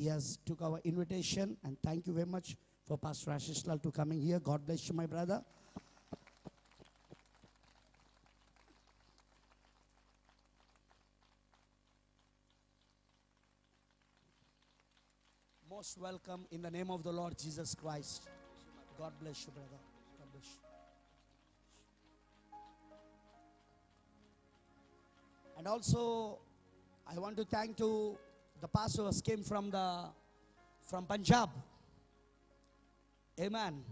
he has took our invitation, and thank you very much for Pastor Ashish Lal to coming here. God bless you, my brother. Most welcome in the name of the Lord Jesus Christ. God bless you, brother. God bless you. And also, I want to thank to the pastors came from Punjab. Amen.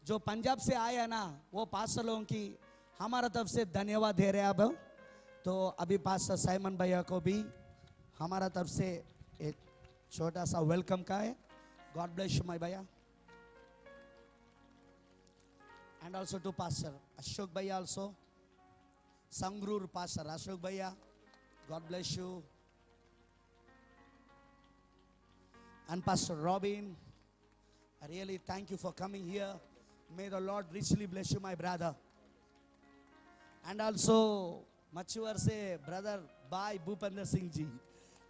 जो पंजाब से आए हैं ना, वो pastor लोगों की हमारा तरफ से धन्यवाद दे रहे हैं अब. तो अभी पास्टर साइमन भैया को भी हमारा तरफ से एक छोटा सा वेलकम का है. God bless you, my भैया. And also to Pastor Ashok Bhaiya also. Sangrur Pastor Ashok Bhaiya. God bless you. And Pastor Robin, I really thank you for coming here. May the Lord richly bless you, my brother. And also, Machuar se brother Bhai Bhupender Singh ji.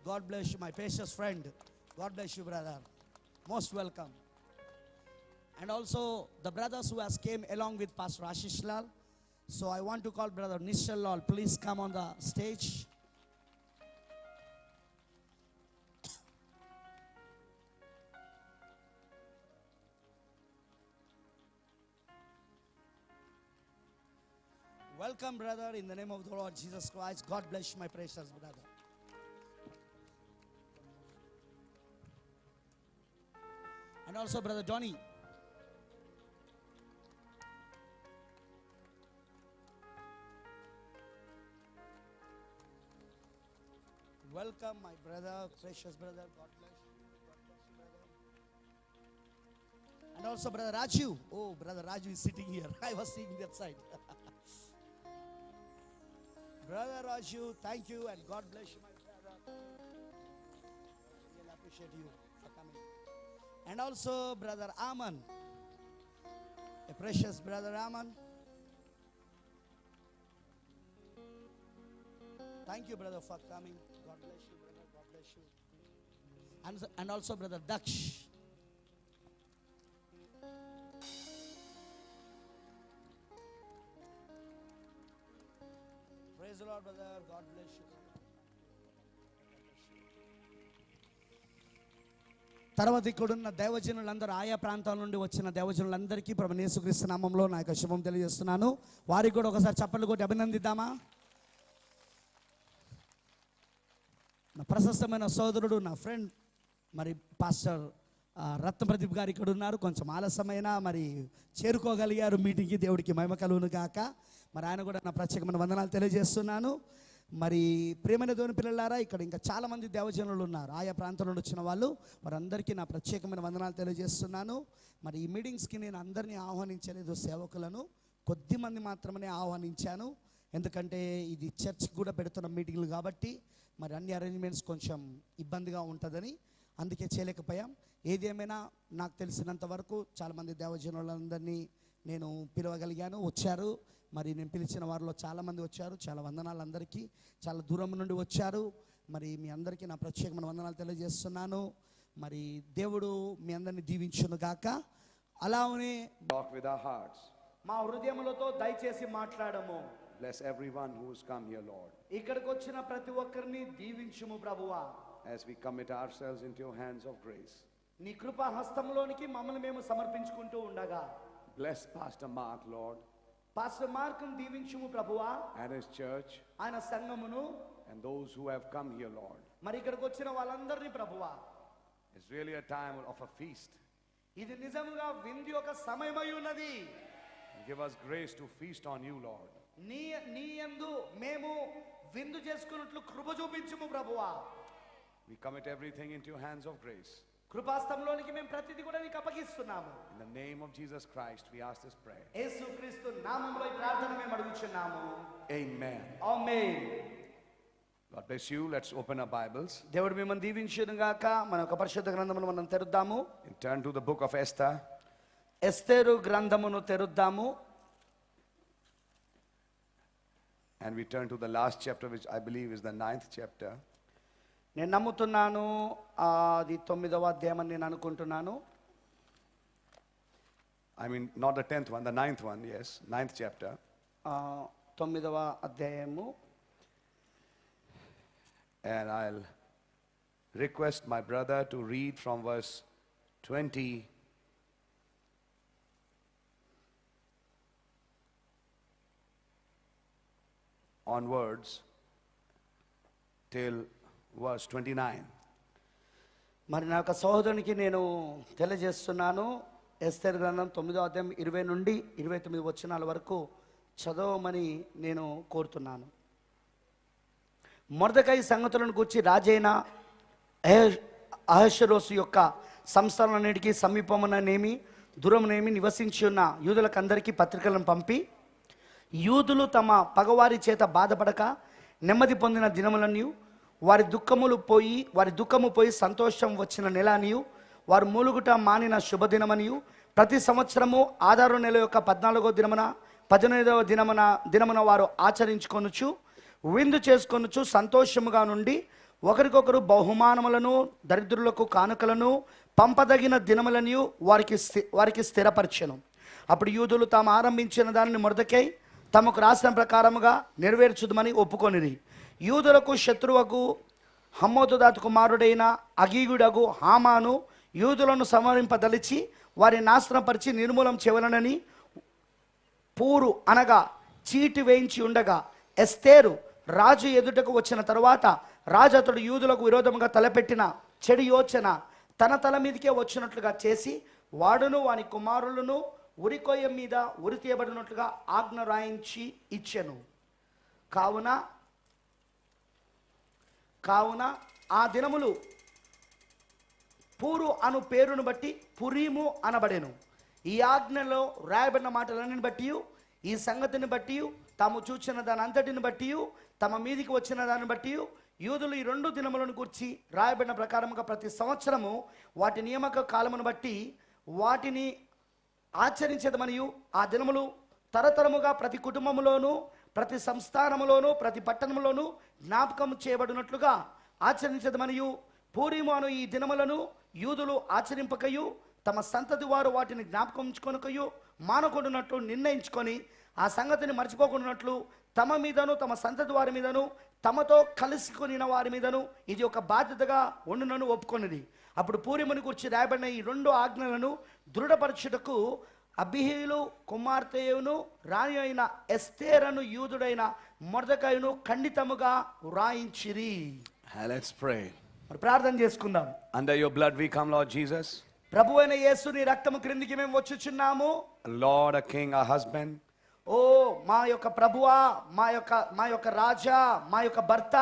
God bless you, my precious friend. God bless you, brother. Most welcome. And also, the brothers who has came along with Pastor Ashish Lal. So I want to call Brother Nishal Lal. Please come on the stage. Welcome, brother, in the name of the Lord Jesus Christ. God bless you, my precious brother. And also, Brother Donny. Welcome, my brother, precious brother. God bless you. God bless you, brother. And also, Brother Raju. Oh, Brother Raju is sitting here. I was seeing that side. Brother Raju, thank you and God bless you, my brother. I really appreciate you for coming. And also, Brother Aman, a precious Brother Aman. Thank you, brother, for coming. God bless you, brother. God bless you. And also, Brother Daksh. Praise the Lord, brother. God bless you. తర్వాత ఇక్కడున్న దైవజనులందరూ ఆయా ప్రాంతాల నుండి వచ్చిన దైవజనులందరికీ ప్రభువైన యేసుక్రీస్తు నామములో నా యొక్క శుభం తెలియజేస్తున్నాను. వారికి కూడా ఒకసారి చప్పట్లు కొట్టి అభినందిద్దామా? నా ప్రశస్తమైన సోదరుడు, నా ఫ్రెండ్ మరి పాస్టర్ రత్నప్రదీప్ గారు ఇక్కడ ఉన్నారు. కొంచెం ఆలస్యమైన మరి చేరుకోగలిగారు మీటింగ్కి. దేవుడికి మహిమ కలుగును గాక. మరి ఆయన కూడా నా ప్రత్యేకమైన వందనాలు తెలియజేస్తున్నాను. మరి ప్రియమైన దేవుని పిల్లలారా, ఇక్కడ ఇంకా చాలామంది దేవజనులు ఉన్నారు, ఆయా ప్రాంతం నుండి వచ్చిన వాళ్ళు. వారందరికీ నా ప్రత్యేకమైన వందనాలు తెలియజేస్తున్నాను. మరి ఈ మీటింగ్స్కి నేను అందరినీ ఆహ్వానించలేదు, సేవకులను కొద్దిమంది మాత్రమే ఆహ్వానించాను. ఎందుకంటే ఇది చర్చ్కి కూడా పెడుతున్న మీటింగ్లు కాబట్టి మరి అన్ని అరేంజ్మెంట్స్ కొంచెం ఇబ్బందిగా ఉంటుందని అందుకే చేయలేకపోయాం. ఏదేమైనా నాకు తెలిసినంత వరకు చాలామంది దేవజనులందరినీ నేను పిలవగలిగాను, వచ్చారు. మరి నేను పిలిచిన వారిలో చాలామంది వచ్చారు. చాలా వందనాలు అందరికీ, చాలా దూరం నుండి వచ్చారు. మరి మీ అందరికీ నా ప్రత్యేకమైన వందనాలు తెలియజేస్తున్నాను. మరి దేవుడు మీ అందరిని దీవించును గాక. అలానే మా హృదయములతో దయచేసి మాట్లాడము. Bless everyone who has come here, Lord. ఇక్కడికి వచ్చిన ప్రతి ఒక్కరిని దీవించుము ప్రభువా. As we commit ourselves into your hands of grace. నీ కృపా హస్తములోనికి మమ్మల్ని మేము సమర్పించుకుంటూ ఉండగా Bless Pastor Mark, Lord. Pastor మార్కును దీవించుము ప్రభువా. And his church. ఆయన సంఘమును. And those who have come here, Lord. మరి ఇక్కడికి వచ్చిన వాళ్ళందరినీ ప్రభువా. It's really a time of a feast. ఇది నిజముగా విందు యొక్క సమయమై ఉన్నది. Give us grace to feast on you, Lord. నీ యందు మేము విందు చేసుకున్నట్లు కృప చూపించుము ప్రభువా. We commit everything into your hands of grace. కృపాస్తంలోనికి మేము ప్రతిదీ కూడా నీకు అప్పగిస్తున్నాము. In the name of Jesus Christ we ask this prayer. యేసుక్రీస్తు నామములో ఈ ప్రార్థన మేము అడుగుచున్నాము. Amen. Amen. God bless you. Let's open our Bibles. దేవుడు మిమ్మల్ని దీవించును గాక. మన యొక్క పరిశుద్ధ గ్రంథమును మనం తెరుద్దాము. Turn to the book of Esther. ఎస్తేరు గ్రంథమును తెరుద్దాము. And we turn to the last chapter, which I believe is the 9th chapter. నేను నమ్ముతున్నాను అది 9వ అధ్యాయం అని నేను అనుకుంటున్నాను. I mean, not the 10th one, the 9th one, yes, 9th chapter. 9వ అధ్యాయము. And I'll request my brother to read from verse 20 onwards till verse 29. మరి నా యొక్క సహోదరునికి నేను తెలియజేస్తున్నాను, ఎస్తేరు గ్రంథం 9వ అధ్యాయం 20 నుండి 29 వచనాల వరకు చదవమని నేను కోరుతున్నాను. మొర్దెకై సంగతులను గూర్చి రాజైన అహష్వేరోషు యొక్క సంస్థలన్నిటికీ సమీపముననేమి దూరమునేమి నివసించి ఉన్న యూదులకందరికీ పత్రికలను పంపి, యూదులు తమ పగవారి చేత బాధపడక నెమ్మది పొందిన దినములన్నీ, వారి దుఃఖము పోయి సంతోషం వచ్చిన నెల అనియు, వారు మూలుగుట మానిన శుభదినమనియు, ప్రతి సంవత్సరము ఆదారు నెల యొక్క 14వ దినమున 18వ దినమున వారు ఆచరించుకొనుచు విందు చేసుకొనుచు సంతోషముగా నుండి ఒకరికొకరు బహుమానములను దరిద్రులకు కానుకలను పంపదగిన దినములనియు వారికి స్థిరపరచెను. అప్పుడు యూదులు తాము ఆరంభించిన దానిని మొర్దెకై తమకు రాసిన ప్రకారముగా నెరవేర్చుదమని ఒప్పుకొనిరి. యూదులకు శత్రువుకు హమ్మోదుదాతు కుమారుడైన అగీగుడగు హామాను యూదులను సంహరింపదలిచి వారి నాశనపరిచి నిర్మూలం చేయవలనని పూరు అనగా చీటి వేయించి ఉండగా, ఎస్తేరు రాజు ఎదుటకు వచ్చిన తరువాత రాజు అతడు యూదులకు విరోధముగా తలపెట్టిన చెడు యోచన తన తల మీదకే వచ్చినట్లుగా చేసి, వాడును వాని కుమారులను ఉరికొయ్య మీద ఉరి తీయబడినట్లుగా ఆజ్ఞ రాయించి ఇచ్చెను. కావున ఆ దినములు పూరు అను పేరును బట్టి పురీము అనబడెను. ఈ ఆజ్ఞలో రాయబడిన మాటలన్నిని బట్టి, ఈ సంగతిని బట్టి, తాము చూచిన దాని అంతటిని బట్టి, తమ మీదికి వచ్చిన దాన్ని బట్టి యూదులు ఈ 2 దినములను గురించి రాయబడిన ప్రకారముగా ప్రతి సంవత్సరము వాటి నియామక కాలమును బట్టి వాటిని ఆచరించదమనియు, ఆ దినములు తరతరముగా ప్రతి కుటుంబములోను ప్రతి సంస్థానములోను ప్రతి పట్టణములోను జ్ఞాపకం చేయబడినట్లుగా ఆచరించదమనియు, పూరీము అను ఈ దినములను యూదులు ఆచరింపకయు తమ సంతతి వారు వాటిని జ్ఞాపకం ఉంచుకొనకయు మానకుండానట్లు నిర్ణయించుకొని ఆ సంగతిని మర్చిపోకుండానట్లు తమ మీదను తమ సంతతి వారి మీదను తమతో కలుసుకొనిన వారి మీదను ఇది ఒక బాధ్యతగా ఉండునని ఒప్పుకొనిది. అప్పుడు పూరీముని గురించి రాయబడిన ఈ 2 ఆజ్ఞలను దృఢపరచుటకు అబీహయీలు కుమార్తెయును రాణి అయిన ఎస్తేరను యూదుడైన మొర్దెకైను ఖండితముగా వ్రాయించిరి. Let's pray. మరి ప్రార్థన చేసుకుందాం. Under your blood we come, Lord Jesus. ప్రభు అయిన యేసు నీ రక్తము క్రిందికి మేము వచ్చుచున్నాము. Lord, a king, a husband. ఓ మా యొక్క ప్రభువా, మా యొక్క రాజా, మా యొక్క భర్త.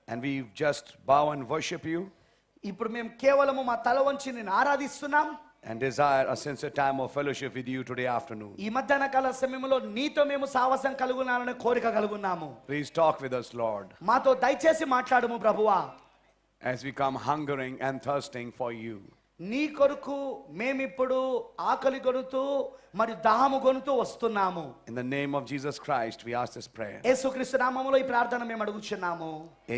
And we just bow and worship you. ఇప్పుడు మేము కేవలము మా తల వంచి నిన్ను ఆరాధిస్తున్నాం. And desire a sincere time of fellowship with you today afternoon. ఈ మధ్యాహ్న కాల సమయంలో నీతో మేము సావాసం కలుగునాలనే కోరిక కలుగున్నాము. Please talk with us, Lord. మాతో దయచేసి మాట్లాడుము ప్రభువా. As we come hungering and thirsting for you. నీ కొరకు మేమిప్పుడు ఆకలి గొనుతూ మరియు దాహము గొనుతూ వస్తున్నాము. In the name of Jesus Christ we ask this prayer. యేసుక్రీస్తు నామములో ఈ ప్రార్థన మేము అడుగుచున్నాము.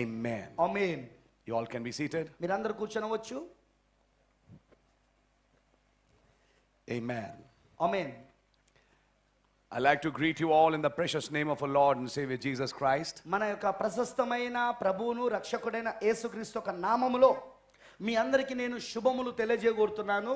Amen. Amen. You all can be seated. మీరందరూ కూర్చొనవచ్చు. Amen. Amen. I'd like to greet you all in the precious name of our Lord and Savior Jesus Christ. మన యొక్క ప్రశస్తమైన ప్రభువును రక్షకుడైన యేసుక్రీస్తు యొక్క నామములో మీ అందరికీ నేను శుభములు తెలియజేయగోరుతున్నాను.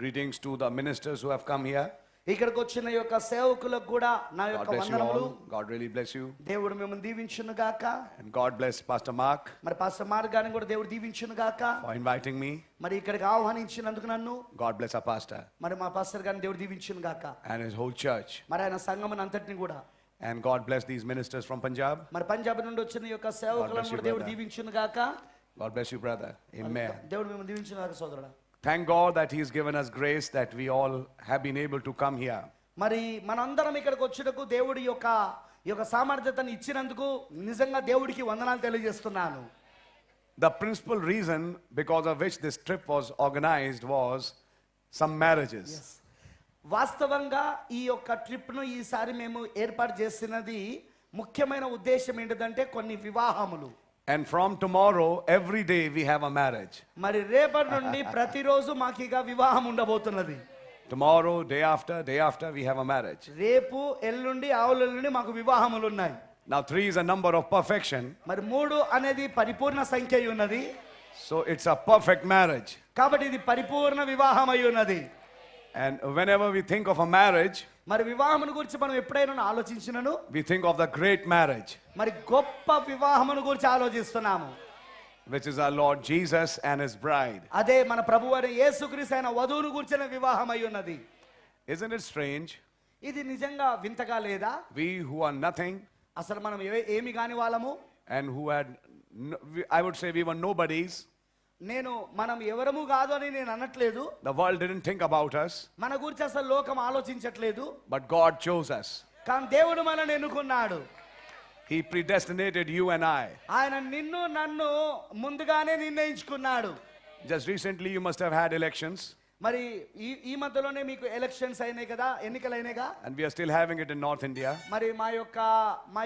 Greetings to the ministers who have come here. ఇక్కడికి వచ్చిన యొక్క సేవకులకు కూడా నా God యొక్క bless you వందనములు. all. God really bless you. దేవుడు మిమ్మల్ని దీవించును గాక. And God bless Pastor Mark మరి పాస్టర్ మార్గాన్ని కూడా దేవుడు దీవించును గాక. for inviting me. మరి ఇక్కడికి ఆహ్వానించినందుకు నన్ను. God bless our pastor మరి మా పాస్టర్ గారిని దేవుడు దీవించును గాక. and his whole church. మరి ఆయన సంఘమును అంతటిని కూడా. And God bless these ministers from Punjab. మరి పంజాబ్ నుండి వచ్చిన యొక్క సేవకులను కూడా దేవుడు దీవించును గాక. God bless you, brother. Amen. దేవుడు మిమ్మల్ని దీవించును గాక సోదరుడా. Thank God that He has given us grace that we all have been able to come here. మరి మనందరం ఇక్కడికి వచ్చుటకు దేవుడి యొక్క సామర్థ్యతను ఇచ్చినందుకు నిజంగా దేవుడికి వందనాలు తెలియజేస్తున్నాను. The principal reason because of which this trip was organized was some marriages. వాస్తవంగా ఈ యొక్క ట్రిప్ను ఈసారి మేము ఏర్పాటు చేసినది ముఖ్యమైన ఉద్దేశం ఏంటంటే కొన్ని వివాహములు. And from tomorrow, every day we have a marriage. మరి రేపటి నుండి ప్రతిరోజు మాకు ఇక వివాహం ఉండబోతున్నది. Tomorrow, day after, we have a marriage. రేపు ఎల్లుండి ఆవులెల్లుండి మాకు వివాహములు ఉన్నాయి. Now 3 is a number of perfection. మరి 3 అనేది పరిపూర్ణ సంఖ్య అయి ఉన్నది. So it's a perfect marriage. కాబట్టి ఇది పరిపూర్ణ వివాహం అయి ఉన్నది. And whenever we think of a marriage, మరి వివాహమును గురించి మనం ఎప్పుడైనా ఆలోచించినను we think of the great marriage, మరి గొప్ప వివాహమును గురించి ఆలోచిస్తున్నాము. which is our Lord Jesus and his bride. అదే మన ప్రభువైన యేసుక్రీస్తు అయిన వధువును గురించిన వివాహం అయి ఉన్నది. Isn't it strange? ఇది నిజంగా వింతగా లేదా? We who are nothing అసలు మనం ఏమి కాని వాళ్ళము, and who had, I would say we were nobodies. మనం ఎవరము కాదు అని నేను అనట్లేదు. The world didn't think about us, మన గురించి అసలు లోకం ఆలోచించట్లేదు. but God chose us. కానీ దేవుడు మనల్ని ఎన్నుకున్నాడు. He predestinated you and I. ఆయన నిన్ను నన్ను ముందుగానే నిర్ణయించుకున్నాడు. Just recently you must have had elections, మరి ఈ మధ్యలోనే మీకు ఎలక్షన్స్ అయినాయి కదా, ఎన్నికలు అయినాయిగా. and we are still having it in North India. మరి మా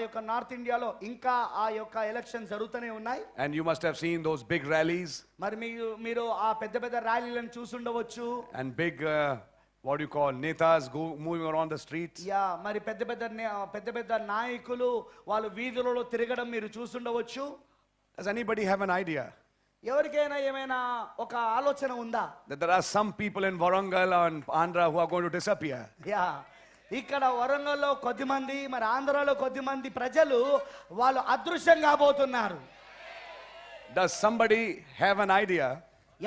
యొక్క నార్త్ ఇండియాలో ఇంకా ఆ యొక్క ఎలక్షన్ జరుగుతూనే ఉన్నాయి. And you must have seen those big rallies మరి మీరు ఆ పెద్ద పెద్ద ర్యాలీలను చూసుండవచ్చు. and big what do you call netas moving around the streets. Yeah, మరి పెద్ద పెద్ద నాయకులు వాళ్ళు వీధులలో తిరగడం మీరు చూసుండవచ్చు. Does anybody have an idea ఎవరికైనా ఏమైనా ఒక ఆలోచన ఉందా? that there are some people in Warangal and Andhra who are going to disappear? Yeah, ఇక్కడ వరంగల్లో కొద్దిమంది, మరి ఆంధ్రాలో కొద్దిమంది ప్రజలు వాళ్ళు అదృశ్యం కాబోతున్నారు. Does somebody have an idea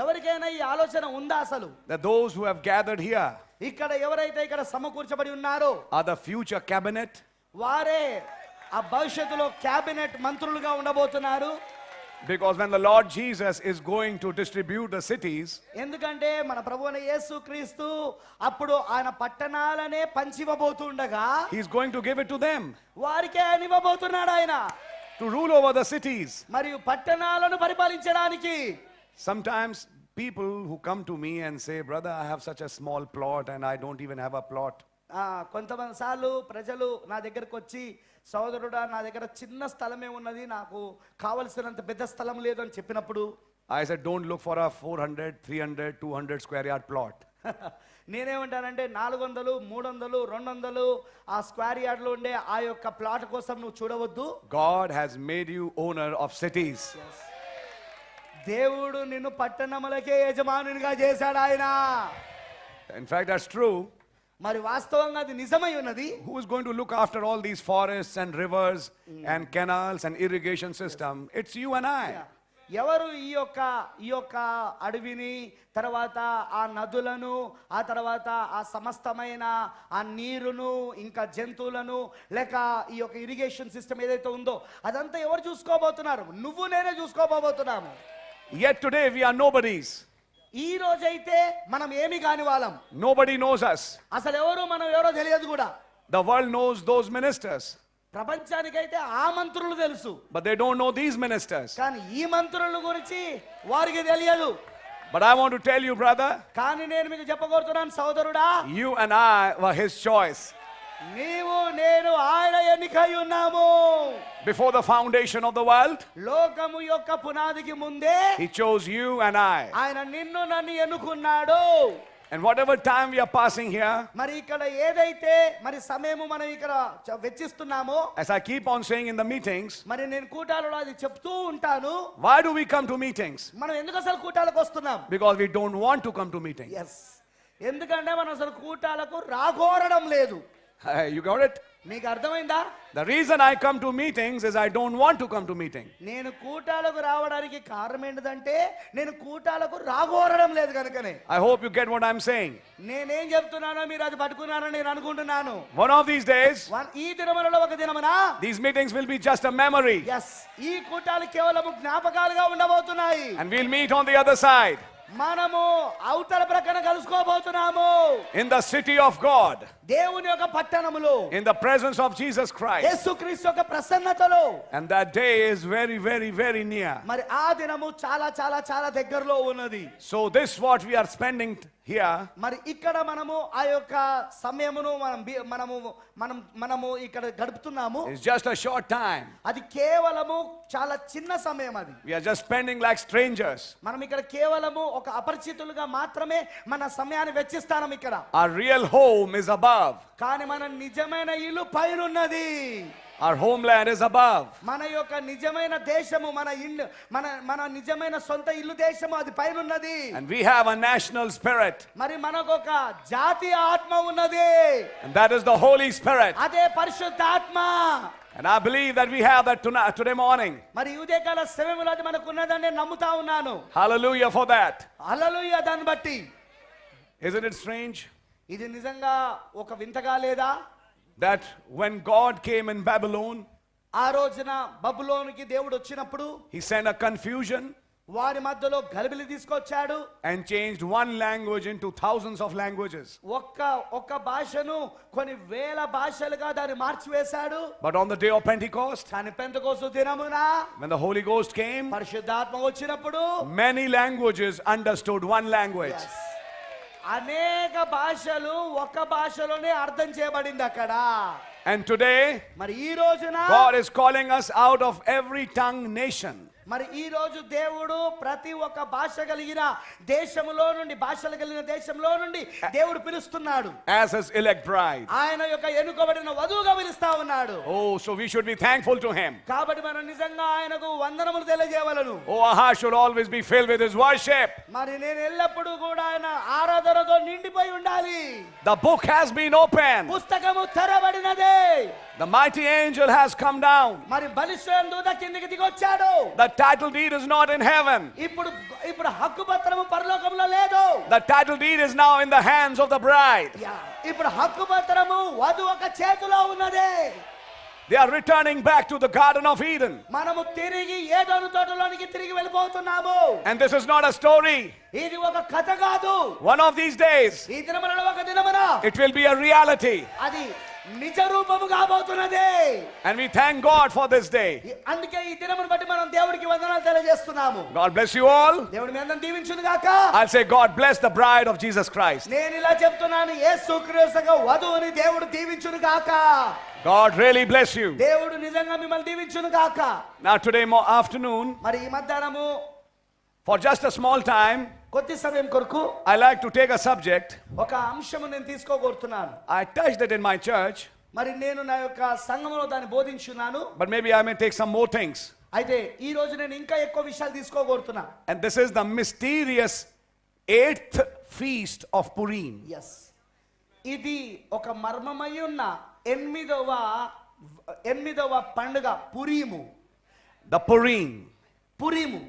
ఎవరికైనా ఈ ఆలోచన ఉందా అసలు? that those who have gathered here ఇక్కడ ఎవరైతే ఇక్కడ సమకూర్చబడి ఉన్నారో are the future cabinet? వారే ఆ భవిష్యత్తులో క్యాబినెట్ మంత్రులుగా ఉండబోతున్నారు. Because when the Lord Jesus is going to distribute the cities, ఎందుకంటే మన ప్రభువైన యేసుక్రీస్తు అప్పుడు ఆయన పట్టణాలనే పంచివ్వబోతుండగా he is going to give it to them వారికే ఆయన ఇవ్వబోతున్నాడు ఆయన, to rule over the cities. మరియు పట్టణాలను పరిపాలించడానికి. Sometimes people who come to me and say, brother, I have such a small plot and I don't even have a plot. కొంతమంది సార్లు ప్రజలు నా దగ్గరకు వచ్చి, సోదరుడా నా దగ్గర చిన్న స్థలమే ఉన్నది, నాకు కావలసినంత పెద్ద స్థలం లేదు అని చెప్పినప్పుడు I said, don't look for a 400, 300, 200 square yard plot. నేనేమంటానంటే 400, 300, 200 ఆ స్క్వేర్ యార్డ్లో ఉండే ఆ యొక్క ప్లాట్ కోసం నువ్వు చూడవద్దు. God has made you owner of cities. దేవుడు నిన్ను పట్టణములకే యజమానునిగా చేశాడు ఆయన. In fact, that's true. మరి వాస్తవంగా అది నిజమై ఉన్నది. Who is going to look after all these forests and rivers and canals and irrigation system? It's you and I. ఎవరు ఈ యొక్క అడవిని, తర్వాత ఆ నదులను, ఆ తర్వాత ఆ సమస్తమైన ఆ నీరును, ఇంకా జంతువులను, లేక ఈ యొక్క ఇరిగేషన్ సిస్టమ్ ఏదైతే ఉందో అదంతా ఎవరు చూసుకోబోతున్నారు? నువ్వు నేనే చూసుకోబోతున్నాము. Yet today we are nobodies. ఈ రోజైతే మనం ఏమి కాని వాళ్ళం. Nobody knows us. అసలు మనం ఎవరో తెలియదు కూడా. The world knows those ministers, ప్రపంచానికైతే ఆ మంత్రులు తెలుసు, but they don't know these ministers. కానీ ఈ మంత్రుల గురించి వారికి తెలియదు. But I want to tell you, brother, కానీ నేను మీకు చెప్పగోరుతున్నాను సోదరుడా, you and I were his choice. నీవు నేను ఆయన ఎన్నికై ఉన్నాము. Before the foundation of the world, లోకము యొక్క పునాదికి ముందే he chose you and I. ఆయన నిన్ను నన్ను ఎన్నుకున్నాడు. And whatever time we are passing here, మరి ఇక్కడ ఏదైతే మరి సమయము మనం ఇక్కడ వెచ్చిస్తున్నామో, as I keep on saying in the meetings, మరి నేను కూటాలలో అది చెప్తూ ఉంటాను. why do we come to meetings? మనం ఎందుకు అసలు కూటాలకు వస్తున్నాం? Because we don't want to come to meetings. Yes, ఎందుకంటే మనం అసలు కూటాలకు రాగోరడం లేదు. You got it? మీకు అర్థమైందా? The reason I come to meetings is I don't want to come to meeting. నేను కూటాలకు రావడానికి కారణం ఏంటంటే నేను కూటాలకు రాగోరడం లేదు కనుకనే. I hope you get what I'm saying. నేనేం చెప్తున్నానో మీరు అది పట్టుకున్నారని నేను అనుకుంటున్నాను. One of these days, ఈ దినములలో ఒక దినమున these meetings will be just a memory. Yes, ఈ కూటాలు కేవలం జ్ఞాపకాలుగా ఉండబోతున్నాయి. And we'll meet on the other side. మనము అవతల ప్రక్కన కలుసుకోబోతున్నాము. In the city of God. దేవుని యొక్క పట్టణములో in the presence of Jesus Christ. యేసుక్రీస్తు యొక్క ప్రసన్నతలో And that day is very, very, very near. మరి ఆ దినము చాలా చాలా చాలా దగ్గరలో ఉన్నది. So this what we are spending here మరి ఇక్కడ మనము ఆ యొక్క సమయమును మనము ఇక్కడ గడుపుతున్నాము. is just a short time. అది కేవలము చాలా చిన్న సమయం అది. We are just spending like strangers. మనం ఇక్కడ కేవలము ఒక అపరిచితులుగా మాత్రమే మన సమయాన్ని వెచ్చిస్తాం ఇక్కడ. Our real home is above. కానీ మన నిజమైన ఇల్లు పైనున్నది. Our homeland is above. మన యొక్క నిజమైన దేశము మన ఇల్లు మన నిజమైన సొంత ఇల్లు దేశము అది పైనున్నది. And we have a national spirit. మరి మనకు ఒక జాతీయ ఆత్మ ఉన్నది. And that is the Holy Spirit. అదే పరిశుద్ధాత్మ. And I believe that we have that tonight, today morning. మరి ఉదయకాల సమయంలో అది మనకు ఉన్నదని నేను నమ్ముతా ఉన్నాను. Hallelujah for that. హల్లెలూయా దాన్ని బట్టి. Isn't it strange ఇది నిజంగా ఒక వింతగా లేదా? that when God came in Babylon, ఆ రోజున బబులోనుకి దేవుడు వచ్చినప్పుడు he sent a confusion వారి మధ్యలో గలిబిలి తీసుకొచ్చాడు. and changed one language into thousands of languages. ఒక్క భాషను కొన్ని వేల భాషలుగా దాన్ని మార్చివేశాడు. But on the day of Pentecost, కానీ పెంతెకోస్తు దినమున when the Holy Ghost came, పరిశుద్ధాత్మ వచ్చినప్పుడు many languages understood one language. అనేక భాషలు ఒక భాషలోనే అర్థం చేయబడింది అక్కడ. And today, మరి ఈ రోజున God is calling us out of every tongue nation. మరి ఈ రోజు దేవుడు ప్రతి ఒక్క భాష కలిగిన దేశంలో నుండి భాషలు కలిగిన దేశంలో నుండి దేవుడు పిలుస్తున్నాడు. As his elect bride. ఆయన యొక్క ఎన్నుకోబడిన వధువుగా పిలుస్తా ఉన్నాడు. Oh, so we should be thankful to him. కాబట్టి మనం నిజంగా ఆయనకు వందనములు తెలియజేయవలెను. Oh, our heart should always be filled with his worship. మరి నేను ఎల్లప్పుడూ కూడా ఆయన ఆరాధనతో నిండిపోయి ఉండాలి. The book has been opened. పుస్తకము తెరబడినదే. The mighty angel has come down. మరి బలిష్ఠుడైన దూత కిందికి దిగొచ్చాడు. The title deed is not in heaven. ఇప్పుడు హక్కు పత్రము పరలోకంలో లేదు. The title deed is now in the hands of the bride. ఇప్పుడు హక్కు పత్రము వధువు ఒక చేతిలో ఉన్నదే. They are returning back to the Garden of Eden. మనము తిరిగి ఏదోను తోటలోనికి తిరిగి వెళ్ళిపోతున్నాము. And this is not a story. ఇది ఒక కథ కాదు. One of these days, ఈ దినములలో ఒక దినమున it will be a reality. అది నిజ రూపము కాబోతున్నది. And we thank God for this day. అందుకే ఈ దినమును బట్టి మనం దేవుడికి వందనాలు తెలియజేస్తున్నాము. God bless you all. దేవుడు మీ అందరిని దీవించును గాక. I'll say God bless the bride of Jesus Christ. నేను ఇలా చెప్తున్నాను, యేసుక్రీస్తు వధువుని దేవుడు దీవించును గాక. God really bless you. దేవుడు నిజంగా మిమ్మల్ని దీవించును గాక. Now today afternoon, మరి ఈ మధ్యాహ్నము for just a small time, కొద్ది సమయం కొరకు I like to take a subject. ఒక అంశము నేను తీసుకోగోరుతున్నాను. I touched it in my church, మరి నేను నా యొక్క సంఘములో దాన్ని బోధించున్నాను. but maybe I may take some more things. అయితే ఈ రోజు నేను ఇంకా ఎక్కువ విషయాలు తీసుకోగోరుతున్నా. And this is the mysterious 8th feast of Purim. yes ఇది ఒక మర్మమై ఉన్న ఎనిమిదవ పండుగ పురీము. The Purim. పురీము.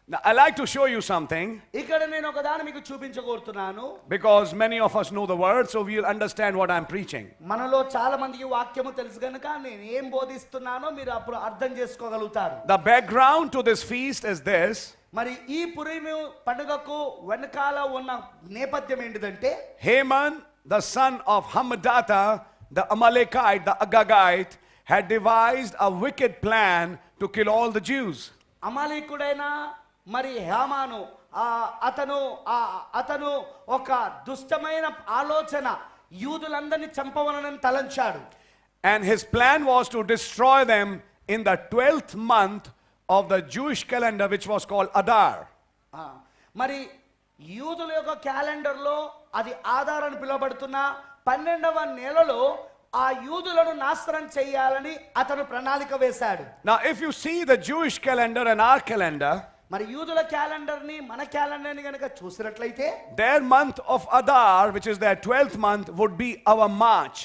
Now, I like to show you something ఇక్కడ నేను ఒక దాన్ని మీకు చూపించగోరుతున్నాను. because many of us know the word, so we'll understand what I'm preaching. మనలో చాలా మందికి వాక్యము తెలుసు కనుక నేను ఏం బోధిస్తున్నానో మీరు అప్పుడు అర్థం చేసుకోగలుగుతారు. The background to this feast is this. మరి ఈ పురీము పండుగకు వెనకాల ఉన్న నేపథ్యం ఏంటిదంటే, Haman, the son of Hammedatha, the Amalekite, the Agagite, had devised a wicked plan to kill all the Jews. అమాలేకుడైన మరి హామాను అతను ఒక దుష్టమైన ఆలోచన యూదులందరినీ చంపవలనని తలంచాడు. And his plan was to destroy them in the 12th month of the Jewish calendar, which was called Adar. మరి యూదుల యొక్క క్యాలెండర్లో అది ఆధార్ అని పిలువబడుతున్న 12వ నెలలో ఆ యూదులను నాశనం చేయాలని అతను ప్రణాళిక వేశాడు. Now if you see the Jewish calendar and our calendar, మరి యూదుల క్యాలెండర్ ని మన క్యాలెండర్ ని గనుక చూసినట్లయితే their month of Adar, which is their 12th month, would be our March.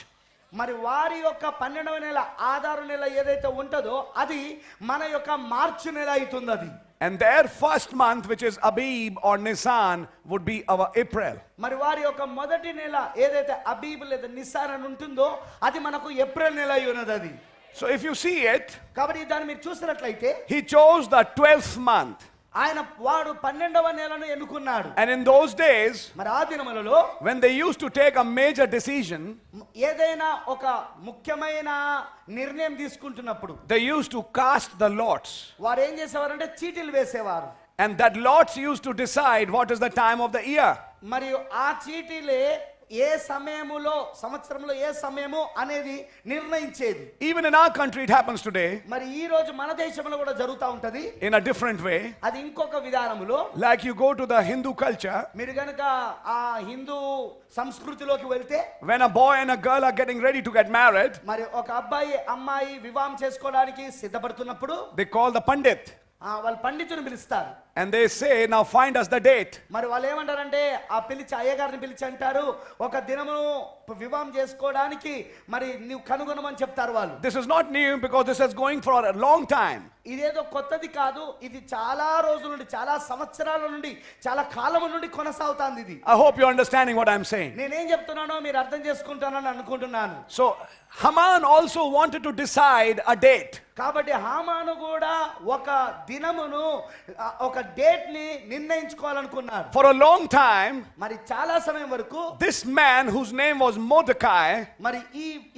మరి వారి యొక్క 12వ నెల ఆధారు నెల ఏదైతే ఉంటుందో అది మన యొక్క మార్చి నెల అవుతుంది అది. And their first month, which is Abib or Nisan, would be our April. మరి వారి యొక్క మొదటి నెల ఏదైతే అబీబ్ లేదా నిసాన్ అని ఉంటుందో అది మనకు ఏప్రిల్ నెల అయి ఉన్నది అది. So if you see it, కాబట్టి దాన్ని మీరు చూసినట్లయితే he chose the 12th month. ఆయన వాడు 12వ నెలను ఎన్నుకున్నాడు. And in those days, మరి ఆ దినములలో when they used to take a major decision, ఏదైనా ఒక ముఖ్యమైన నిర్ణయం తీసుకుంటున్నప్పుడు they used to cast the lots. వారు ఏం చేసేవారంటే చీటీలు వేసేవారు. And that lots used to decide what is the time of the year. మరియు ఆ చీటీలే ఏ సమయములో సంవత్సరంలో ఏ సమయము అనేది నిర్ణయించేది. Even in our country it happens today మరి ఈ రోజు మన దేశంలో కూడా జరుగుతూ ఉంటది in a different way. అది ఇంకొక విధానములో. Like you go to the Hindu culture, మీరు గనుక ఆ హిందూ సంస్కృతిలోకి వెళ్తే when a boy and a girl are getting ready to get married, మరి ఒక అబ్బాయి అమ్మాయి వివాహం చేసుకోవడానికి సిద్ధపడుతున్నప్పుడు they call the pandit వాళ్ళు పండితుని పిలుస్తారు. and they say, now find us the date. మరి వాళ్ళు ఏమంటారంటే ఆ పిలిచి అయ్యగారిని పిలిచి అంటారు, ఒక దినము వివాహం చేసుకోవడానికి మరి నీవు కనుగొనమని చెప్తారు వాళ్ళు. This is not new because this is going for a long time. ఇదేదో కొత్తది కాదు, ఇది చాలా రోజుల నుండి చాలా సంవత్సరాల నుండి చాలా కాలం నుండి కొనసాగుతుంది ఇది. I hope you're understanding what I'm saying. నేనేం చెప్తున్నానో మీరు అర్థం చేసుకుంటానని అనుకుంటున్నాను. So Haman also wanted to decide a date. కాబట్టి హామాను కూడా ఒక దినమును ఒక డేట్ ని నిర్ణయించుకోవాలనుకున్నాడు. For a long time, మరి చాలా సమయం వరకు this man whose name was Mordecai మరి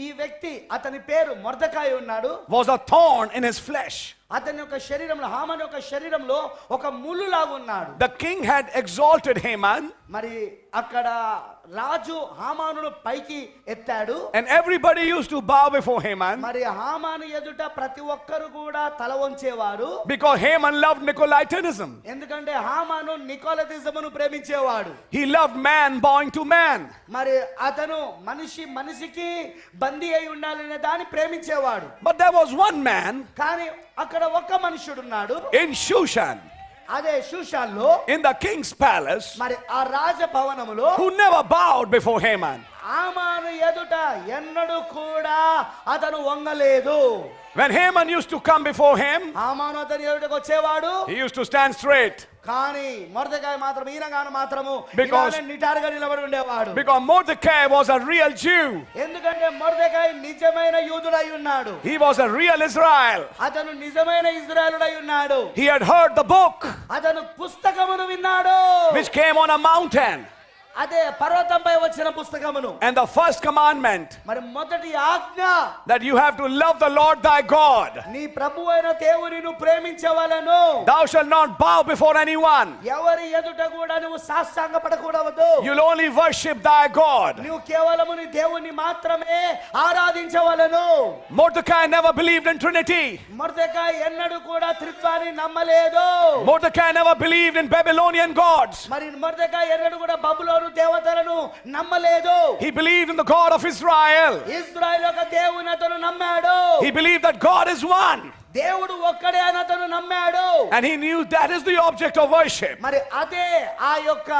ఈ వ్యక్తి అతని పేరు మొర్దెకాయి ఉన్నాడు. was a thorn in his flesh. అతని యొక్క శరీరంలో హామాను యొక్క శరీరంలో ఒక ముళ్ళులాగా ఉన్నాడు. The king had exalted Haman, మరి అక్కడ రాజు హామానును పైకి ఎత్తాడు. and everybody used to bow before Haman మరి హామాను ఎదుట ప్రతి ఒక్కరు కూడా తల వంచేవారు. because Haman loved Nicolaitanism. ఎందుకంటే హామాను నికోలటిజమును ప్రేమించేవాడు. He loved man bowing to man. మరి అతను మనిషికి బందీ అయి ఉండాలనే దాన్ని ప్రేమించేవాడు. But there was one man కానీ అక్కడ ఒక మనుషుడు ఉన్నాడు in Shushan, అదే షూషాన్లో in the king's palace, మరి ఆ రాజభవనములో who never bowed before Haman. హామాను ఎదుట ఎన్నడూ కూడా అతను వంగలేదు. When Haman used to come before him, హామాను అతని ఎదుటకు వచ్చేవాడు. he used to stand straight. కానీ మొర్దెకాయ మాత్రం ఈయనగాను మాత్రము Because- ఇలానే నిటారుగా నిలబడి ఉండేవాడు. Because Mordecai was a real Jew. ఎందుకంటే మొర్దెకాయ నిజమైన యూదుడై ఉన్నాడు. He was a real Israel. అతను నిజమైన ఇజ్రాయేలుడై ఉన్నాడు. He had heard the book అతను పుస్తకమును విన్నాడు. which came on a mountain. అదే పర్వతంపై వచ్చిన పుస్తకమును. And the first commandment, మరి మొదటి ఆజ్ఞ that you have to love the Lord thy God. నీ ప్రభువైన దేవుని నువ్వు ప్రేమించవలెను. Thou shalt not bow before anyone. ఎవరి ఎదుట కూడా నువ్వు సాష్టాంగపడకూడదు. You'll only worship thy God. నువ్వు కేవలము నీ దేవుని మాత్రమే ఆరాధించవలెను. Mordecai never believed in Trinity. మొర్దెకాయ ఎన్నడూ కూడా త్రిత్వాన్ని నమ్మలేదు. Mordecai never believed in Babylonian gods. మరి మొర్దెకాయ ఎన్నడూ కూడా బబులోను దేవతలను నమ్మలేదు. He believed in the God of Israel. ఇశ్రాయేలు యొక్క దేవుని అతను నమ్మాడు. He believed that God is one. దేవుడు ఒక్కడే అని అతను నమ్మాడు. And he knew that is the object of worship. మరి అదే ఆ యొక్క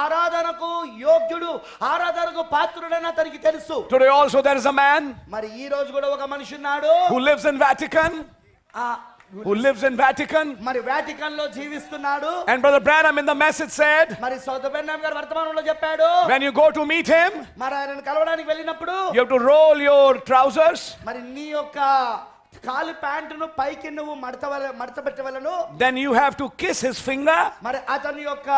ఆరాధనకు యోగ్యుడు, ఆరాధనకు పాత్రుడని అతనికి తెలుసు. Today also there is a man మరి ఈ రోజు కూడా ఒక మనిషి ఉన్నాడు. who lives in Vatican. మరి వాటికన్ లో జీవిస్తున్నాడు. And Brother Branham in the message said, మరి సోదరు బ్రహ్నాం గారు వర్తమానంలో చెప్పాడు, when you go to meet him, మరి ఆయనను కలవడానికి వెళ్ళినప్పుడు you have to roll your trousers. మరి నీ యొక్క కాలి ప్యాంటును పైకి నువ్వు మడత పెట్టవలను. Then you have to kiss his finger. మరి అతని యొక్క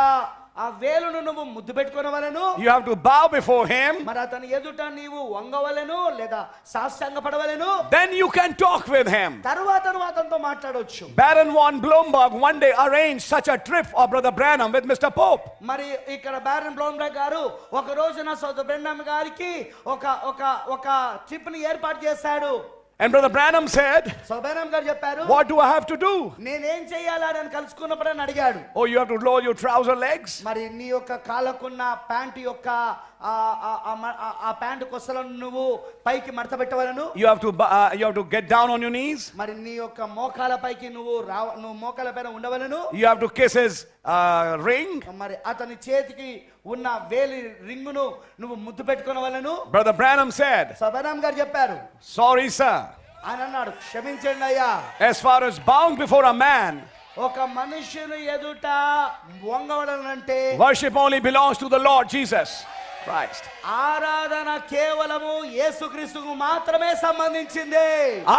ఆ వేలును నువ్వు ముద్దు పెట్టుకోవలను. You have to bow before him. మరి అతని ఎదుట నీవు వంగవలెను లేదా సాష్టాంగపడవలెను. Then you can talk with him. తర్వాత నువ్వు అతనితో మాట్లాడొచ్చు. Baron von Blomberg one day arranged such a trip of Brother Branham with Mr. Pope. మరి ఇక్కడ బ్యారన్ బ్లోమ్బర్గ్ గారు ఒక రోజున సోదరు బ్రెన్నాం గారికి ఒక ట్రిప్ ని ఏర్పాటు చేశాడు. And Brother Branham said, so Branham గారు చెప్పారు, what do I have to do? నేనేం చేయాలా అని కలుసుకున్నప్పుడు అని అడిగాడు. Oh, you have to roll your trouser legs. మరి నీ యొక్క కాళ్ళకున్న ప్యాంటు యొక్క ఆ ప్యాంటు కొసలను నువ్వు పైకి మడత పెట్టవలను. You have to get down on your knees. మరి నీ యొక్క మోకాల పైకి నువ్వు మోకాల పైన ఉండవలను. You have to kiss his ring. మరి అతని చేతికి ఉన్న వేలి రింగును నువ్వు ముద్దు పెట్టుకోవలను. Brother Branham said, సబరాం గారు చెప్పారు, sorry sir, ఆయన అన్నాడు, క్షమించండి అయ్యా. as far as bowing before a man, ఒక మనుషుని ఎదుట వంగవలనంటే worship only belongs to the Lord Jesus. Christ. ఆరాధన కేవలము యేసుక్రీస్తుకు మాత్రమే సంబంధించింది.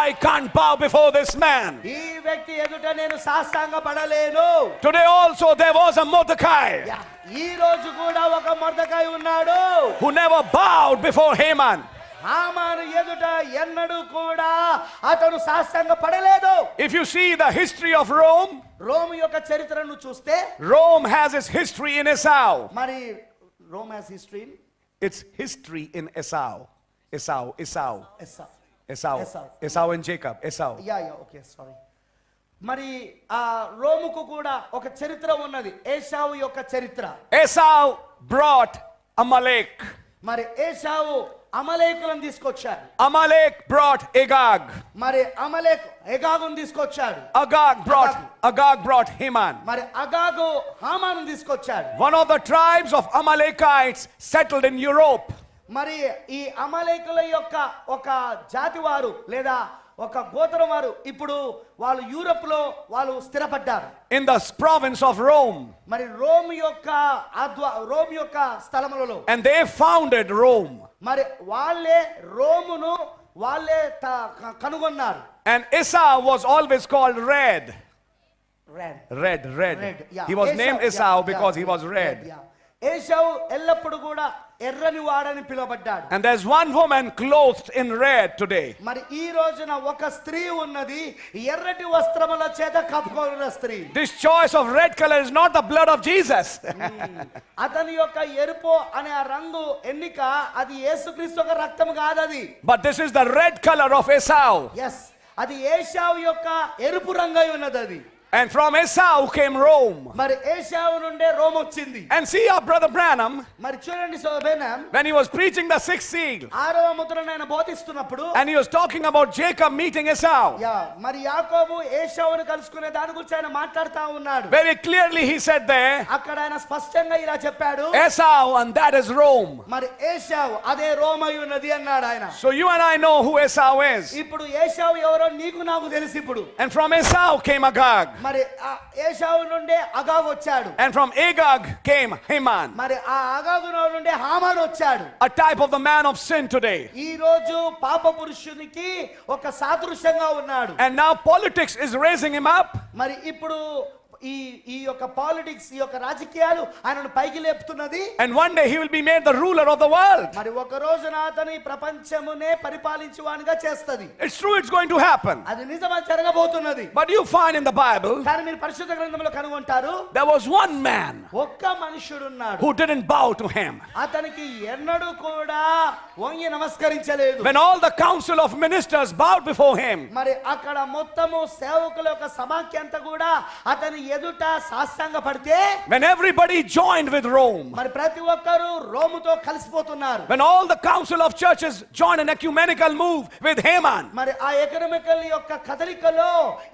I can't bow before this man. ఈ వ్యక్తి ఎదుట నేను సాష్టాంగ పడలేను. Today also there was a Mordecai ఈ రోజు కూడా ఒక మొర్దెకాయి ఉన్నాడు, who never bowed before Haman. హామాను ఎదుట ఎన్నడూ కూడా అతను సాష్టాంగ పడలేదు. If you see the history of Rome, Rome యొక్క చరిత్రను చూస్తే Rome has its history in Esau. మరి Rome has history It's history in Esau. Esau. Esau. Esau and Jacob. Esau. Yeah okay sorry. మరి ఆ రోముకు కూడా ఒక చరిత్ర ఉన్నది, ఏశావు యొక్క చరిత్ర. Esau brought Amalek. మరి ఏశావు అమలేకులను తీసుకొచ్చాడు. Amalek brought Agag. మరి అమలేకు ఎగాగును తీసుకొచ్చాడు. Agag brought Haman. మరి అగాగు హామాను తీసుకొచ్చాడు. One of the tribes of Amalekites settled in Europe. మరి ఈ అమలేకుల యొక్క ఒక జాతి వారు లేదా ఒక గోత్రం వారు ఇప్పుడు వాళ్ళు యూరప్ లో వాళ్ళు స్థిరపడ్డారు. In the province of Rome. మరి రోమ్ యొక్క స్థలములలో. And they founded Rome. మరి వాళ్ళే రోమును వాళ్ళే కనుగొన్నారు. And Esau was always called red. Red. Yeah. He was named Esau because he was red. ఏశావు ఎల్లప్పుడు కూడా ఎర్రని వాడని పిలువబడ్డాడు. And there's one woman clothed in red today. మరి ఈ రోజున ఒక స్త్రీ ఉన్నది, ఎర్రటి వస్త్రముల చేత కప్పుకొన్న స్త్రీ. This choice of red color is not the blood of Jesus. అతని యొక్క ఎరుపు అనే ఆ రంగు ఎన్నిక అది యేసుక్రీస్తు యొక్క రక్తం కాదది. But this is the red color of Esau. yes అది ఏశావు యొక్క ఎరుపు రంగై ఉన్నది అది. And from Esau came Rome. మరి ఏశావు నుండే రోమ్ వచ్చింది. And see our brother Branham, మరి చూడండి సోదరన్, when he was preaching the sixth seal, ఆరవ ముద్రను ఆయన బోధిస్తున్నప్పుడు, and he was talking about Jacob meeting Esau. మరి యాకోబు ఏశావును కలుసుకునే దాని గురించి ఆయన మాట్లాడుతా ఉన్నాడు. Very clearly he said there, అక్కడ ఆయన స్పష్టంగా ఇలా చెప్పాడు, Esau and that is Rome. మరి ఏశావు అదే రోమై ఉన్నది అన్నాడు ఆయన. So you and I know who Esau is. ఇప్పుడు ఏశావు ఎవరో నీకు నాకు తెలుసు ఇప్పుడు. And from Esau came Agag. మరి ఆ ఏశావు నుండే అగాగు వచ్చాడు. And from Agag came Haman. మరి ఆ అగాగు నుండే హామాను వచ్చాడు. A type of the man of sin today. ఈ రోజు పాప పురుషునికి ఒక సాదృశ్యంగా ఉన్నాడు. And now politics is raising him up. మరి ఇప్పుడు ఈ యొక్క పాలిటిక్స్, ఈ యొక్క రాజకీయాలు ఆయనను పైకి లేపుతున్నది. And one day he will be made the ruler of the world. మరి ఒక రోజున అతను ఈ ప్రపంచమునే పరిపాలించువానిగా చేస్తది. It's true, it's going to happen. అది నిజమా జరగబోతున్నది. But you find in the Bible, కానీ మీరు పరిశుద్ధ గ్రంథంలో కనుగొంటారు, there was one man ఒక్క మనుషుడు ఉన్నాడు who didn't bow to him. అతనికి ఎన్నడూ కూడా వంగి నమస్కరించలేదు. When all the council of ministers bowed before him, మరి అక్కడ మొత్తము సేవకుల యొక్క సమాఖ్య అంతా కూడా అతని ఎదుట సాష్టాంగ పడితే, when everybody joined with Rome, మరి ప్రతి ఒక్కరు రోముతో కలిసిపోతున్నారు. when all the council of churches joined an ecumenical move with Haman, మరి ఆ ఎకనమికల్ యొక్క కదలికలో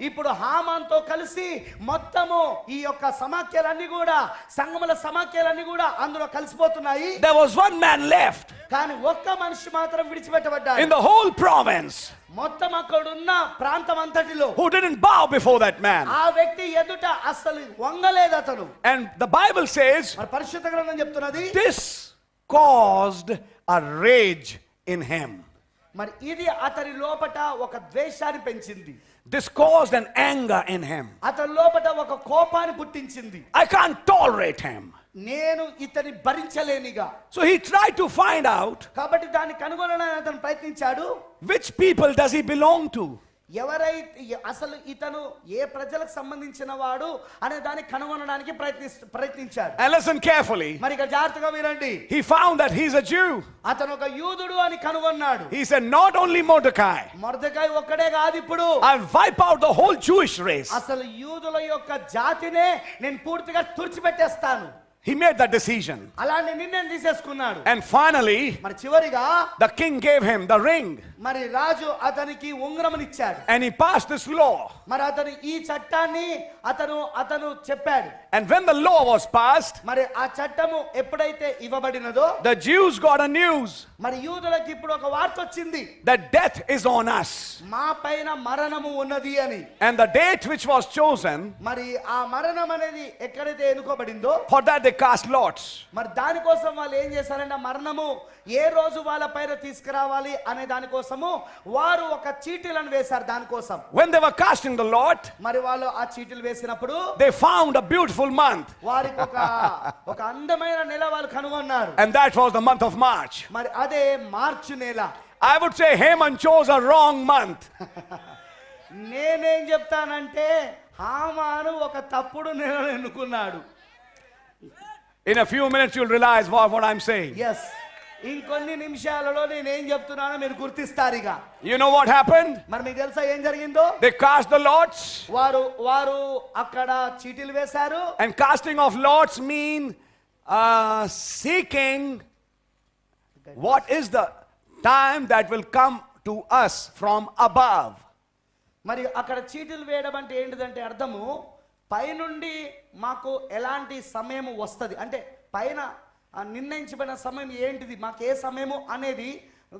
ఇప్పుడు హామాన్తో కలిసి మొత్తము ఈ యొక్క సమాఖ్యలన్నీ కూడా సంఘముల సమాఖ్యలన్నీ కూడా అందులో కలిసిపోతున్నాయి. there was one man left కానీ ఒక్క మనిషి మాత్రం విడిచిపెట్టబడ్డాడు. in the whole province మొత్తం అక్కడున్న ప్రాంతం అంతటిలో who didn't bow before that man. ఆ వ్యక్తి ఎదుట అసలు వంగలేదు అతను. And the Bible says మరి పరిశుద్ధ గ్రంథం చెప్తున్నది, this caused a rage in him. మరి ఇది అతని లోపట ఒక ద్వేషాన్ని పెంచింది. This caused an anger in him. అతని లోపట ఒక కోపాన్ని పుట్టించింది. I can't tolerate him. నేను ఇతని భరించలేనిగా. So he tried to find out, కాబట్టి దాన్ని కనుగొనడానికి అతను ప్రయత్నించాడు. which people does he belong to? ఎవరైతే అసలు ఇతను ఏ ప్రజలకు సంబంధించిన వాడు అనే దాన్ని కనుగొనడానికి ప్రయత్నించాడు. And listen carefully. మరి ఇక జాగ్రత్తగా వినండి. He found that he's a Jew. అతను ఒక యూదుడు అని కనుగొన్నాడు. He said, not only Mordecai, మొర్దెకాయి ఒక్కడే కాదు, ఇప్పుడు I'll wipe out the whole Jewish race. అసలు యూదుల యొక్క జాతినే నేను పూర్తిగా తుడిచిపెట్టేస్తాను. He made that decision. అలాంటి నిర్ణయం తీసేసుకున్నాడు. And finally, మరి చివరిగా the king gave him the ring. మరి రాజు అతనికి ఉంగరమునిచ్చాడు. And he passed this law. మరి అతను ఈ చట్టాన్ని అతను చెప్పాడు. And when the law was passed, మరి ఆ చట్టము ఎప్పుడైతే ఇవ్వబడినదో the Jews got a news మరి యూదులకు ఇప్పుడు ఒక వార్త వచ్చింది, that death is on us. మా పైన మరణము ఉన్నది అని. And the date which was chosen, మరి ఆ మరణం అనేది ఎక్కడైతే ఎన్నుకోబడిందో for that they cast lots. మరి దానికోసం వాళ్ళు ఏం చేశారంటే ఆ మరణము ఏ రోజు వాళ్ళ పైన తీసుకురావాలి అనే దానికోసము వారు ఒక చీటీలను వేశారు. దానికోసం When they were casting the lot, మరి వాళ్ళు ఆ చీటీలు వేసినప్పుడు they found a beautiful month, వారికి ఒక అందమైన నెల వాళ్ళు కనుగొన్నారు. and that was the month of March. మరి అదే మార్చి నెల. I would say Haman chose a wrong month. నేనేం చెప్తానంటే హామాను ఒక తప్పుడు నెలను ఎన్నుకున్నాడు. In a few minutes you'll realize what I'm saying. Yes, ఇంకొన్ని నిమిషాలలో నేనేం చెప్తున్నానో మీరు గుర్తిస్తారు. ఇక You know what happened? మరి మీకు తెలుసా ఏం జరిగిందో? They cast the lots, వారు అక్కడ చీటీలు వేశారు. and casting of lots mean seeking what is the time that will come to us from above. మరి అక్కడ చీటీలు వేయడం అంటే ఏంటిదంటే అర్థము పైనుండి మాకు ఎలాంటి సమయం వస్తుంది అంటే పైన నిర్ణయించబడిన సమయం ఏంటిది, మాకు ఏ సమయము అనేది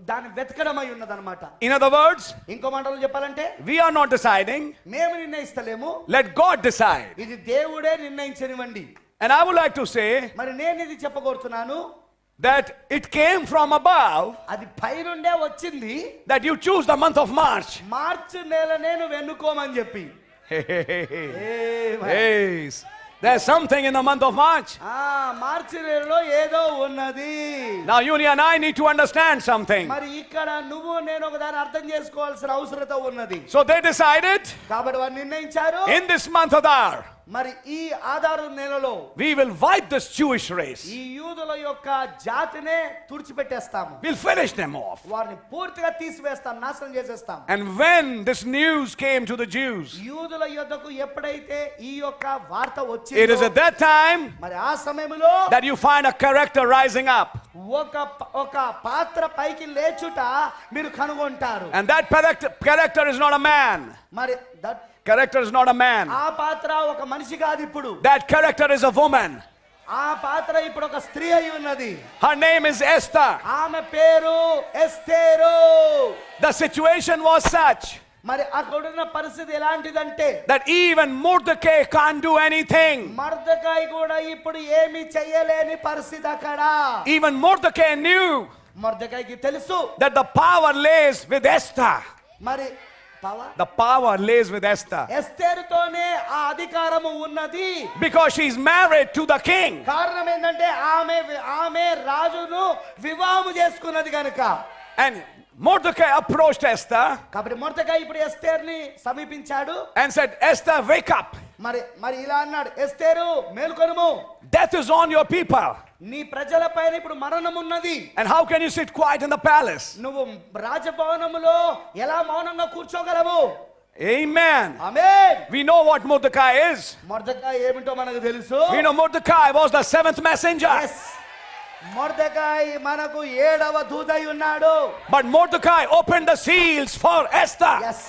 దాన్ని వెతకడమై ఉన్నదన్నమాట. In other words, ఇంకో మాటలో చెప్పాలంటే we are not deciding, మేము నిర్ణయిస్తలేము, let God decide. ఇది దేవుడే నిర్ణయించనివ్వండి. And I would like to say మరి నేను ఇది చెప్పగోరుతున్నాను, that it came from above, అది పైనుండే వచ్చింది, that you choose the month of March. మార్చి నెల నేను వెన్నుకోమని చెప్పి. Hey, there's something in the month of March. మార్చి నెలలో ఏదో ఉన్నది. Now you and I need to understand something. మరి ఇక్కడ నువ్వు నేను ఒకదాన్ని అర్థం చేసుకోవాల్సిన అవసరత ఉన్నది. So they decided, కాబట్టి వారు నిర్ణయించారు, in this month of Adar, మరి ఈ ఆధారు నెలలో we will wipe this Jewish race. ఈ యూదుల యొక్క జాతినే తుడిచిపెట్టేస్తాము, We'll finish them off. వారిని పూర్తిగా తీసివేస్తాం, నాశనం చేసేస్తాం. And when this news came to the Jews, యూదుల యొద్దకు ఎప్పుడైతే ఈ యొక్క వార్త it is వచ్చిందో at that time మరి ఆ సమయంలో that you find a character rising up. ఒక పాత్ర పైకి లేచుట మీరు కనుగొంటారు. And that character is not a man. మరి that Character is not a man. ఆ పాత్ర ఒక మనిషి కాదు, ఇప్పుడు That character is a woman. ఆ పాత్ర ఇప్పుడు ఒక స్త్రీ అయి ఉన్నది. Her name is Esther. ఆమె పేరు ఎస్తేరు. The situation was such మరి అక్కడున్న పరిస్థితి ఎలాంటిదంటే that even Mordecai can't do anything. మర్దకాయ కూడా ఇప్పుడు ఏమీ చెయ్యలేని పరిస్థితి అక్కడ. Even Mordecai knew మర్దకాయకి తెలుసు that the power lays with Esther. మరి The power lays with Esther. ఎస్తేరుతోనే ఆ అధికారము ఉన్నది. Because she's married to the king. కారణం ఏంటంటే ఆమె రాజును వివాహము చేసుకున్నది కనుక. And Mordecai approached Esther కాబట్టి మొర్దెకై ఇప్పుడు ఎస్తేర్ని సమీపించాడు. and said, Esther, wake up. మరి ఇలా అన్నాడు, ఎస్తేరు మేల్కొనుము, Death is on your people. నీ ప్రజల పైన ఇప్పుడు మరణం ఉన్నది. And how can you sit quiet in the palace? నువ్వు రాజభవనములో ఎలా మౌనంగా కూర్చోగలవు? Amen. Amen. We know what Mordecai is. Mordecai ఏమిటో మనకు తెలుసు. We know Mordecai was the 7th messenger. Yes. Mordecai మనకు 7వ దూతై ఉన్నాడు. But Mordecai opened the seals for Esther. Yes.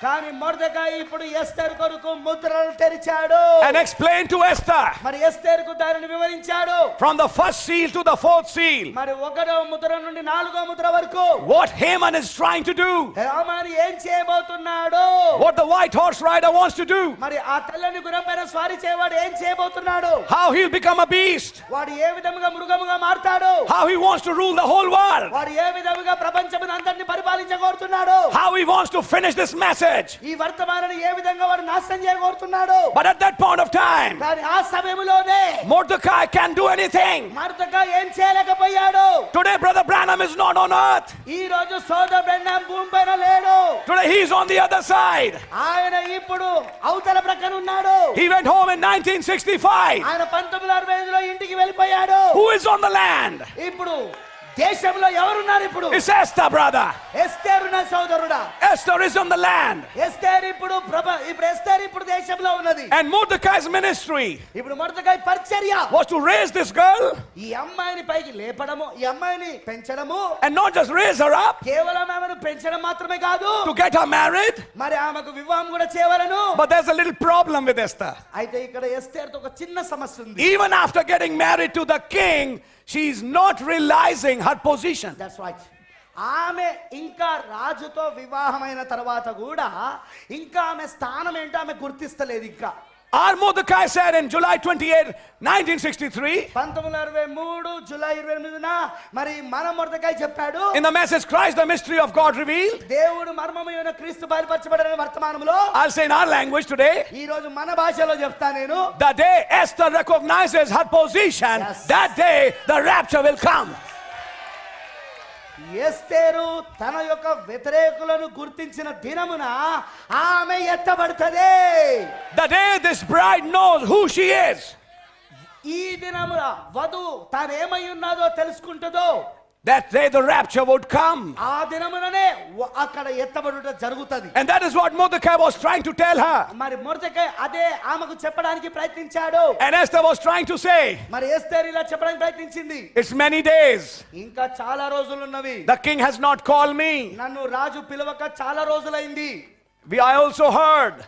కానీ మొర్దెకై ఇప్పుడు ఎస్తేరు కొరకు ముద్రలు తెరిచాడు. And explained to Esther మరి ఎస్తేరుకు దానిని వివరించాడు. from the 1st seal to the 4th seal మరి 1వ ముద్ర నుండి 4వ ముద్ర వరకు what Haman is trying to do. హామాను ఏం చేయబోతున్నాడు? What the white horse rider wants to do. మరి ఆ తెల్లని గుర్రం పైన స్వారీ చేయవాడు ఏం చేయబోతున్నాడు? How he'll become a beast. వాడు ఏ విధముగా మృగముగా మారతాడు? How he wants to rule the whole world. వాడు ఏ విధముగా ప్రపంచమును అందరిని పరిపాలించగోరుతున్నాడు? How he wants to finish this message. ఈ వర్తమానాన్ని ఏ విధంగా వాడు నాశనం చేయగోరుతున్నాడు? But at that point of time, కానీ ఆ సమయంలోనే Mordecai can do anything. Mordecai ఏం చేయలేకపోయాడు. Today Brother Branham is not on earth. ఈ రోజు సోదరుడు బ్రహ్నాం భూమి పైన లేడు. Today he is on the other side. ఆయన ఇప్పుడు అవతల ప్రక్కన ఉన్నాడు. He went home in 1965. ఆయన 1965లో ఇంటికి వెళ్ళిపోయాడు. Who is on the land? ఇప్పుడు దేశంలో ఎవరున్నారు ఇప్పుడు? It's Esther, brother. ఎస్తేరు నా సోదరుడా. Esther is on the land. ఎస్తేరు ఇప్పుడు ఎస్తేరు ఇప్పుడు దేశంలో ఉన్నది. And Mordecai's ministry ఇప్పుడు మొర్దెకై పరిచర్య was to raise this girl ఈ అమ్మాయిని పైకి లేపడము, ఈ అమ్మాయిని పెంచడము, and not just raise her up కేవలం ఆమెను పెంచడం మాత్రమే కాదు, to get her married. మరి ఆమెకు వివాహం కూడా చేయవలను. But there's a little problem with Esther. అయితే ఇక్కడ ఎస్తేరుతో ఒక చిన్న సమస్య ఉంది. Even after getting married to the king, she's not realizing her position. That's right. ఆమె ఇంకా రాజుతో వివాహమైన తర్వాత కూడా ఇంకా ఆమె స్థానం ఏంటో ఆమె గుర్తిస్తలేదు. ఇంకా Our Mordecai said in July 28, 1963, 1963 July 28న మరి మన మొర్దెకై చెప్పాడు, in the message Christ the mystery of God revealed. దేవుడు మర్మమైన క్రీస్తు బయలుపరచబడిన వర్తమానంలో, I'll say in our language today, ఈ రోజు మన భాషలో చెప్తా నేను, the day Esther recognizes her position, Yes. that day the rapture will come. ఎస్తేరు తన యొక్క వ్యతిరేకులను గుర్తించిన దినమున ఆమె ఎత్తబడుతుంది. The day this bride knows who she is. ఈ దినమున వధువు తాను ఏమై ఉన్నదో తెలుసుకుంటుందో, That day the rapture would come. ఆ దినముననే అక్కడ ఎత్తబడుట జరుగుతుంది. And that is what Mordecai was trying to tell her. మరి మొర్దెకై అదే ఆమెకు చెప్పడానికి ప్రయత్నించాడు. And Esther was trying to say, మరి ఎస్తేరు ఇలా చెప్పడానికి ప్రయత్నించింది, it's many days. ఇంకా చాలా రోజులు ఉన్నవి. The king has not called me. నన్ను రాజు పిలవక చాలా రోజులైంది. I also heard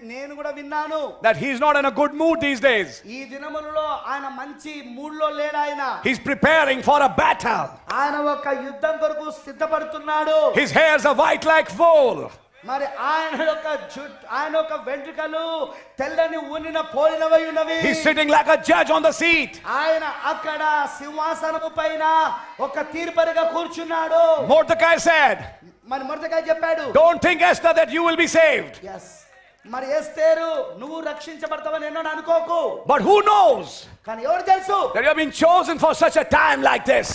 నేను కూడా విన్నాను that he's not in a good mood these days. ఈ దినములలో ఆయన మంచి మూడ్లో లేడు. ఆయన He's preparing for a battle. ఆయన ఒక యుద్ధం కొరకు సిద్ధపడుతున్నాడు. His hairs are white like wool. మరి ఆయన యొక్క వెంట్రుకలు తెల్లని ఊనిన పోలినవై ఉన్నవి. He's sitting like a judge on the seat. ఆయన అక్కడ సింహాసనము పైన ఒక తీర్పరిగా కూర్చున్నాడు. Mordecai said, మరి మొర్దెకై చెప్పాడు, don't think, Esther, that you will be saved. yes, మరి ఎస్తేరు నువ్వు రక్షించబడతావని ఎన్నో అనుకోకు. But who knows కానీ ఎవరు తెలుసు that you have been chosen for such a time like this?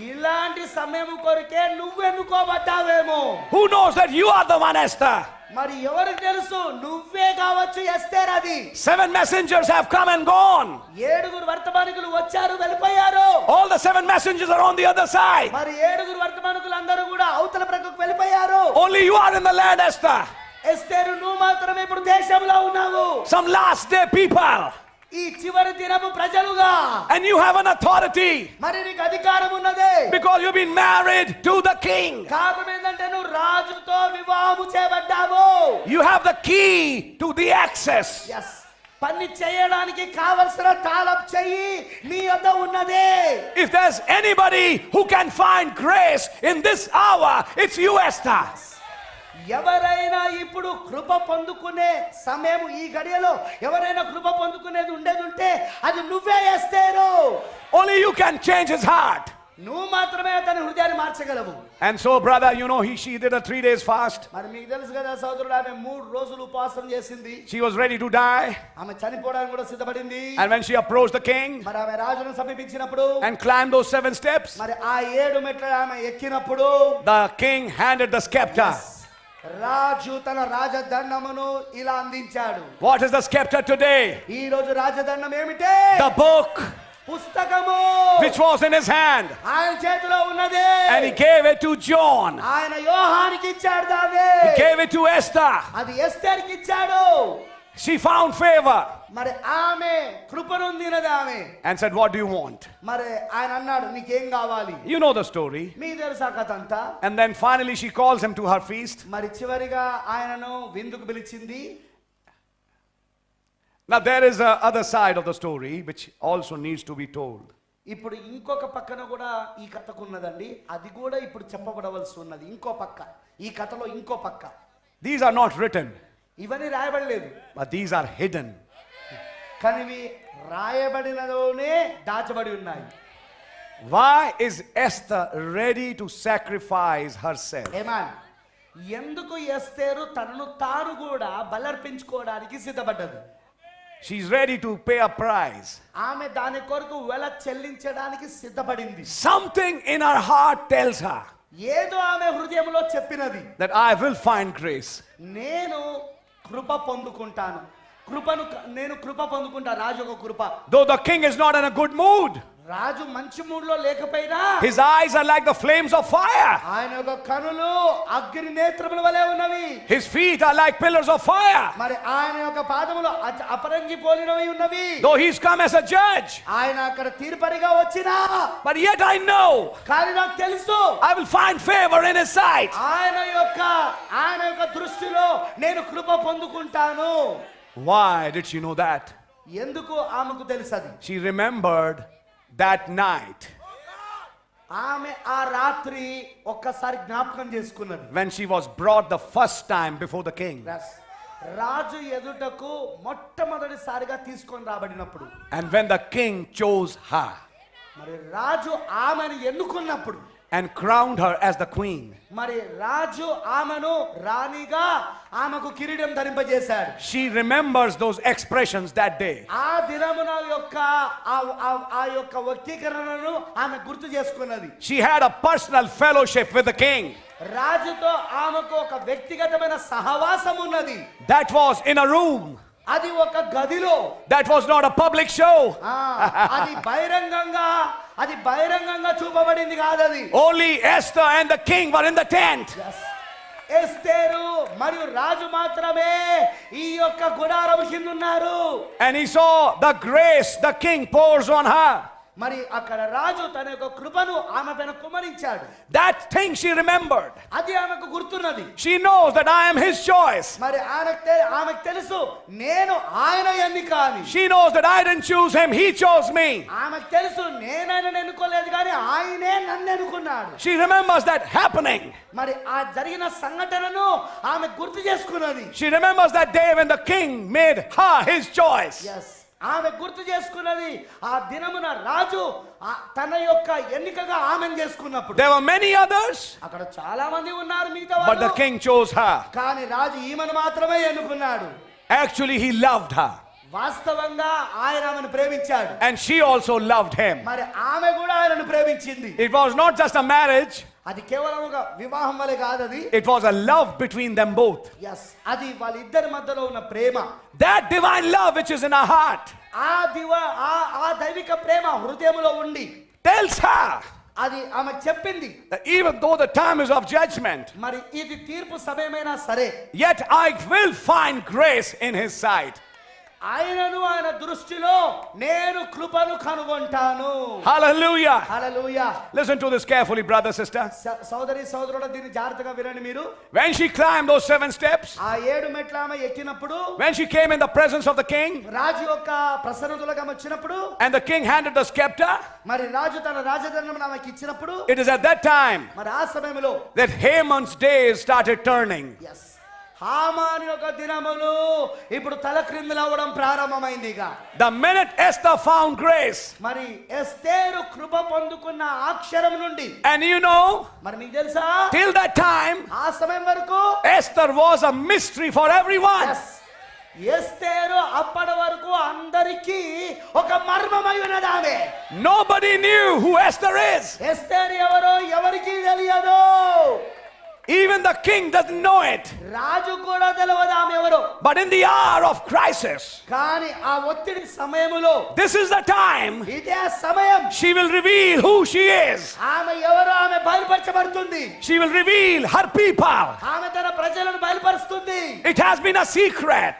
ఇలాంటి సమయం కొరకే నువ్వు ఎన్నుకోబడ్డావేమో. Who knows that you are the one, Esther? మరి ఎవరికి తెలుసు నువ్వే కావచ్చు ఎస్తేర్. అది 7 messengers have come and gone. 7 వర్తమానికులు వచ్చారు వెళ్ళిపోయారు. All the 7 messengers are on the other side. మరి 7 వర్తమానికులు అందరూ కూడా అవతల ప్రక్కకు వెళ్ళిపోయారు. Only you are in the land, Esther. ఎస్తేరు నువ్వు మాత్రమే ఇప్పుడు దేశంలో ఉన్నావు. Some last day people. ఈ చివరి దినము ప్రజలుగా. And you have an authority. మరి నీకు అధికారం ఉన్నదే. Because you've been married to the king. కారణం ఏంటంటే నువ్వు రాజుతో వివాహము చేయబడ్డావు. You have the key to the access. yes, పని చేయడానికి కావలసిన తాళం చెయ్యి నీ వద్ద ఉన్నదే. If there's anybody who can find grace in this hour, it's you, Esther. ఎవరైనా ఇప్పుడు కృప పొందుకునే సమయం, ఈ గడియలో ఎవరైనా కృప పొందుకునేది ఉండేది ఉంటే అది నువ్వే ఎస్తేరు. Only you can change his heart. నువ్వు మాత్రమే అతని హృదయాన్ని మార్చగలవు. And so, brother, you know, she did a 3 days fast. మరి మీకు తెలుసు కదా సోదరుడు, ఆమె 3 రోజులు ఉపవాసం చేసింది. She was ready to die. ఆమె చనిపోవడానికి కూడా సిద్ధపడింది. And when she approached the king మరి ఆమె రాజును సమీపించినప్పుడు and climbed those 7 steps, మరి ఆ 7 మెట్లు ఆమె ఎక్కినప్పుడు the king handed the scepter. రాజు తన రాజదండమును ఇలా అందించాడు. What is the scepter today? ఈ రోజు రాజదండం ఏమిటి? The book పుస్తకము which was in his hand. ఆయన చేతిలో ఉన్నది. And he gave it to John. ఆయన యోహానికి ఇచ్చాడు దాన్ని. He gave it to Esther. అది ఎస్తేరుకి ఇచ్చాడు. She found favor మరి ఆమె కృపనొందినది ఆమె. and said, what do you want? మరి ఆయన అన్నాడు నీకేం కావాలి? You know the story. మీ తెలుసా కథ అంతా. And then finally she calls him to her feast. మరి చివరిగా ఆయనను విందుకు పిలిచింది. Now there is a other side of the story which also needs to be told. ఇప్పుడు ఇంకొక పక్కన కూడా ఈ కథకు ఉన్నదండి. అది కూడా ఇప్పుడు చెప్పబడవలసి ఉన్నది. ఇంకో పక్క, ఈ కథలో ఇంకో పక్క. These are not written, ఇవన్నీ రాయబడలేదు, but these are hidden. కానీ ఇవి రాయబడినలోనే దాచబడి ఉన్నాయి. Why is Esther ready to sacrifice herself? ఏమాన్, ఎందుకు ఎస్తేరు తనను తాను కూడా బలర్పించుకోవడానికి సిద్ధపడ్డది? She's ready to pay a price. ఆమె దాని కొరకు వెల చెల్లించడానికి సిద్ధపడింది. Something in her heart tells her ఏదో ఆమె హృదయంలో చెప్పినది, that I will find grace. నేను కృప పొందుకుంటాను. నేను కృప పొందుకుంటా. రాజు ఒక కృప. Though the king is not in a good mood, రాజు మంచి మూడ్లో లేకపోయినా his eyes are like the flames of fire. ఆయన యొక్క కనులు అగ్ని నేత్రముల వలె ఉన్నవి. His feet are like pillars of fire. మరి ఆయన యొక్క పాదములు అపరంజి పోలినవి ఉన్నవి. Though he's come as a judge, ఆయన అక్కడ తీర్పరిగా వచ్చినా, but yet I know కానీ నాకు తెలుసు I will find favor in his sight. ఆయన యొక్క దృష్టిలో నేను కృప పొందుకుంటాను. Why did she know that? ఎందుకు ఆమెకు తెలుసది? She remembered that night ఆమె ఆ రాత్రి ఒక్కసారి జ్ఞాపకం చేసుకున్నది. when she was brought the first time before the king. రాజు ఎదుటకు మొట్టమొదటిసారిగా తీసుకొని రాబడినప్పుడు, And when the king chose her మరి రాజు ఆమెను ఎన్నుకున్నప్పుడు, and crowned her as the queen, మరి రాజు ఆమెను రాణిగా ఆమెకు కిరీటం ధరింపజేశాడు. she remembers those expressions that day. ఆ దినమున ఆ యొక్క వ్యక్తీకరణను ఆమె గుర్తు చేసుకున్నది. She had a personal fellowship with the king. రాజుతో ఆమెకు ఒక వ్యక్తిగతమైన సహవాసం ఉన్నది. That was in a room. అది ఒక గదిలో. That was not a public show. అది బహిరంగంగా చూపబడింది కాదది. Only Esther and the king were in the tent. ఎస్తేరు మరియు రాజు మాత్రమే ఈ యొక్క గుడారం కింద ఉన్నారు. And he saw the grace the king pours on her. మరి అక్కడ రాజు తన యొక్క కృపను ఆమె పైన కుమ్మరించాడు. That thing she remembered. అది ఆమెకు గుర్తున్నది. She knows that I am his choice. మరి ఆమెకు తెలుసు నేను ఆయన ఎన్నిక అని. She knows that I didn't choose him, he chose me. ఆమెకు తెలుసు నేను ఆయనను ఎన్నుకోలేదు కానీ ఆయనే నన్ను ఎన్నుకున్నాడు. She remembers that happening. మరి ఆ జరిగిన సంఘటనను ఆమె గుర్తు చేసుకున్నది. She remembers that day when the king made her his choice. ఆమె గుర్తు చేసుకున్నది ఆ దినమున రాజు తన యొక్క ఎన్నికగా ఆమెను చేసుకున్నప్పుడు. There were many others, అక్కడ చాలా మంది ఉన్నారు మిగతా but the వాళ్ళు, king chose her. కానీ రాజు ఈమెను మాత్రమే ఎన్నుకున్నాడు. Actually, he loved her. వాస్తవంగా ఆయన ఆమెను ప్రేమించాడు. And she also loved him. మరి ఆమె కూడా ఆయనను ప్రేమించింది. It was not just a marriage, అది కేవలం ఒక వివాహం వలె కాదది. it was a love between them both. అది వాళ్ళిద్దరి మధ్యలో ఉన్న ప్రేమ. That divine love which is in her heart ఆ దైవిక ప్రేమ హృదయంలో ఉండి tells her అది ఆమె చెప్పింది that even though the time is of judgment, మరి ఇది తీర్పు సమయమైనా సరే, yet I will find grace in his sight. ఆయనను ఆయన దృష్టిలో నేను కృపను కనుగొంటాను. Hallelujah. Hallelujah. Listen to this carefully, brother, sister. సోదరి సోదరుడు దీన్ని జాగ్రత్తగా వినండి మీరు. When she climbed those 7 steps, ఆ 7 మెట్ల ఆమె ఎక్కినప్పుడు, when she came in the presence of the king, రాజు యొక్క ప్రసన్నతలోకి ఆమె వచ్చినప్పుడు, and the king handed the scepter, మరి రాజు తన రాజదండం ఆమెకి ఇచ్చినప్పుడు, it is at that time మరి ఆ సమయంలో that Haman's days started turning. హామాను యొక్క దినములు ఇప్పుడు తలక్రిందులు అవ్వడం ప్రారంభమైంది. The minute Esther found grace, మరి ఎస్తేరు కృప పొందుకున్న అక్షరం నుండి, and you know, మరి మీకు తెలుసా, till that time ఆ సమయం వరకు Esther was a mystery for everyone. ఎస్తేరు అప్పటి వరకు అందరికీ ఒక మర్మమై ఉన్నది. ఆమె Nobody knew who Esther is. ఎస్తేరు ఎవరో ఎవరికీ తెలియదు. Even the king doesn't know it. రాజు కూడా తెలియదు ఆమె ఎవరో. But in the hour of crisis, కానీ ఆ ఒత్తిడి సమయములో, this is the time ఇదే సమయం, she will reveal who she is. ఆమె ఎవరో ఆమె బయలుపరచబడుతుంది. She will reveal her people. ఆమె తన ప్రజలను బయలుపరుస్తుంది. It has been a secret.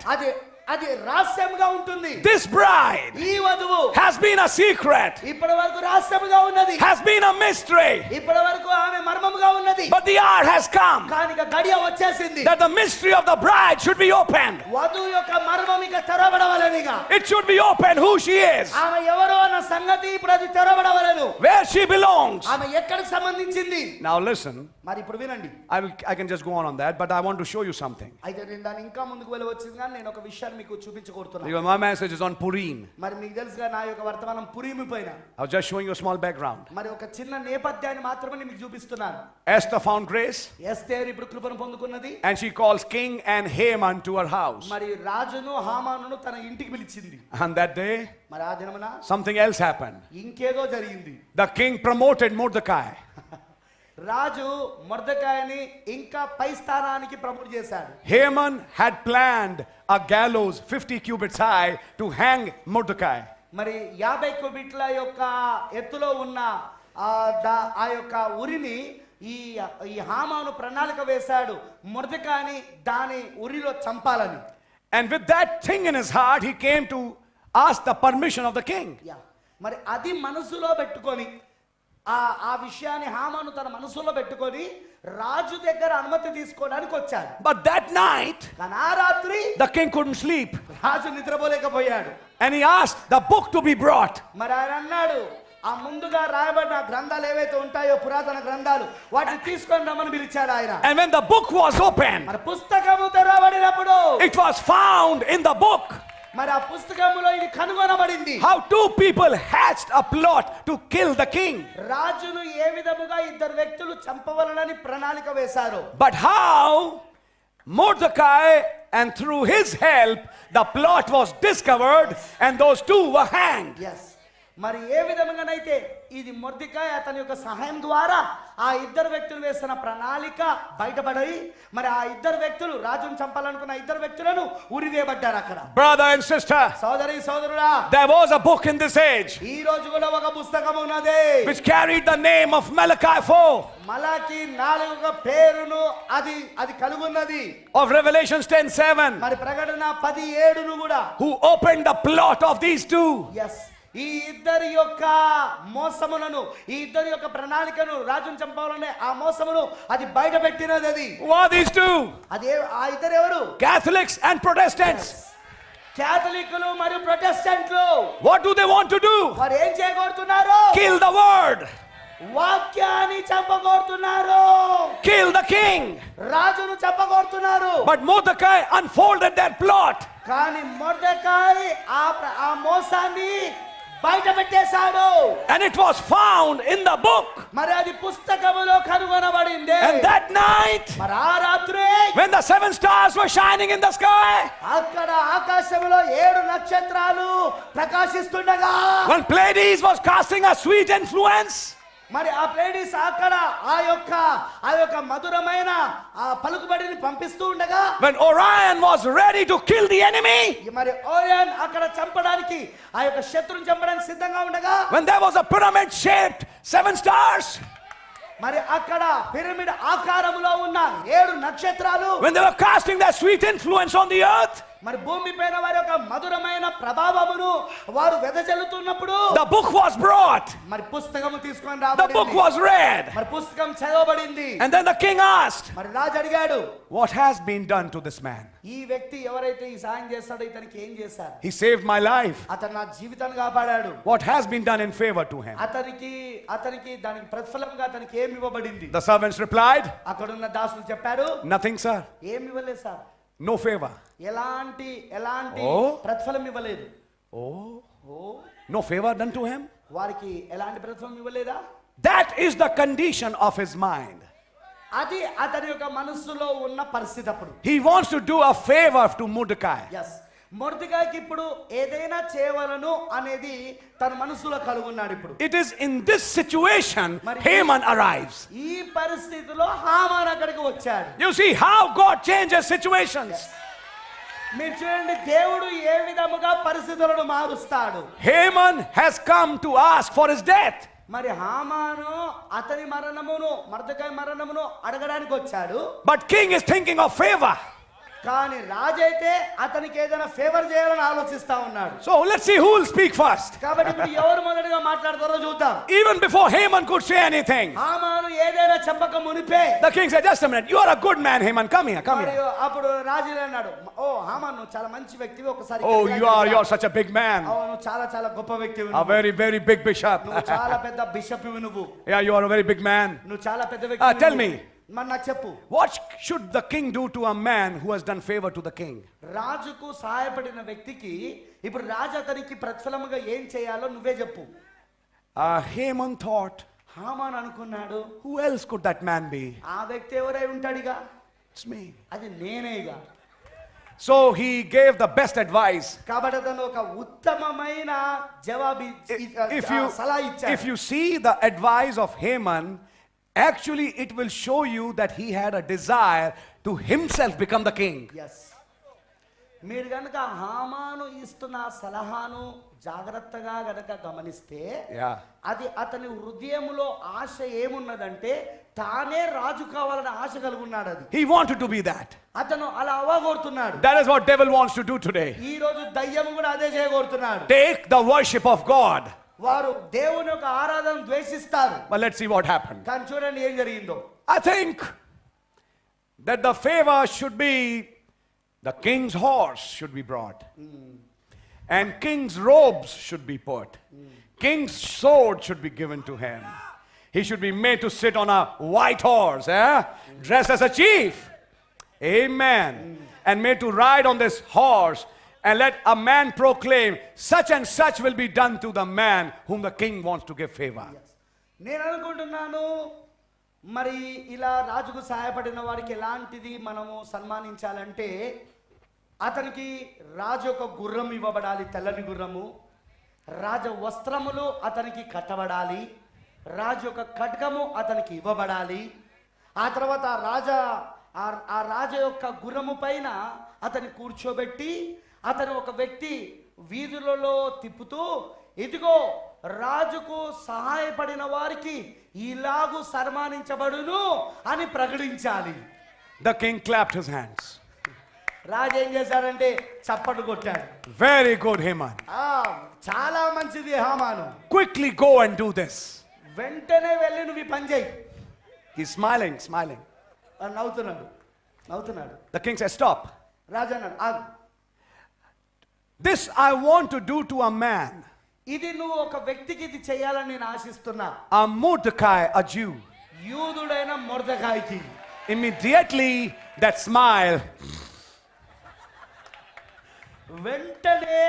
అది రహస్యంగా ఉంటుంది. This bride ఈ వధువు has been a secret, ఇప్పటి వరకు రహస్యంగా ఉన్నది. has been a mystery. ఇప్పటి వరకు ఆమె మర్మముగా ఉన్నది. But the hour has come కానీ గడియ వచ్చేసింది. that the mystery of the bride should be opened. వధువు యొక్క మర్మం ఇక తెరవబడవలెనిగా. It should be opened who she is, ఆమె ఎవరో అన్న సంగతి ఇప్పుడు అది తెరవబడవలెను. where she belongs. ఆమె ఎక్కడికి సంబంధించింది. Now listen, మరి ఇప్పుడు వినండి. I can just go on that, but I want to show you something. అయితే నేను దాన్ని ఇంకా ముందుకు వెళ్ళవచ్చింది కానీ నేను ఒక విషయాన్ని మీకు చూపించకోరుతున్నాను. Because my message is on Purim. మరి మీకు తెలుసుగా నా యొక్క వర్తమానం పురీమి పైన. I was just showing you a small background. మరి ఒక చిన్న నేపథ్యాన్ని మాత్రమే మీకు చూపిస్తున్నాను. Esther found grace, ఎస్తేరు ఇప్పుడు కృపను పొందుకున్నది. and she calls King and Haman to her house. మరి రాజును హామానును తన ఇంటికి పిలిచింది. And that day, మరి ఆ దినమున something else happened. ఇంకేదో జరిగింది. The king promoted Mordecai. రాజు మొర్దెకాయని ఇంకా పై స్థానానికి ప్రమోట్ చేశాడు. Haman had planned a gallows 50 cubits high to hang Mordecai. మరి 50 క్యూబిట్ల యొక్క ఎత్తులో ఉన్న ఆ యొక్క ఉరిని ఈ హామాను ప్రణాళిక వేశాడు మొర్దెకాయిని దాని ఉరిలో చంపాలని. And with that thing in his heart, he came to ask the permission of the king. మరి అది మనసులో పెట్టుకొని ఆ విషయాన్ని హామాను తన మనసులో పెట్టుకొని రాజు దగ్గర అనుమతి తీసుకోవడానికి వచ్చాడు. But that night, ఆ రాత్రి the king couldn't sleep. Raju నిద్రపోలేకపోయాడు. And he asked the book to be brought. మరి ఆయన అన్నాడు, ఆ ముందుగా రాయబడిన గ్రంథాలు ఏవైతే ఉంటాయో పురాతన గ్రంథాలు వాటిని తీసుకొని రమ్మని పిలిచాడు ఆయన. And when the book was opened, మరి పుస్తకము తెరవబడినప్పుడు it was found in the book మరి ఆ పుస్తకములో ఇది కనుగొనబడింది. how two people hatched a plot to kill the king. రాజును ఏ విధముగా ఇద్దరు వ్యక్తులు చంపవలనని ప్రణాళిక వేశారు. But how Mordecai, and through his help, the plot was discovered and those two were hanged. మరి ఏ విధంగానైతే ఇది మొర్దెకాయి అతని యొక్క సహాయం ద్వారా ఆ ఇద్దరు వ్యక్తులు వేసిన ప్రణాళిక బయటపడి మరి ఆ ఇద్దరు వ్యక్తులు రాజును చంపాలనుకున్న ఇద్దరు వ్యక్తులను ఉరివేయబడ్డారు అక్కడ. Brother and sister, సోదరి సోదరుడా, there was a book in this age ఈ రోజు కూడా ఒక పుస్తకం ఉన్నది which carried the name of Malachi 4. మలాకి 4 పేరును అది కలుగున్నది. Of Revelation 10:7. మరి ప్రకటన 17ను కూడా who opened the plot of these two. ఈ ఇద్దరి యొక్క మోసములను ఈ ఇద్దరి యొక్క ప్రణాళికను రాజును చంపాలనే ఆ మోసమును అది బయట పెట్టినది. అది Who are these two? అదే ఆ ఇద్దరు ఎవరు? Catholics and Protestants. క్యాథలికులు మరియు ప్రొటెస్టెంట్లు. What do they want to do? వారు ఏం చేయగోరుతున్నారు? Kill the word. వాక్యాన్ని చంపగోరుతున్నారు. Kill the king. రాజును చంపగోరుతున్నారు. But Mordecai unfolded that plot. కానీ మొర్దెకాయి ఆ మోసాన్ని బయట పెట్టేశాడు. And it was found in the book. మరి అది పుస్తకములో కనుగొనబడింది. And that night, మరి ఆ రాత్రి when the 7 stars were shining in the sky, అక్కడ ఆకాశంలో 7 నక్షత్రాలు ప్రకాశిస్తుండగా, when Pleiades was casting a sweet influence, మరి ఆ ప్లేడీస్ అక్కడ ఆ యొక్క మధురమైన ఆ పలుకుబడిని పంపిస్తూ ఉండగా, when Orion was ready to kill the enemy, మరి ఓరియన్ అక్కడ చంపడానికి ఆ యొక్క శత్రువుని చంపడానికి సిద్ధంగా ఉండగా, when there was a pyramid shaped 7 stars, మరి అక్కడ పిరమిడ్ ఆకారములో ఉన్న 7 నక్షత్రాలు, when they were casting their sweet influence on the earth, మరి భూమి పైన వారి యొక్క మధురమైన ప్రభావమును వారు వెదజల్లుతున్నప్పుడు, the book was brought. మరి పుస్తకము తీసుకొని The book రాబడింది. was read. మరి పుస్తకం చదవబడింది. And then the king asked, మరి రాజు అడిగాడు, what has been done to this man? ఈ వ్యక్తి ఎవరైతే ఈ సాయం చేస్తాడో ఇతనికి ఏం చేశారు? He saved my life. అతను నా జీవితాన్ని కాపాడాడు. What has been done in favor to him? అతనికి దానికి ప్రతిఫలంగా అతనికి ఏమి ఇవ్వబడింది? The servants replied, అక్కడ ఉన్న దాసులు చెప్పారు, nothing, sir. ఏమి ఇవ్వలేదు సార్. No favor. ఎలాంటి ప్రతిఫలం ఇవ్వలేదు. No favor done to him? వారికి ఎలాంటి ప్రతిఫలం ఇవ్వలేదా? That is the condition of his mind. అది అతని యొక్క మనస్సులో ఉన్న పరిస్థితి. అప్పుడు He wants to do a favor to Mordecai. మొర్దెకాయికి ఇప్పుడు ఏదైనా చేయవలను అనేది తన మనసులో కలుగున్నాడు. ఇప్పుడు it is in this situation Haman arrives. ఈ పరిస్థితిలో హామాను అక్కడికి వచ్చాడు. You see how God changes situations. మీరు చూడండి, దేవుడు ఏ విధముగా పరిస్థితులను మారుస్తాడు. Haman has come to ask for his death. మరి హామాను అతని మరణమును మొర్దెకాయి మరణమును అడగడానికి వచ్చాడు. But king is thinking of favor. కానీ రాజైతే అతనికి ఏదైనా ఫేవర్ చేయాలని ఆలోచిస్తా ఉన్నాడు. So let's see who will speak first. కాబట్టి ఇప్పుడు ఎవరు మొదటగా మాట్లాడతారో చూద్దాం. Even before Haman could say anything, హామాను ఏదైనా చెప్పక మునిపే the king said, just a minute, you are a good man, Haman, come here. అప్పుడు రాజు అన్నాడు, ఓ హామాను నువ్వు చాలా మంచి వ్యక్తివి, ఒకసారి. Oh, you are such a big man. నువ్వు చాలా గొప్ప వ్యక్తివి. A very big bishop. నువ్వు చాలా పెద్ద బిషప్ నువ్వు. Yeah, you are a very big man. నువ్వు చాలా పెద్ద వ్యక్తి. Tell me, మరి నాకు చెప్పు, what should the king do to a man who has done favor to the king? రాజుకు సహాయపడిన వ్యక్తికి ఇప్పుడు రాజు అతనికి ప్రతిఫలముగా ఏం చేయాలో నువ్వే చెప్పు. Haman thought, హామాను అనుకున్నాడు, who else could that man be? ఆ వ్యక్తి ఎవరై ఉంటాడుగా? It's me. అది నేనేగా. So he gave the best advice. కాబట్టి అతను ఒక ఉత్తమమైన జవాబు సలహా ఇచ్చాడు. If you see the advice of Haman, actually it will show you that he had a desire to himself become the king. మీరు కనుక హామాను ఇస్తున్న సలహాను జాగ్రత్తగా గనక గమనిస్తే Yeah. అది అతని హృదయములో ఆశ ఏమున్నదంటే తానే రాజు కావాలని ఆశ కలిగి ఉన్నాడు. అది He wanted to be that. అతను అలా అవ్వగోరుతున్నాడు. That is what devil wants to do today. ఈ రోజు దయ్యం కూడా అదే చేయగోరుతున్నాడు. Take the worship of God. వారు దేవుని యొక్క ఆరాధన ద్వేషిస్తారు. But let's see what happened. కానీ చూడండి ఏం జరిగిందో. I think that the favor should be the king's horse should be brought. And king's robes should be put. King's sword should be given to him. He should be made to sit on a white horse, dressed as a chief. Amen. And made to ride on this horse. And let a man proclaim, such and such will be done to the man whom the king wants to give favor. నేను అనుకుంటున్నాను మరి ఇలా రాజుకు సహాయపడిన వారికి ఎలాంటిది మనము సన్మానించాలంటే అతనికి రాజు యొక్క గుర్రం ఇవ్వబడాలి, తెల్లని గుర్రము. రాజ వస్త్రములు అతనికి కట్టబడాలి. రాజు యొక్క ఖడ్గము అతనికి ఇవ్వబడాలి. ఆ తర్వాత ఆ రాజ యొక్క గుర్రము పైన అతన్ని కూర్చోబెట్టి అతను ఒక వ్యక్తి వీధులలో తిప్పుతూ, ఇదిగో రాజుకు సహాయపడిన వారికి ఇలాగు సన్మానించబడును అని ప్రకటించాలి. The king clapped his hands. రాజు ఏం చేశాడంటే చప్పట్లు కొట్టాడు. Very good, Haman. చాలా మంచిది హామాను. Quickly go and do this. వెంటనే వెళ్ళి నువ్వు ఈ పని చేయి. He's smiling. నవ్వుతున్నాడు. The king says, stop. రాజు అన్నాడు, ఆగు. This I want to do to a man. ఇది నువ్వు ఒక వ్యక్తికి ఇది చేయాలని నేను ఆశిస్తున్నా. A Mordecai, a Jew. యూదుడైన మొర్దెకాయికి. Immediately that smile. వెంటనే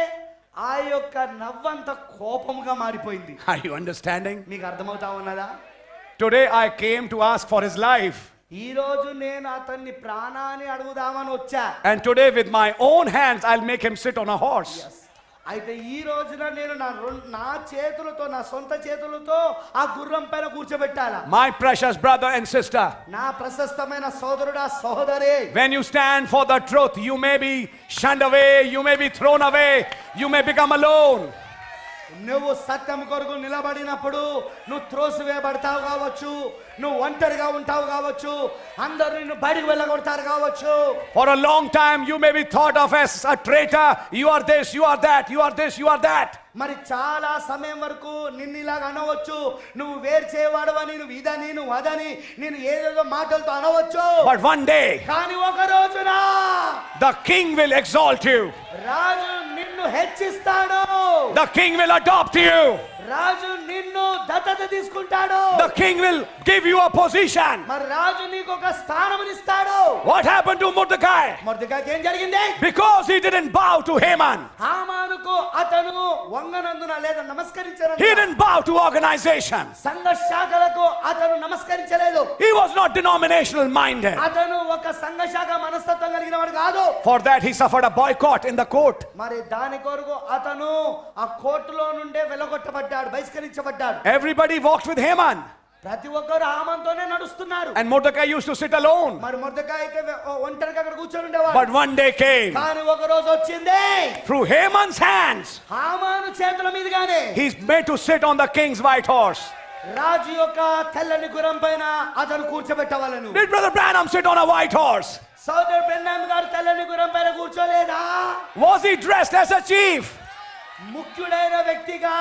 ఆ యొక్క నవ్వంత కోపంగా మారిపోయింది. Are you understanding? మీకు అర్థమవుతా ఉన్నదా? Today I came to ask for his life. ఈ రోజు నేను అతన్ని ప్రాణాన్ని అడుగుదామని వచ్చా. And today with my own hands I'll make him sit on a horse. అయితే ఈ రోజున నేను నా చేతులతో, నా సొంత చేతులతో ఆ గుర్రం పైన కూర్చోబెట్టాలా. My precious brother and sister, నా ప్రశస్తమైన సోదరుడా సహోదరి, when you stand for the truth, you may be shunned away, you may be thrown away, you may become alone. నువ్వు సత్యం కొరకు నిలబడినప్పుడు నువ్వు త్రోసివేయబడతావు కావచ్చు, నువ్వు ఒంటరిగా ఉంటావు కావచ్చు, అందరూ నిన్ను బయటికి వెళ్ళగొడతారు కావచ్చు. For a long time you may be thought of as a traitor. You are this, you are that, you are this, you are that. మరి చాలా సమయం వరకు నిన్ను ఇలాగ అనవచ్చు, నువ్వు వేరు చేయవాడవని, నువ్వు ఇదని, నువ్వు అదని, నేను ఏదేదో మాటలతో అనవచ్చు. But one day కానీ ఒక రోజున the king will exalt you. రాజు నిన్ను హెచ్చిస్తాడు. The king will adopt you. రాజు నిన్ను దత్తత తీసుకుంటాడు. The king will give you a position. మరి రాజు నీకు ఒక స్థానమునిస్తాడు. What happened to Mordecai? మొర్దెకాయికి ఏం జరిగింది? Because he didn't bow to Haman. హామానుకు అతను వంగనందున లేదా నమస్కరించనందున, He didn't bow to organization. సంఘ శాఖలకు అతను నమస్కరించలేదు. He was not denominational minded. అతను ఒక సంఘ శాఖ మనస్తత్వం కలిగిన వాడు కాదు. For that he suffered a boycott in the court. మరి దాని కొరకు అతను ఆ కోర్టులో నుండే వెలగొట్టబడ్డాడు, బహిష్కరించబడ్డాడు. Everybody walked with Haman. ప్రతి ఒక్కరు హామాన్తోనే నడుస్తున్నారు. And Mordecai used to sit alone. మరి మొర్దెకాయి అయితే ఒంటరిగా అక్కడ కూర్చొని ఉండేవాడు. But one day came. కానీ ఒక రోజు వచ్చింది, Through Haman's hands, హామాను చేతుల మీదుగానే he's made to sit on the king's white horse. రాజు యొక్క తెల్లని గుర్రం పైన అతను కూర్చోబెట్టవాలను. Did Brother Branham sit on a white horse? సోదరుడు బ్రెన్హామ్ గారు తెల్లని గుర్రం పైన కూర్చోలేదా? Was he dressed as a chief? ముఖ్యుడైన వ్యక్తిగా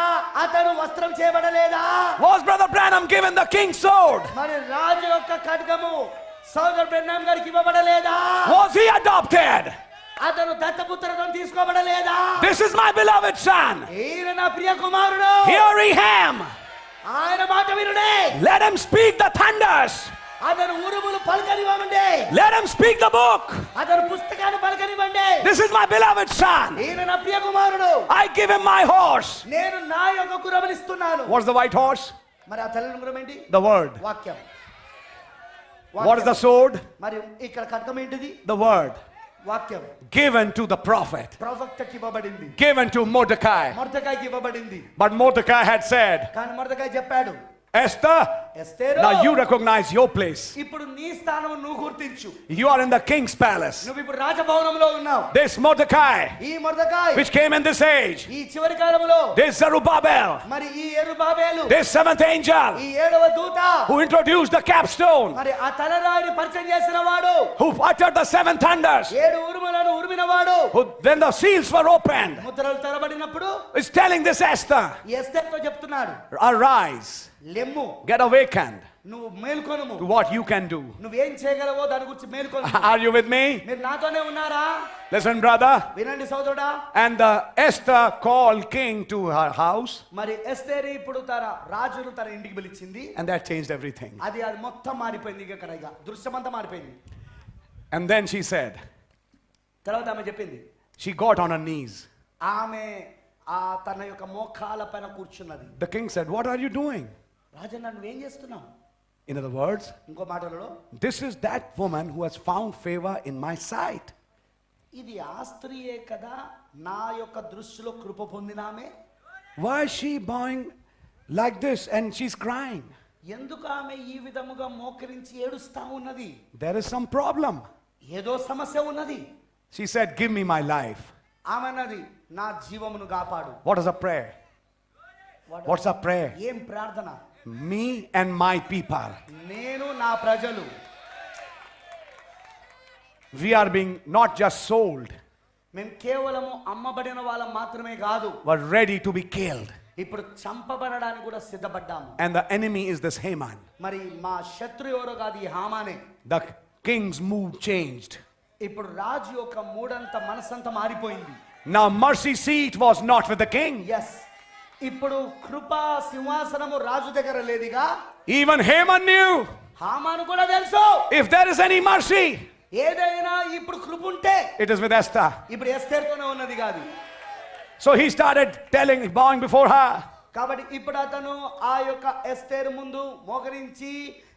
అతను వస్త్రం చేయబడలేదా? Was Brother Branham given the king's sword? మరి రాజు యొక్క ఖడ్గము సోదరుడు బ్రెన్హామ్ గారికి ఇవ్వబడలేదా? Was he adopted? అతను దత్తపుత్రత్వం తీసుకోబడలేదా? This is my beloved son. ఈయన నా ప్రియ కుమారుడు. Here he am. ఆయన మాట వినుడే. Let him speak the thunders. అతను ఉరుములు పలకనివ్వండి. Let him speak the book. అతను పుస్తకాన్ని పలకనివ్వండి. This is my beloved son. ఈయన నా ప్రియ కుమారుడు. I give him my horse. నేను నా యొక్క గుర్రముని ఇస్తున్నాను. What's the white horse? మరి ఆ తెల్లని గుర్రం ఏంటి? The word. వాక్యం. What is the sword? మరి ఇక్కడ ఖడ్గం ఏంటిది? The word. వాక్యం. Given to the prophet. ప్రవక్తకి ఇవ్వబడింది. Given to Mordecai. మొర్దెకాయికి ఇవ్వబడింది. But Mordecai had said, కానీ మొర్దెకాయి చెప్పాడు, Esther, Esther Now you recognize your place. ఇప్పుడు నీ స్థానం నువ్వు గుర్తించు. You are in the king's palace. నువ్వు ఇప్పుడు రాజభవనంలో ఉన్నావు. This Mordecai, ఈ మొర్దెకాయ్ which came in this age. ఈ చివరి కాలంలో This Zerubbabel, మరి ఈ యెరుబాబేలు this seventh angel, ఈ ఏడవ దూత who introduced the capstone, మరి ఆ తలరాయిని పరిచయం చేసిన వాడు, who uttered the seven thunders, ఏడు ఉరుములను ఉరిమినవాడు, who when the seals were opened, ముద్రలు తెరబడినప్పుడు is telling this Esther, ఎస్తేరుతో చెప్తున్నాడు, arise, లెమ్ము, get awakened నువ్వు మేల్కొనుము, to what you can do. నువ్వేం చేయగలవో దాని గురించి మేల్కొను. Are you with me? మీరు నాతోనే ఉన్నారా? Listen, brother. వినండి సోదరుడా. And Esther called king to her house, మరి ఎస్తేరు ఇప్పుడు తన రాజును తన ఇంటికి పిలిచింది. and that changed everything. అది మొత్తం మారిపోయింది. ఇక దృశ్యమంతా మారిపోయింది. And then she said, తర్వాత ఆమె చెప్పింది, she got on her knees. ఆమె తన యొక్క మోకాల పైన కూర్చున్నది. The king said, what are you doing? Rajanna నువ్వేం చేస్తున్నావు? In other words, ఇంకో మాటలలో, this is that woman who has found favor in my sight. ఇది ఆ స్త్రీయే కదా నా యొక్క దృష్టిలో కృప పొందినామే. Why is she bowing like this and she's crying? ఎందుకు ఆమె ఈ విధముగా మోకరించి ఏడుస్తా ఉన్నది? There is some problem. ఏదో సమస్య ఉన్నది. She said, give me my life. ఆమె అన్నది, నా జీవమును కాపాడు. What is a prayer? What's a prayer? ఏం ప్రార్థన? Me and my people. నేను నా ప్రజలు. We are being not just sold, మేము కేవలము అమ్మబడిన వాళ్ళం మాత్రమే కాదు, but ready to be killed. ఇప్పుడు చంపబడడానికి కూడా సిద్ధపడ్డాము. And the enemy is this Haman. మరి మా శత్రు ఎవరో కాదు, ఈ హామానే. The king's mood changed. ఇప్పుడు రాజు యొక్క మూడంత మనసంతా మారిపోయింది. Now mercy seat was not with the king. Yes, ఇప్పుడు కృపా సింహాసనము రాజు దగ్గర లేదుగా. Even Haman knew, హామాను కూడా తెలుసు, if there is any mercy, ఏదైనా ఇప్పుడు కృప ఉంటే it is with Esther. ఇప్పుడు ఎస్తేరుతోనే ఉన్నది కాదు. So he started bowing before her. కాబట్టి ఇప్పుడు అతను ఆ యొక్క ఎస్తేరు ముందు మోకరించి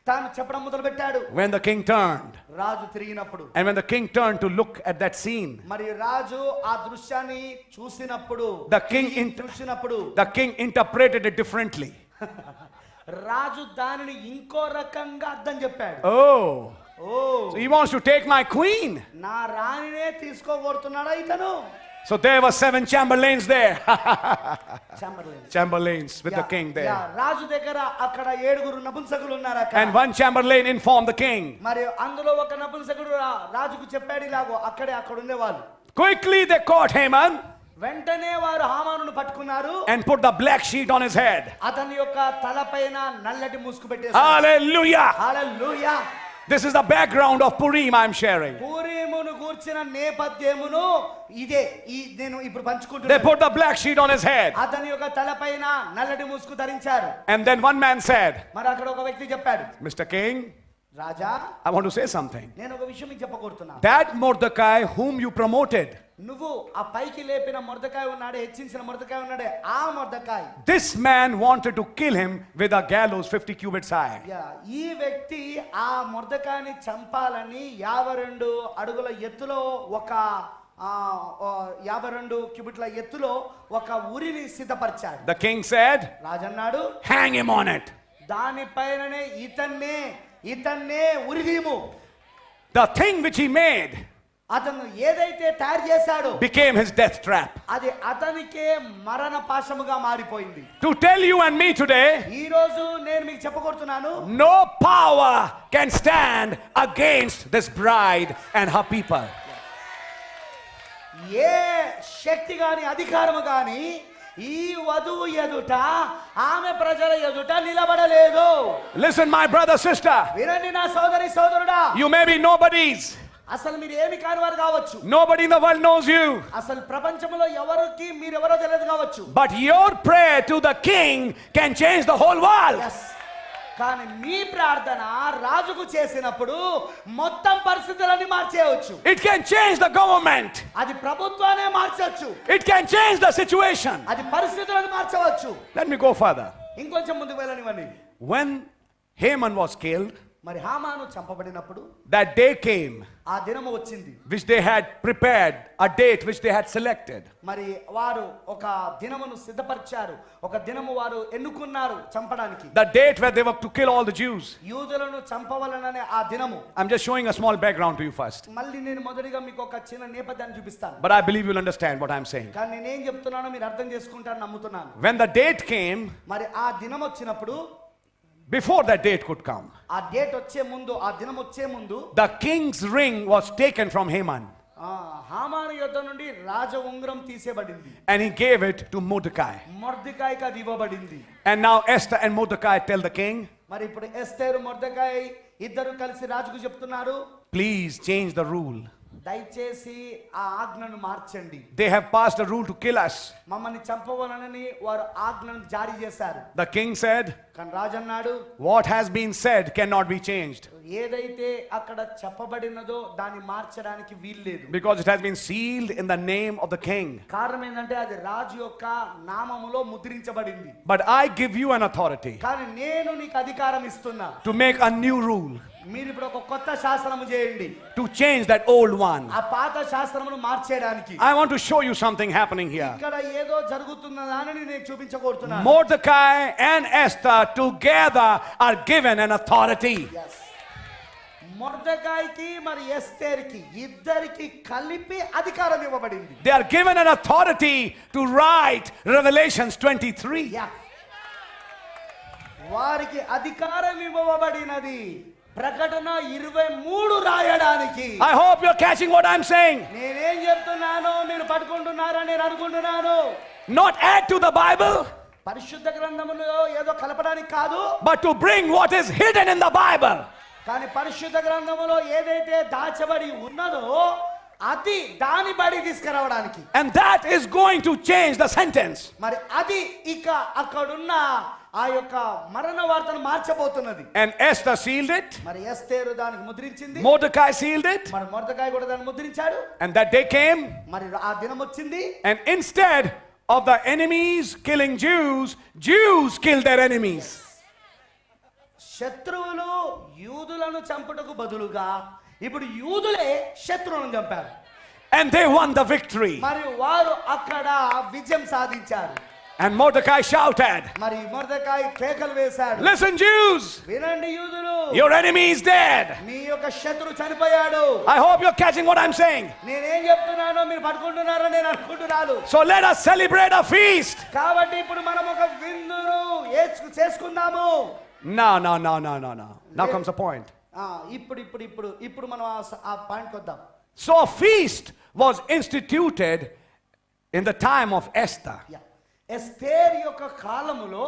తాను చెప్పడం మొదలు పెట్టాడు. When the king turned, రాజు తిరిగినప్పుడు, and when the king turned to look at that scene, మరి రాజు ఆ దృశ్యాన్ని చూసినప్పుడు, the king interpreted it differently. రాజు దానిని ఇంకో రకంగా అర్థం చెప్పాడు. Oh, oh, so he wants to take my queen. నా రాణినే తీసుకోబోతున్నాడా ఇతను? So there were 7 chamberlains there. Chamberlain. Chamberlains with the king there. రాజు దగ్గర అక్కడ 7 నపుంసకులు ఉన్నారు అక్కడ. And one chamberlain informed the king. మరి అందులో ఒక నపుంసకుడు రాజుకు చెప్పాడు ఇలాగో, అక్కడ ఉండేవాళ్ళు. Quickly they caught Haman వెంటనే వారు హామానును పట్టుకున్నారు. and put the black sheet on his head. అతని యొక్క తలపైన నల్లటి ముసుగు పెట్టేశారు. Hallelujah. Hallelujah. This is the background of Purim I'm sharing. పూరీమును గూర్చిన నేపథ్యమును ఇదే నేను ఇప్పుడు They పంచుకుంటున్నాను. put the black sheet on his head. అతని యొక్క తలపైన నల్లటి ముసుగు ధరించారు. And then one man said, మరి అక్కడ ఒక వ్యక్తి చెప్పాడు, Mr. King, Raja, I want to say something. నేను ఒక విషయం మీకు చెప్పకూరుతున్నా. That Mordecai whom you promoted, నువ్వు ఆ పైకి లేపిన మొర్దెకాయ ఉన్నాడే, హెచ్చించిన మొర్దెకాయ ఉన్నాడే, ఆ మొర్దెకాయ, this man wanted to kill him with a gallows 50 cubits high. ఈ వ్యక్తి ఆ మొర్దెకాయని చంపాలని 52 అడుగుల ఎత్తులో ఒక 52 క్యూబిట్ల ఎత్తులో ఒక ఉరిని సిద్ధపరిచాడు. The king said, రాజన్నాడు, hang him on it. దానిపైననే ఇతన్నే ఉరిదీము. The thing which he made అతను ఏదైతే తయారు చేశాడో became his death trap. అది అతనికే మరణ పాశముగా మారిపోయింది. To tell you and me today, ఈ రోజు నేను మీకు చెప్పకూరుతున్నాను, no power can stand against this bride and her people. ఏ శక్తి గాని అధికారము గాని ఈ వధువు ఎదుట ఆమె ప్రజల ఎదుట నిలబడలేదు. Listen, my brother, sister, వినండి నా సోదరి సోదరుడా, you may be nobodies. అసలు మీరు ఏమి కాని వారు కావచ్చు. Nobody in the world knows you. అసలు ప్రపంచంలో ఎవరికి మీరెవరో తెలియదు కావచ్చు. But your prayer to the king can change the whole world. Yes. కానీ మీ ప్రార్థన రాజుకు చేసినప్పుడు మొత్తం పరిస్థితులన్నీ మార్చేయవచ్చు. It can change the government. అది ప్రభుత్వాన్ని మార్చవచ్చు. It can change the situation. అది పరిస్థితులను మార్చవచ్చు. Let me go further. ఇంకొంచెం ముందుకు వెళ్ళనివ్వండి. When Haman was killed, మరి హామాను చంపబడినప్పుడు that day came ఆ దినము వచ్చింది, which they had prepared, a date which they had selected. మరి వారు ఒక దినమును సిద్ధపరిచారు, ఒక దినము వారు ఎన్నుకున్నారు చంపడానికి. The date where they were to kill all the Jews. యూదులను చంపవలననే ఆ దినము. I'm just showing a small background to you first, మళ్ళీ నేను మొదటిగా మీకు ఒక చిన్న నేపథ్యాన్ని చూపిస్తాను, but I believe you'll understand what I'm saying. కానీ నేనేం చెప్తున్నానో మీరు అర్థం చేసుకుంటారని నమ్ముతున్నాను. When the date came, మరి ఆ దినం వచ్చినప్పుడు, before that date could come, ఆ డేట్ వచ్చే ముందు, ఆ దినం వచ్చే ముందు, the king's ring was taken from Haman హామాను యొద్ద నుండి రాజ ఉంగరం తీసేబడింది, and he gave it to Mordecai. మొర్దెకాయికి అది ఇవ్వబడింది. And now Esther and Mordecai tell the king, మరి ఇప్పుడు ఎస్తేరు మొర్దెకాయి ఇద్దరు కలిసి రాజుకు చెప్తున్నారు, please change the rule. దయచేసి ఆ ఆజ్ఞను మార్చండి. They have passed a rule to kill us. మమ్మల్ని చంపవలనని వారు ఆజ్ఞను జారీ చేశారు. The king said, కానీ రాజు అన్నాడు, what has been said cannot be changed, ఏదైతే అక్కడ చెప్పబడినదో దాన్ని మార్చడానికి వీల్లేదు. because it has been sealed in the name of the king. కారణం ఏంటంటే అది రాజు యొక్క నామములో ముద్రించబడింది. But I give you an authority కానీ నేను నీకు అధికారం ఇస్తున్నా, to make a new rule, మీరు ఇప్పుడు ఒక కొత్త శాసనము చేయండి, to change that old one. ఆ పాత శాస్త్రమును మార్చేయడానికి. I want to show you something happening here. ఇక్కడ ఏదో జరుగుతున్నదానని నేను చూపించకూడుతున్నాను. Mordecai and Esther together are given an authority. Yes. మొర్దెకాయికి మరి ఎస్తేరుకి ఇద్దరికి కలిపి అధికారం ఇవ్వబడింది. They are given an authority to write Revelations 23. Yeah. వారికి అధికారం ఇవ్వబడినది ప్రకటన 23 రాయడానికి. I hope you're catching what I'm saying. నేనేం చెప్తున్నానో మీరు పట్టుకుంటున్నారని నేను అనుకుంటున్నాను. Not add to the Bible, పరిశుద్ధ గ్రంథములో ఏదో కలపడానికి కాదు, but to bring what is hidden in the Bible. కానీ పరిశుద్ధ గ్రంథములో ఏదైతే దాచబడి ఉన్నదో అది దాని బడి తీసుకురావడానికి. And that is going to change the sentence. మరి అది ఇక అక్కడున్న ఆ యొక్క మరణ వార్తను మార్చబోతున్నది. And Esther sealed it. మరి ఎస్తేరు దానికి ముద్రించింది, Mordecai sealed it. మరి మొర్దెకాయి కూడా దాన్ని ముద్రించాడు. And that day came. మరి ఆ దినం వచ్చింది. And instead of the enemies killing Jews, Jews killed their enemies. శత్రువులు యూదులను చంపుటకు బదులుగా ఇప్పుడు యూదులే శత్రువులను చంపారు. And they won the victory. మరి వారు అక్కడ విజయం సాధించారు. And Mordecai shouted, మరి మొర్దెకాయి కేకలు వేశాడు, listen Jews, వినండి యూదులు, your enemy is dead. మీ యొక్క శత్రువు చనిపోయాడు. I hope you're catching what I'm saying. నేనేం చెప్తున్నానో మీరు పట్టుకుంటున్నారని నేను అనుకుంటున్నాను. So let us celebrate a feast. కాబట్టి ఇప్పుడు మనం ఒక విందును చేసుకుందాము. Now comes the point. ఇప్పుడు మనం ఆ పాయింట్కి వద్దాం. So a feast was instituted in the time of Esther. Esther యొక్క కాలములో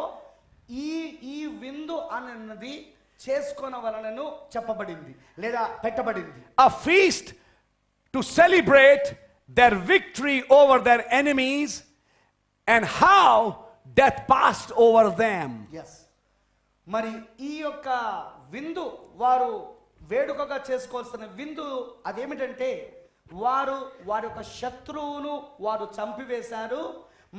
ఈ విందు అన్నది చేసుకొనవలనను చెప్పబడింది లేదా పెట్టబడింది. A feast to celebrate their victory over their enemies and how death passed over them. Yes, మరి ఈ యొక్క విందు వారు వేడుకగా చేసుకోవాల్సిన విందు అదేమిటంటే వారి యొక్క శత్రువును వారు చంపివేశారు,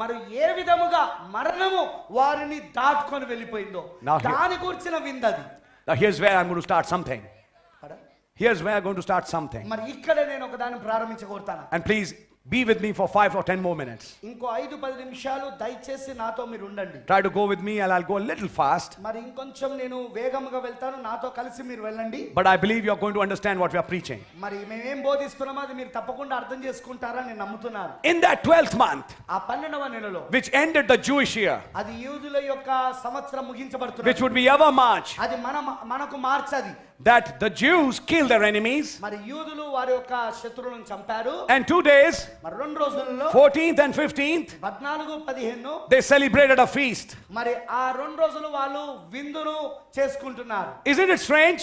మరి ఏ విధముగా మరణము వారిని దాటుకొని వెళ్ళిపోయిందో దాని గురించిన విందది. Now here's where I'm going to start something. Here's where I'm going to start something. మరి ఇక్కడే నేను ఒక దాన్ని ప్రారంభించగోరుతాను. And please be with me for 5 or 10 more minutes. ఇంకో 5-10 నిమిషాలు దయచేసి నాతో మీరు ఉండండి. Try to go with me and I'll go a little fast. మరి ఇంకొంచెం నేను వేగంగా వెళ్తాను, నాతో కలిసి మీరు వెళ్ళండి. But I believe you're going to understand what we are preaching. మరి మేమేం బోధిస్తున్నామో అది మీరు తప్పకుండా అర్థం చేసుకుంటారని నేను నమ్ముతున్నాను. In that 12th month, ఆ 12వ నెలలో, which ended the Jewish year, అది యూదుల యొక్క సంవత్సరం ముగించబడుతున్నది, which would be ever March, అది మనకు మార్చది, that the Jews killed their enemies. మరి యూదులు వారి యొక్క శత్రువులను చంపారు. And 2 days, మరి 2 రోజులలో 14th and 15th, 14-15 they celebrated a feast. మరి ఆ 2 రోజులు వాళ్ళు విందును చేసుకుంటున్నారు. Isn't it strange?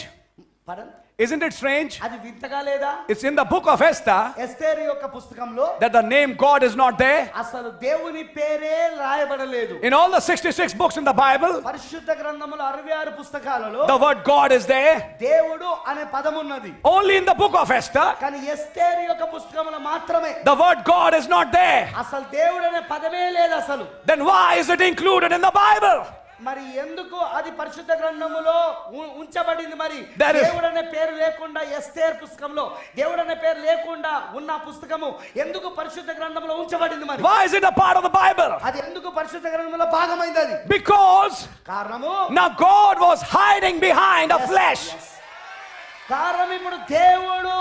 పడన్ Isn't it strange? అది వింతగా లేదా? It's in the book of Esther ఎస్తేరు యొక్క పుస్తకంలో that the name God is not there. అసలు దేవుని పేరే రాయబడలేదు. In all the 66 books in the Bible, పరిశుద్ధ గ్రంథములో 66 పుస్తకాలలో the word God is there. దేవుడు అనే పదం ఉన్నది. Only in the book of Esther, కానీ ఎస్తేరు యొక్క పుస్తకంలో మాత్రమే the word God is not there. అసలు దేవుడు అనే పదమే లేదు అసలు. Then why is it included in the Bible? మరి ఎందుకు అది పరిశుద్ధ గ్రంథములో ఉంచబడింది? మరి That is- దేవుడు అనే పేరు లేకుండా ఎస్తేర్ పుస్తకంలో దేవుడు అనే పేరు లేకుండా ఉన్న పుస్తకము ఎందుకు పరిశుద్ధ గ్రంథంలో ఉంచబడింది? మరి Why is it a part of the Bible? అది ఎందుకు పరిశుద్ధ గ్రంథంలో భాగమైంది? అది Because కారణము now God was hiding behind a flesh. కారణం ఇప్పుడు దేవుడు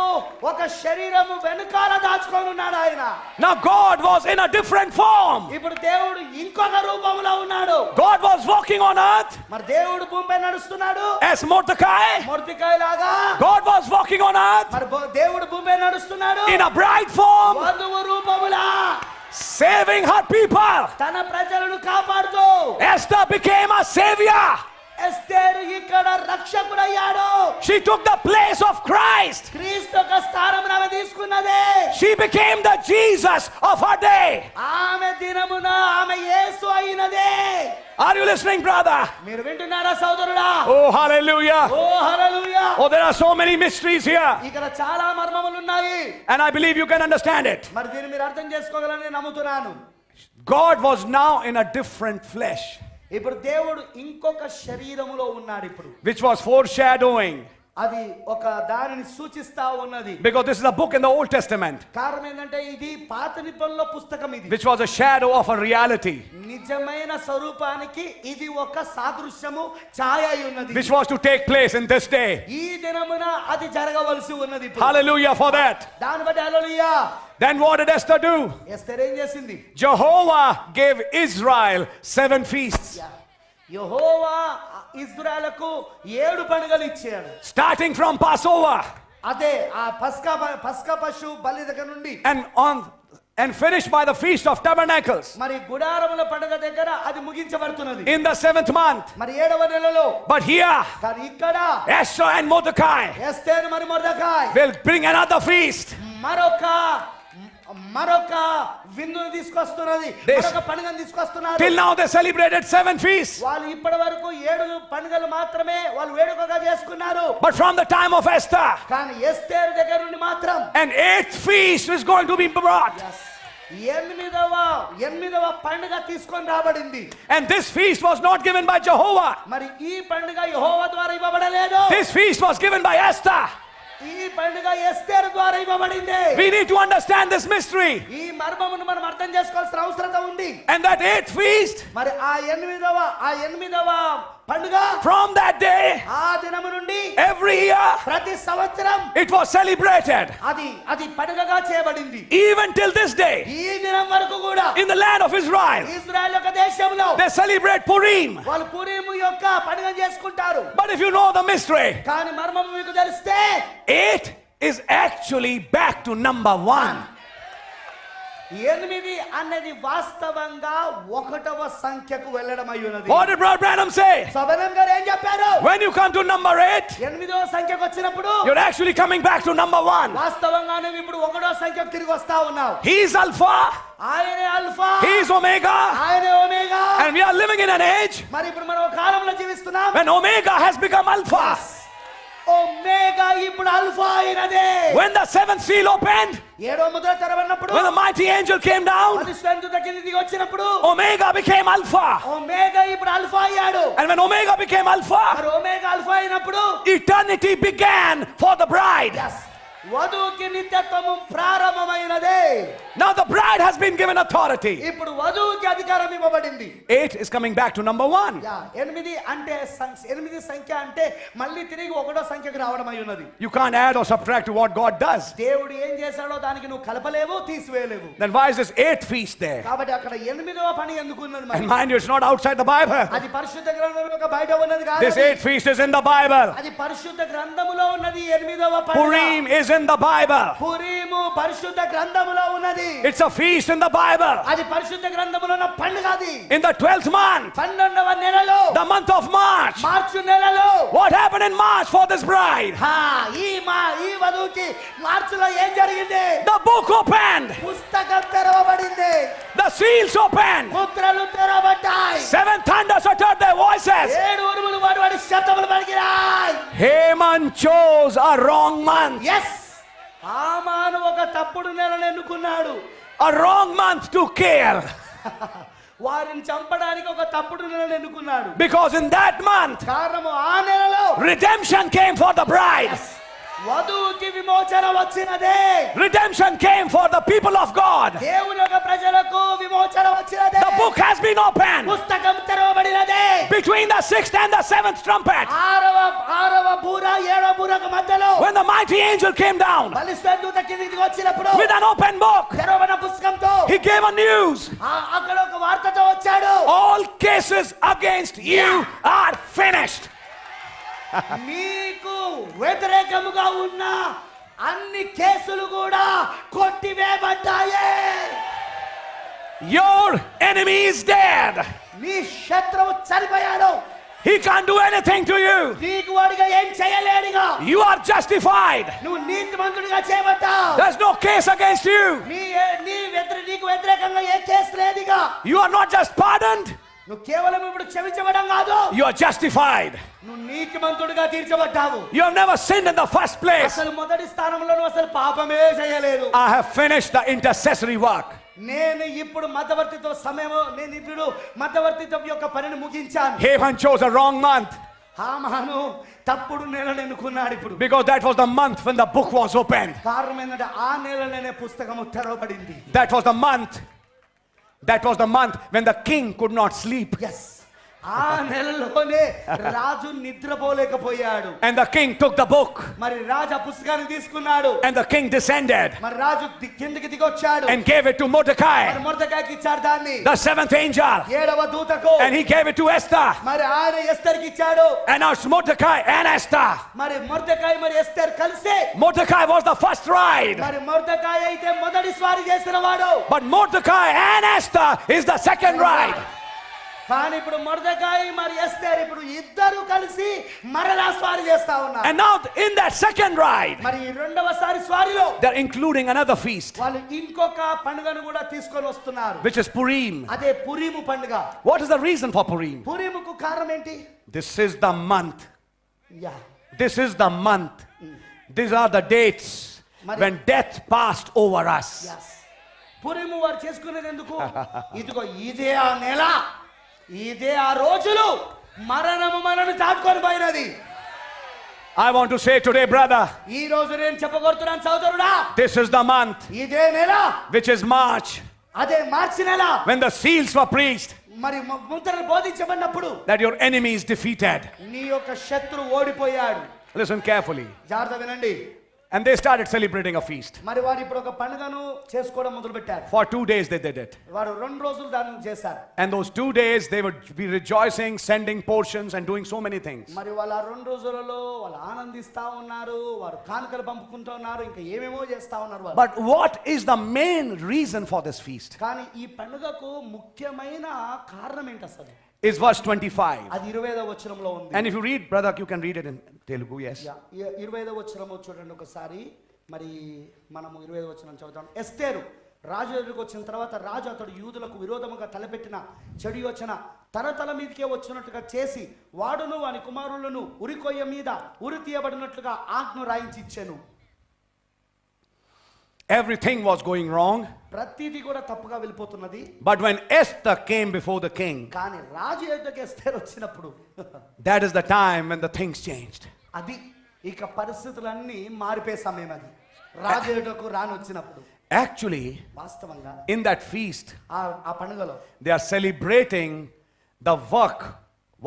ఒక శరీరము వెనుకాల దాచుకొని ఉన్నాడు. ఆయన Now God was in a different form. ఇప్పుడు దేవుడు ఇంకొక రూపంలో ఉన్నాడు. God was walking on earth మరి దేవుడు భూమిపై నడుస్తున్నాడు as Mordecai. మొర్దెకై లాగా. God was walking on earth మరి దేవుడు భూమిపై నడుస్తున్నాడు in a bride form, వధువు రూపములా, saving her people. తన ప్రజలను కాపాడుతూ. Esther became a savior. ఎస్తేరు ఇక్కడ రక్షకుడయ్యాడు. She took the place of Christ. క్రీస్తు యొక్క స్థానమును ఆమె తీసుకున్నదే. She became the Jesus of her day. ఆమె దినమున ఆమె యేసు అయినదే. Are you listening, brother? మీరు వింటున్నారా సోదరుడా? Oh, hallelujah. Oh hallelujah. Oh, there are so many mysteries here. ఇక్కడ చాలా మర్మములు ఉన్నాయి. And I believe you can understand it. మరి దీన్ని మీరు అర్థం చేసుకోగలని నమ్ముతున్నాను. God was now in a different flesh, ఇప్పుడు దేవుడు ఇంకొక శరీరములో ఉన్నాడు. ఇప్పుడు which was foreshadowing. అది ఒక దానిని సూచిస్తా ఉన్నది. Because this is a book in the Old Testament, కారణం ఏంటంటే ఇది పాత నిబంధనలో పుస్తకం. ఇది which was a shadow of a reality, నిజమైన స్వరూపానికి ఇది ఒక సాదృశ్యము, ఛాయ అయి ఉన్నది. which was to take place in this day. ఈ దినమున అది జరగవలసి ఉన్నది. ఇప్పుడు Hallelujah for that. దాన్ని బట్టి హల్లెలూయా. Then what did Esther do? Esther ఏం చేసింది? Jehovah gave Israel 7 feasts, యెహోవా ఇశ్రాయేలుకు 7 పండుగలు ఇచ్చాడు. starting from Passover అదే ఆ పస్కా పశు బలి దగ్గర నుండి and finished by the Feast of Tabernacles మరి గుడారముల పండుగ దగ్గర అది ముగించబడుతున్నది in the 7th month. మరి 7వ నెలలో. But here, కానీ ఇక్కడ Esther and Mordecai ఎస్తేరు మరి Mordecai will bring another feast. మరొక విందును తీసుకొస్తున్నది, This- మరొక పండుగను తీసుకొస్తున్నారు. Till now they celebrated 7 feasts. వాళ్ళు ఇప్పటి వరకు 7 పండుగలు మాత్రమే వాళ్ళు వేడుకగా చేసుకున్నారు. But from the time of Esther, కానీ ఎస్తేరు దగ్గర నుండి మాత్రం an 8th feast is going to be brought. ఎనిమిదవ పండుగ తీసుకొని రాబడింది. And this feast was not given by Jehovah. మరి ఈ పండుగ యెహోవా ద్వారా ఇవ్వబడలేదు. This feast was given by Esther. ఈ పండుగ ఎస్తేరు ద్వారా ఇవ్వబడింది. We need to understand this mystery. ఈ మర్మమును మనం అర్థం చేసుకోవాల్సిన అవసరం ఉంది. And that 8th feast, మరి ఆ ఎనిమిదవ పండుగ from that day, ఆ దినము నుండి every year, ప్రతి సంవత్సరం it was celebrated. అది పండుగగా చేయబడింది. Even till this day, ఈ దినం వరకు కూడా in the land of Israel, ఇశ్రాయేలు యొక్క దేశంలో they celebrate Purim. వాళ్ళు పురీము యొక్క పండుగ చేసుకుంటారు. But if you know the mystery, కానీ మర్మము మీకు తెలిస్తే 8 is actually back to number 1. 8 అన్నది వాస్తవంగా 1వ సంఖ్యకు వెళ్ళడం అయి ఉన్నది. What did Brother Branham say? సబనం గారు ఏం చెప్పారు? When you come to number 8, 8వ సంఖ్యకు వచ్చినప్పుడు you're actually coming back to number 1. వాస్తవంగా నువ్వు ఇప్పుడు 1వ సంఖ్యకు తిరిగి వస్తా ఉన్నావు. He's Alpha, ఆయనే ఆల్ఫా, he's Omega, ఆయనే omega. and we are living in an age మరి ఇప్పుడు మనం ఒక కాలంలో జీవిస్తున్నాం when Omega has become Alpha. Omega ఇప్పుడు alpha అయినదే. When the 7th seal opened, 7వ Mudra తెరవబడినప్పుడు when the mighty angel came down, పరిశుద్ధ కిందికి దిగి వచ్చినప్పుడు Omega became Alpha. ఒమేగా ఇప్పుడు ఆల్ఫా అయ్యాడు. And when Omega became Alpha, మరి ఒమేగా ఆల్ఫా అయినప్పుడు eternity began for the bride. వధువుకి నిత్యత్వము ప్రారంభమైనదే. Now the bride has been given authority. ఇప్పుడు వధువుకి అధికారం ఇవ్వబడింది. 8 is coming back to number 1. 8 అంటే 8 సంఖ్య అంటే మళ్ళీ తిరిగి 1వ సంఖ్యకు రావడం అయి ఉన్నది. You can't add or subtract to what God does. దేవుడు ఏం చేశాడో దానికి నువ్వు కలపలేవు, తీసివేయలేవు. Then why is this 8th feast there? కాబట్టి అక్కడ 8వ పని ఎందుకు ఉన్నది? And mind you, it's not outside the Bible. అది పరిశుద్ధ గ్రంథంలో ఒక బయట ఉన్నది కాదు. This 8th feast is in the Bible. అది పరిశుద్ధ గ్రంథములో ఉన్నది. 8వ పండుగ Purim is in the Bible. పురీము పరిశుద్ధ గ్రంథములో ఉన్నది. It's a feast in the Bible. అది పరిశుద్ధ గ్రంథములో ఉన్న పండుగ. అది In the 12th month, 12వ నెలలో, the month of March. మార్చి నెలలో. What happened in March for this bride? ఈ వధువుకి మార్చిలో ఏం జరిగింది? The book opened. పుస్తకం తెరవబడింది. The seals opened. ముద్రలు తెరవబడ్డాయి. 7 thunders uttered their voices. 7 ఉరుములు వాడి శబ్దములు పలికినాయి. Haman chose a wrong month. హామాను ఒక తప్పుడు నెలను ఎన్నుకున్నాడు. A wrong month to kill. వారిని చంపడానికి ఒక తప్పుడు నెలను ఎన్నుకున్నాడు. Because in that month, కారణము ఆ నెలలో redemption came for the bride. వధువుకి విమోచన వచ్చినదే. Redemption came for the people of God. దేవుని యొక్క ప్రజలకు విమోచన వచ్చినదే. The book has been opened పుస్తకం తెరవబడినదే. between the 6th and the 7th trumpet. ఆరవ బూర 7వ బూరకు మధ్యలో When the mighty angel came down బలిష్ట దూత కిందికి వచ్చినప్పుడు with an open book, తెరవబడిన పుస్తకంతో he gave a news. అక్కడ ఒక వార్తతో వచ్చాడు. All cases against you are finished. నీకు వ్యతిరేకముగా ఉన్న అన్ని కేసులు కూడా కొట్టివేయబడ్డాయి. Your enemy is dead. నీ శత్రువు చనిపోయాడు. He can't do anything to you. నీకు వాడిగా ఏం చేయలేడుగా. You are justified. నువ్వు నీతిమంతుడిగా చేయబడ్డావు. There's no case against you. నీకు వ్యతిరేకంగా ఏ కేసు లేదుగా. You are not just pardoned, నువ్వు కేవలం ఇప్పుడు క్షమించబడం కాదు, you are justified. నువ్వు నీతిమంతుడిగా తీర్చబడ్డావు. You have never sinned in the first place. అసలు మొదటి స్థానంలో నువ్వు అసలు పాపమే చేయలేదు. I have finished the intercessory work. నేను ఇప్పుడు మధ్యవర్తిత్వం యొక్క పనిని ముగించాను. Haman chose a wrong month హామాను తప్పుడు నెలను ఎన్నుకున్నాడు ఇప్పుడు. because that was the month when the book was opened. కారణం ఏంటంటే ఆ నెలలోనే పుస్తకము తెరవబడింది. That was the month when the king could not sleep. Yes. ఆ నెలలోనే రాజు నిద్రపోలేకపోయాడు. And the king took the book. మరి రాజు ఆ పుస్తకాన్ని తీసుకున్నాడు. And the king descended మరి రాజు కిందకి దిగొచ్చాడు. and gave it to Mordecai, మరి మొర్దెకైకి ఇచ్చాడు దాన్ని. the 7th angel. 7వ దూతకు. And he gave it to Esther. మరి ఆయన ఎస్తర్కి ఇచ్చాడు. And now it's Mordecai and Esther. మరి మొర్దెకై మరి ఎస్తర్ కలిసి. Mordecai was the first ride, మరి మొర్దెకై అయితే మొదటి స్వారీ చేసిన వాడు. but Mordecai and Esther is the second ride. కానీ ఇప్పుడు మొర్దెకై మరి ఎస్తర్ ఇప్పుడు ఇద్దరు కలిసి మరలా స్వారీ చేస్తా ఉన్నారు. And now in that second ride, మరి రెండవసారి స్వారీలో they're including another feast, వాళ్ళు ఇంకొక పండుగను కూడా తీసుకొని వస్తున్నారు. which is Purim. అదే పురీము పండుగ. What is the reason for Purim? పురీముకు కారణం ఏంటి? This is the month. Yeah This is the month. These are the dates when death passed over us. yes పురీము వారు చేసుకునేది ఎందుకు? ఇదిగో ఇదే ఆ నెల, ఇదే ఆ రోజులు మరణము మనల్ని దాటుకొని పోయినది. I want to say today, brother, ఈ రోజు నేను చెప్పగొడుతున్నాను సోదరుడా, this is the month, ఇదే నెల, which is March, అదే మార్చి నెల, when the seals were preached మరి ముద్రలు బోధించబడినప్పుడు that your enemy is defeated. నీ యొక్క శత్రువు ఓడిపోయాడు. Listen carefully. జాగ్రత్త వినండి. And they started celebrating a feast. మరి వారు ఇప్పుడు ఒక పండుగను చేసుకోవడం మొదలు పెట్టారు. For 2 days they did it. వారు 2 రోజులు దాన్ని చేశారు. And those 2 days they would be rejoicing, sending portions and doing so many things. మరి వాళ్ళ 2 రోజులలో వాళ్ళు ఆనందిస్తా ఉన్నారు, వారు కానుకలు పంపుకుంటూ ఉన్నారు, ఇంకా ఏమేమో చేస్తా ఉన్నారు వాళ్ళు. But what is the main reason for this feast? కానీ ఈ పండుగకు ముఖ్యమైన కారణం ఏంటి అసలు? Is verse 25. అది 25వ వచనంలో ఉంది. And if you read, brother, you can read it in Telugu, yes. 25వ వచనము చూడండి ఒకసారి. మరి మనము 25వ వచనం చదువుతాం. ఎస్తేరు రాజు ఎదురుకు వచ్చిన తర్వాత రాజు అతడు యూదులకు విరోధముగా తలపెట్టిన చెడు యోచన తల మీదకే వచ్చినట్టుగా చేసి వాడును వాని కుమారులను ఉరికొయ్య మీద ఉరి తీయబడినట్లుగా ఆజ్ఞ రాయించి ఇచ్చెను. Everything was going wrong. ప్రతిదీ కూడా తప్పుగా వెళ్ళిపోతున్నది. But when Esther came before the king, కానీ రాజు ఎదురుకు ఎస్తేరు వచ్చినప్పుడు that is the time when the things changed. అది ఇక పరిస్థితులన్నీ మారిపోయే సమయం అది. రాజు ఎదురుకు రాని వచ్చినప్పుడు Actually, వాస్తవంగా in that feast, ఆ పండుగలో they are celebrating the work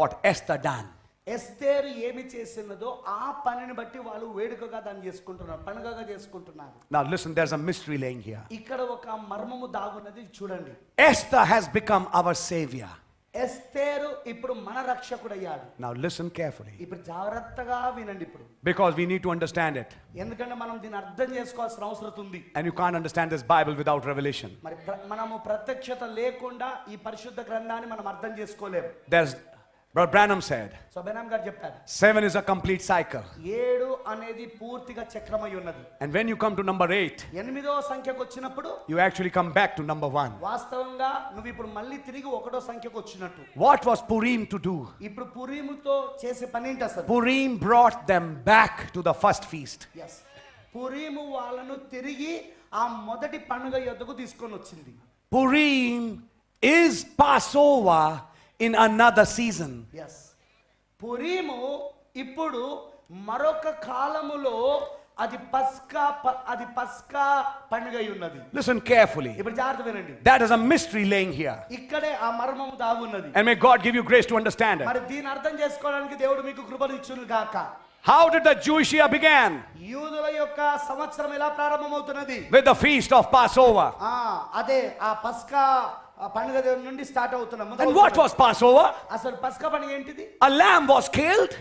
what Esther done. ఎస్తేరు ఏమి చేసినదో ఆ పనిని బట్టి వాళ్ళు వేడుకగా దాన్ని చేసుకుంటున్నారు, పండుగగా చేసుకుంటున్నారు. Now listen, there's a mystery laying here. ఇక్కడ ఒక మర్మము దాగున్నది చూడండి. Esther has become our savior. ఎస్తేరు ఇప్పుడు మన రక్షకుడయ్యాడు. Now listen carefully, ఇప్పుడు జాగ్రత్తగా వినండి ఇప్పుడు, because we need to understand it. ఎందుకంటే మనం దీన్ని అర్థం చేసుకోవాల్సిన అవసరం ఉంది. And you can't understand this Bible without revelation. మరి మనము ప్రత్యక్షత లేకుండా ఈ పరిశుద్ధ గ్రంథాన్ని మనం అర్థం చేసుకోలేము. There's Brother Branham said, so Branham గారు చెప్పారు, 7 is a complete cycle. 7 అనేది పూర్తిగా చక్రమై ఉన్నది. And when you come to number 8, 8వ సంఖ్యకు వచ్చినప్పుడు you actually come back to number 1. వాస్తవంగా నువ్వు ఇప్పుడు మళ్ళీ తిరిగి 1వ సంఖ్యకు వచ్చినట్టు. What was Purim to do? ఇప్పుడు పురీముతో చేసే పని ఏంటి అసలు? Purim brought them back to the first feast. yes పురీము వాళ్ళను తిరిగి ఆ మొదటి పండుగ యొద్దకు తీసుకొని వచ్చింది. Purim is Passover in another season. Yes, పురీము ఇప్పుడు మరొక కాలములో అది పస్కా పండుగ అయి ఉన్నది. Listen carefully. ఇప్పుడు జాగ్రత్త వినండి. That is a mystery laying here. ఇక్కడే ఆ మర్మము దాగున్నది. And may God give you grace to understand it. మరి దీన్ని అర్థం చేసుకోవడానికి దేవుడు మీకు కృపను ఇచ్చును గాక. How did the Jewish year begin? యూదుల యొక్క సంవత్సరం ఎలా ప్రారంభమవుతున్నది? With the feast of Passover. అదే ఆ పస్కా పండుగ నుండి స్టార్ట్ అవుతున్నాం. And what was Passover? అసలు పస్కా పండుగ ఏంటిది? A lamb was killed.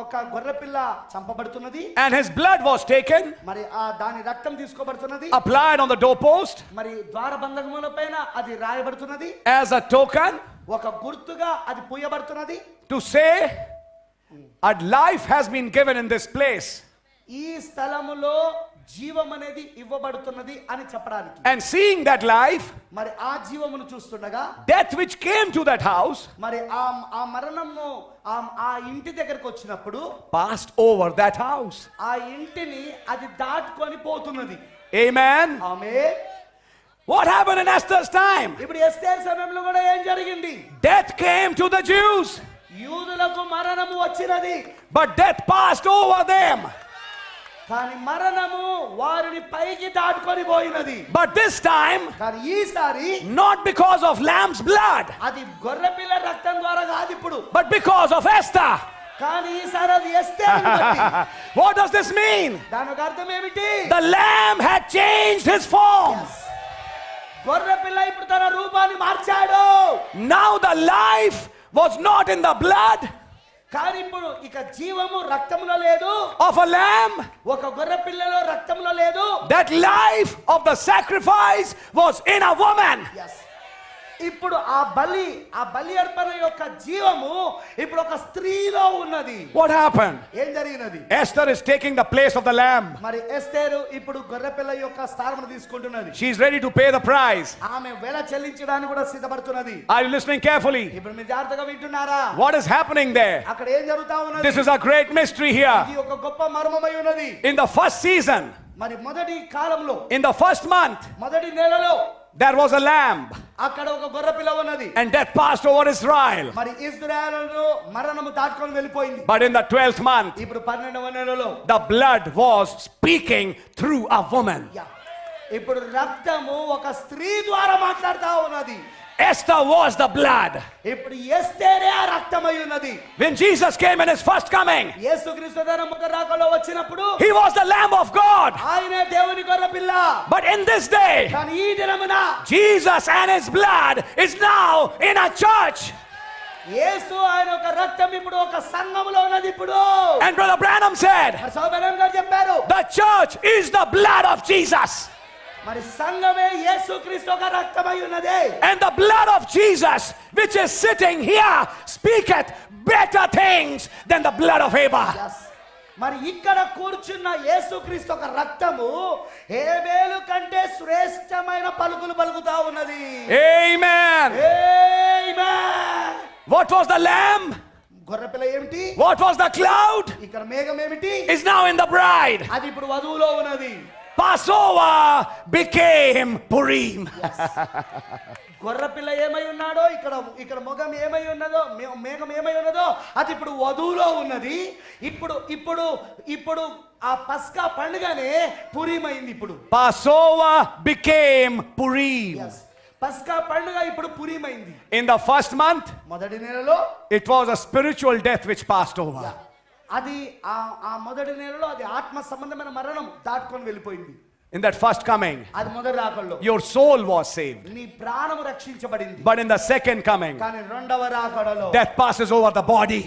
ఒక గొర్రెపిల్ల చంపబడుతున్నది. And his blood was taken. మరి దాని రక్తం తీసుకోబడుతున్నది. Applied on the doorpost. మరి ద్వారబంధకముల పైన అది రాయబడుతున్నది. As a token. ఒక గుర్తుగా అది పూయబడుతున్నది. To say a life has been given in this place. ఈ స్థలములో జీవం అనేది ఇవ్వబడుతున్నది అని చెప్పడానికి. And seeing that life, మరి ఆ జీవమును చూస్తుండగా death which came to that house, మరి ఆ మరణము ఆ ఇంటి దగ్గరకు వచ్చినప్పుడు passed over that house. ఆ ఇంటిని అది దాటుకొని పోతున్నది. Amen. Amen. What happened in Esther's time? ఇప్పుడు ఎస్తేర్ సమయంలో కూడా ఏం జరిగింది? Death came to the Jews, యూదులకు మరణము వచ్చినది. but death passed over them. కానీ మరణము వారిని పైకి దాటుకొని పోయినది. But this time, కానీ ఈసారి not because of lamb's blood, అది గొర్రెపిల్ల రక్తం ద్వారా కాదు ఇప్పుడు, but because of Esther. కానీ ఈసారి అది ఎస్తేరుని బట్టి. What does this mean? దానికి అర్థం ఏమిటి? The lamb had changed his form. గొర్రెపిల్ల ఇప్పుడు తన రూపాన్ని మార్చాడు. Now the life was not in the blood కానీ ఇప్పుడు ఇక జీవము రక్తములో లేదు. of a lamb. ఒక గొర్రెపిల్లలో రక్తములో లేదు. That life of the sacrifice was in a woman. ఇప్పుడు ఆ బలి అర్పణ యొక్క జీవము ఇప్పుడు ఒక స్త్రీలో ఉన్నది. What happened? ఏం జరిగినది? Esther is taking the place of the lamb. మరి ఎస్తేరు ఇప్పుడు గొర్రెపిల్ల యొక్క స్థానమును తీసుకుంటున్నది. She is ready to pay the price. ఆమె వెల చెల్లించడానికి కూడా సిద్ధపడుతున్నది. Are you listening carefully? ఇప్పుడు మీరు జాగ్రత్తగా వింటున్నారా? What is happening there? అక్కడ ఏం జరుగుతా ఉన్నది? This is a great mystery here. ఇది ఒక గొప్ప మర్మమై ఉన్నది. In the first season, మరి మొదటి కాలంలో, in the first month, మొదటి నెలలో there was a lamb, అక్కడ ఒక గొర్రెపిల్ల ఉన్నది. and death passed over Israel. మరి ఇశ్రాయేలును మరణము దాటుకొని వెళ్ళిపోయింది. But in the 12th month, ఇప్పుడు 12వ నెలలో the blood was speaking through a woman. ఇప్పుడు రక్తము ఒక స్త్రీ ద్వారా మాట్లాడుతా ఉన్నది. Esther was the blood. ఇప్పుడు ఎస్తేరే ఆ రక్తమై ఉన్నది. When Jesus came in his first coming, యేసుక్రీస్తు తన మొదటి రాకలో వచ్చినప్పుడు he was the Lamb of God. ఆయనే దేవుని గొర్రెపిల్ల. But in this day, కానీ ఈ దినమున Jesus and his blood is now in a church. యేసు ఆయన ఒక రక్తం ఇప్పుడు ఒక సంఘములో ఉన్నది ఇప్పుడు. And Brother Branham said, మరి సోబెరం గారు చెప్పారు, the church is the blood of Jesus. మరి సంఘమే యేసుక్రీస్తు ఒక రక్తమై ఉన్నది. And the blood of Jesus, which is sitting here, speaketh better things than the blood of Abel. మరి ఇక్కడ కూర్చున్న యేసుక్రీస్తు ఒక రక్తము హేబేలు కంటే శ్రేష్టమైన పలుకులు పలుకుతా ఉన్నది. Amen. Amen. What was the lamb? గొర్రెపిల్ల ఏమిటి? What was the cloud? ఇక్కడ మేఘం ఏమిటి? Is now in the bride. అది ఇప్పుడు వధువులో ఉన్నది. Passover became Purim. గొర్రెపిల్ల ఏమై ఉన్నాడో ఇక్కడ మొగం ఏమై ఉన్నదో మేఘం ఏమై ఉన్నదో అది ఇప్పుడు వధువులో ఉన్నది. ఇప్పుడు ఆ పస్కా పండుగనే పురీమైంది. ఇప్పుడు Passover became Purim. పస్కా పండుగ ఇప్పుడు పురీమైంది. In the first month, మొదటి నెలలో it was a spiritual death which passed over. అది ఆ మొదటి నెలలో అది ఆత్మ సంబంధమైన మరణం దాటుకొని వెళ్ళిపోయింది. In that first coming, అది మొదటి రాకల్లో your soul was saved. నీ ప్రాణము రక్షించబడింది. But in the second coming, కానీ రెండవ రాకడలో death passes over the body.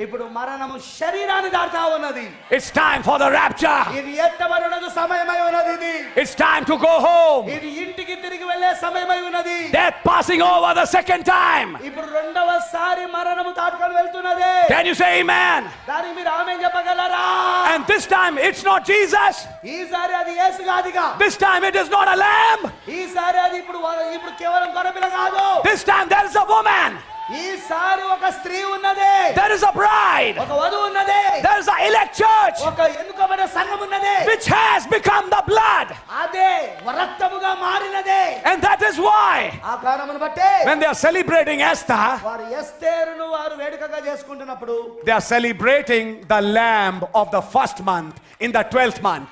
ఇప్పుడు మరణము శరీరాన్ని దాటుతా ఉన్నది. It's time for the rapture. ఇది ఎత్తబడుటకు సమయమై ఉన్నది. ఇది It's time to go home. ఇది ఇంటికి తిరిగి వెళ్ళే సమయమై ఉన్నది. Death passing over the second time. ఇప్పుడు రెండవసారి మరణము దాటుకొని వెళ్తున్నది. Can you say amen? దానికి మీరు ఆమేన్ చెప్పగలరా? And this time it's not Jesus. ఈసారి అది యేసు కాదుగా. This time it is not a lamb. ఈసారి అది ఇప్పుడు కేవలం గొర్రెపిల్ల కాదు. This time there is a woman. ఈసారి ఒక స్త్రీ ఉన్నది, There is a bride. ఒక వధువు ఉన్నది, There is an elect church ఒక ఎన్నుకోబడిన సంఘం ఉన్నది, which has become the blood. అదే రక్తముగా మారినది. And that is why ఆ కారణమును బట్టి when they are celebrating Esther, వారు ఎస్తేరును వారు వేడుకగా చేసుకుంటున్నప్పుడు they are celebrating the lamb of the first month in the 12th month.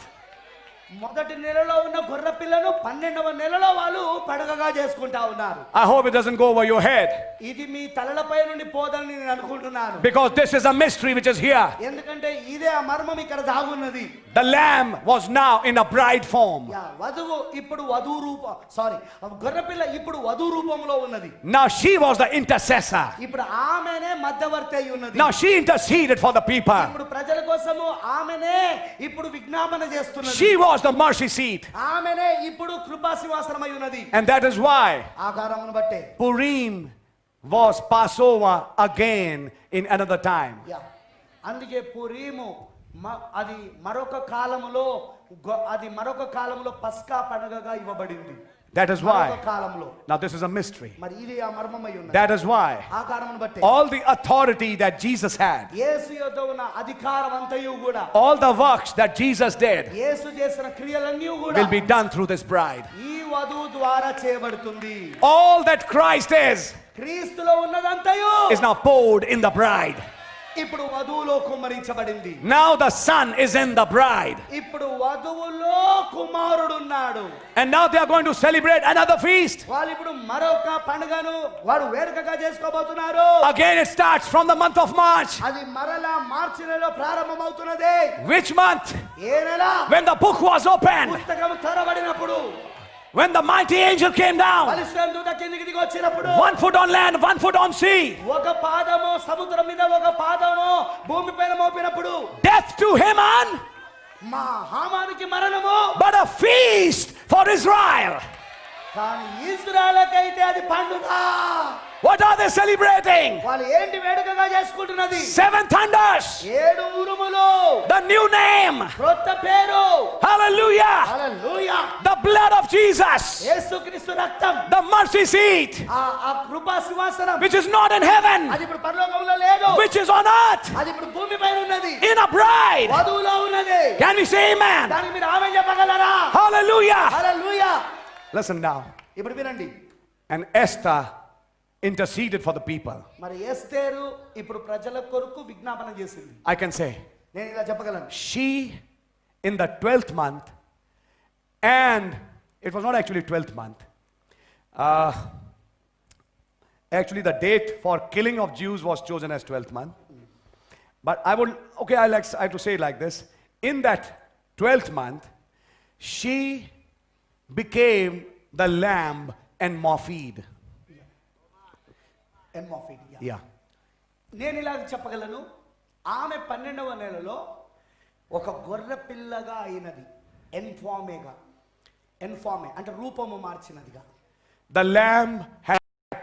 మొదటి నెలలో ఉన్న గొర్రె పిల్లను 12వ నెలలో వాళ్ళు పండుగగా చేసుకుంటా ఉన్నారు. I hope it doesn't go over your head, ఇది మీ తలలపై నుండి పోదని నేను అనుకుంటున్నాను. because this is a mystery which is here. ఎందుకంటే ఇదే ఆ మర్మం ఇక్కడ దాగున్నది. The lamb was now in a bride form. వధువు ఇప్పుడు వధువు గొర్రె పిల్ల ఇప్పుడు వధువు రూపంలో ఉన్నది. Now she was the intercessor. ఇప్పుడు ఆమెనే మధ్యవర్తి అయి ఉన్నది. Now she interceded for the people. ఇప్పుడు ప్రజల కోసము ఆమెనే ఇప్పుడు విజ్ఞాపన చేస్తున్నది. She was the mercy seat. ఆమెనే ఇప్పుడు కృపా సింహాసనం అయి ఉన్నది. And that is why ఆ కారణమును బట్టే Purim was Passover again in another time. అందుకే పురీము అది మరొక కాలంలో పస్కా పండుగగా ఇవ్వబడింది. That is why. కాలంలో Now this is a mystery. మరి ఇది ఆ మర్మమై ఉన్నది. That is why ఆ కారణమును బట్టే all the authority that Jesus had, యేసు యొద్ద ఉన్న అధికారం అంతయు కూడా, all the works that Jesus did, యేసు చేసిన క్రియలన్నీ కూడా will be done through this bride. ఈ వధువు ద్వారా చేయబడుతుంది. All that Christ is క్రీస్తులో ఉన్నదంతయు is now poured in the bride. ఇప్పుడు వధువులో కుమ్మరించబడింది. Now the son is in the bride. ఇప్పుడు వధువులో కుమారుడు ఉన్నాడు. And now they are going to celebrate another feast. వాళ్ళు ఇప్పుడు మరొక పండుగను వారు వేడుకగా చేసుకోబోతున్నారు. Again it starts from the month of March. అది మరలా మార్చి నెలలో ప్రారంభమవుతున్నది. Which month? ఏ నెల? When the book was opened. పుస్తకం తెరవబడినప్పుడు. When the mighty angel came down. బలిష్ఠుడైన దూత కిందికి దిగి వచ్చినప్పుడు. 1 foot on land, 1 foot on sea. ఒక పాదము సముద్రం మీద, ఒక పాదము భూమిపైన మోపినప్పుడు. Death to Haman, మా హామానికి మరణము. but a feast for Israel. కానీ ఇశ్రాయేలుకైతే అది పండుగ. What are they celebrating? వాళ్ళు ఏంటి వేడుకగా చేసుకుంటున్నది? 7 thunders. 7 ఉరుములు. The new name. క్రొత్త పేరు. Hallelujah. Hallelujah. The blood of Jesus. యేసుక్రీస్తు రక్తం. The mercy seat, ఆ కృపా సింహాసనం. which is not in heaven, అది ఇప్పుడు పరలోకంలో లేదు. which is on earth, అది ఇప్పుడు భూమిపైన ఉన్నది. in a bride. వధువులో ఉన్నది. Can we say amen? దానికి మీరు ఆమేన్ చెప్పగలరా? Hallelujah. హల్లెలూయా. Listen now. ఇప్పుడు వినండి. And Esther interceded for the people. మరి ఎస్తేరు ఇప్పుడు ప్రజల కొరకు విజ్ఞాపన చేసింది. I can say నేను ఇలా చెప్పగలను. she in the 12th month, and it was not actually 12th month. Actually the date for killing of Jews was chosen as 12th month. But I have to say it like this. In that 12th month, she became the lamb and morphed. Yeah. నేను ఇలా చెప్పగలను. ఆమె 12వ నెలలో ఒక గొర్రె పిల్లగా అయినది. ఎన్ఫామే అంటే రూపము మార్చినదిగా. The lamb had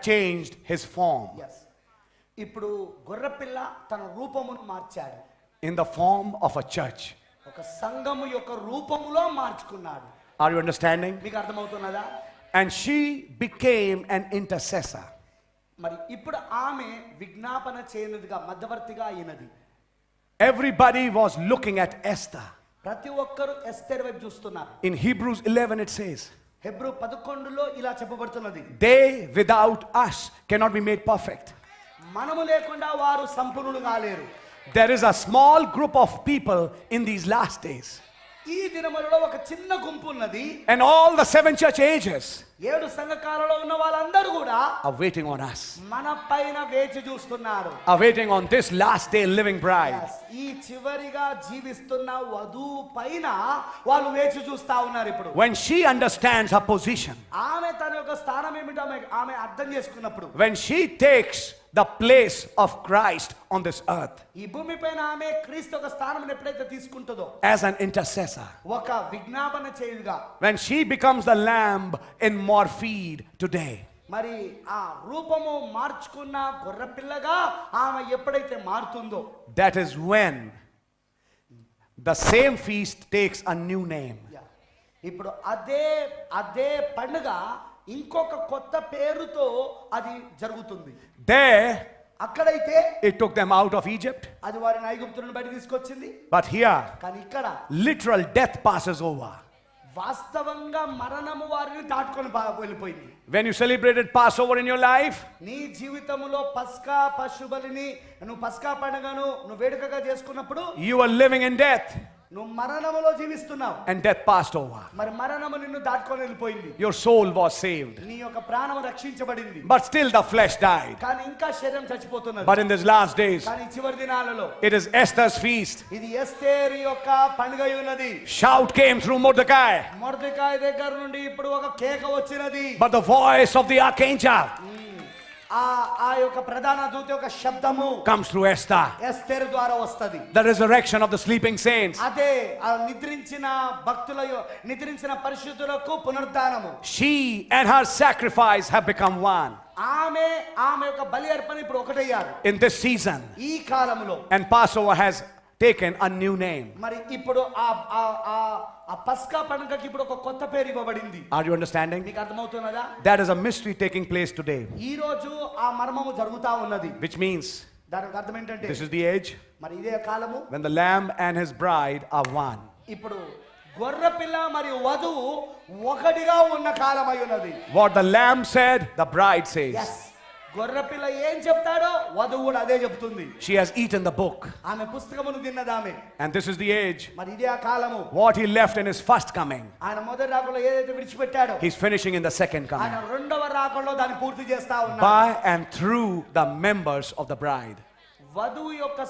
changed his form. Yes. ఇప్పుడు గొర్రె పిల్ల తన రూపమును మార్చాడు. In the form of a church. ఒక సంఘము యొక్క రూపములో మార్చుకున్నాడు. Are you understanding? మీకు అర్థమవుతున్నదా? And she became an intercessor. మరి ఇప్పుడు ఆమె విజ్ఞాపన చేయనిదిగా, మధ్యవర్తిగా అయినది. Everybody was looking at Esther. ప్రతి ఒక్కరు ఎస్తేరు వైపు చూస్తున్నారు. In Hebrews 11 it says, Hebrew 11లో ఇలా చెప్పబడుతున్నది. they without us cannot be made perfect. మనము లేకుండా వారు సంపూర్ణులు కాలేరు. There is a small group of people in these last days. ఈ దినములలో ఒక చిన్న గుంపు ఉన్నది. And all the 7 church ages 7 సంఘకాలలో ఉన్న వాళ్ళందరూ కూడా are waiting on us. మన పైన వేచి చూస్తున్నారు. Are waiting on this last day living bride. ఈ చివరిగా జీవిస్తున్న వధువు పైన వాళ్ళు వేచి చూస్తా ఉన్నారు. ఇప్పుడు When she understands her position, ఆమె తన యొక్క స్థానం ఏమిటో ఆమె అర్థం చేసుకున్నప్పుడు, when she takes the place of Christ on this earth ఈ భూమి పైన ఆమె క్రీస్తు యొక్క స్థానం ఎప్పుడైతే తీసుకుంటుందో as an intercessor, ఒక విజ్ఞాపన చేయుగా, when she becomes the lamb in morphed today, మరి ఆ రూపము మార్చుకున్న గొర్రెపిల్లగా ఆమె ఎప్పుడైతే మారుతుందో, that is when the same feast takes a new name. ఇప్పుడు అదే పండుగ ఇంకొక కొత్త పేరుతో అది జరుగుతుంది. There, అక్కడైతే it took them out of Egypt. అది వారిని ఐగుప్తు నుండి బయట తీసుకొచ్చింది. But here, కానీ ఇక్కడ literal death passes over. వాస్తవంగా మరణము వారిని దాటుకొని వెళ్ళిపోయింది. When you celebrated Passover in your life, నీ జీవితంలో పస్కా పశుబలిని నువ్వు పస్కా పండుగను నువ్వు వేడుకగా చేసుకున్నప్పుడు you were living in death, నువ్వు మరణములో జీవిస్తున్నావు. and death passed over. మరి మరణము నిన్ను దాటుకొని వెళ్ళిపోయింది. Your soul was saved. నీ యొక్క ప్రాణము రక్షించబడింది. But still the flesh died. కానీ ఇంకా శరీరం చచ్చిపోతున్నది. But in these last days, కానీ చివరి దినాలలో it is Esther's feast. ఇది ఎస్తేరు యొక్క పండుగ ఉన్నది. Shout came through Mordecai. మొర్దెకాయి దగ్గర నుండి ఇప్పుడు ఒక కేక వచ్చినది. But the voice of the archangel ఆ యొక్క ప్రధాన దూత యొక్క శబ్దము comes through Esther. ఎస్తేరు ద్వారా వస్తది. The resurrection of the sleeping saints. అదే ఆ నిద్రించిన భక్తుల నిద్రించిన పరిశుద్ధులకు పునరుద్ధానము. She and her sacrifice have become one ఆమె యొక్క బలి అర్పణ ఇప్పుడు ఒకటయ్యారు in this season. ఈ కాలంలో. And Passover has taken a new name. మరి ఇప్పుడు ఆ పస్కా పండుగకి ఇప్పుడు ఒక కొత్త పేరు ఇవ్వబడింది. Are you understanding? మీకు అర్థమవుతున్నదా? That is a mystery taking place today. ఈ రోజు ఆ మర్మము జరుగుతా ఉన్నది. Which means దానికి అర్థం ఏంటంటే this is the age మరి ఇదే కాలము when the lamb and his bride are one. ఇప్పుడు గొర్రెపిల్ల మరియు వధువు ఒకటిగా ఉన్న కాలం అయి ఉన్నది. What the lamb said, the bride says. Yes. గొర్రెపిల్ల ఏం చెప్తాడో వధువు కూడా అదే చెప్తుంది. She has eaten the book. ఆమె పుస్తకమును తిన్నది ఆమె. And this is the age. మరి ఇదే ఆ కాలము. What he left in his first coming, ఆయన మొదటి రాకడలో ఏదైతే విడిచిపెట్టాడో he's finishing in the second coming. ఆయన రెండవ రాకడలో దాన్ని పూర్తి చేస్తా ఉన్నాడు. By and through the members of the bride. వధువు యొక్క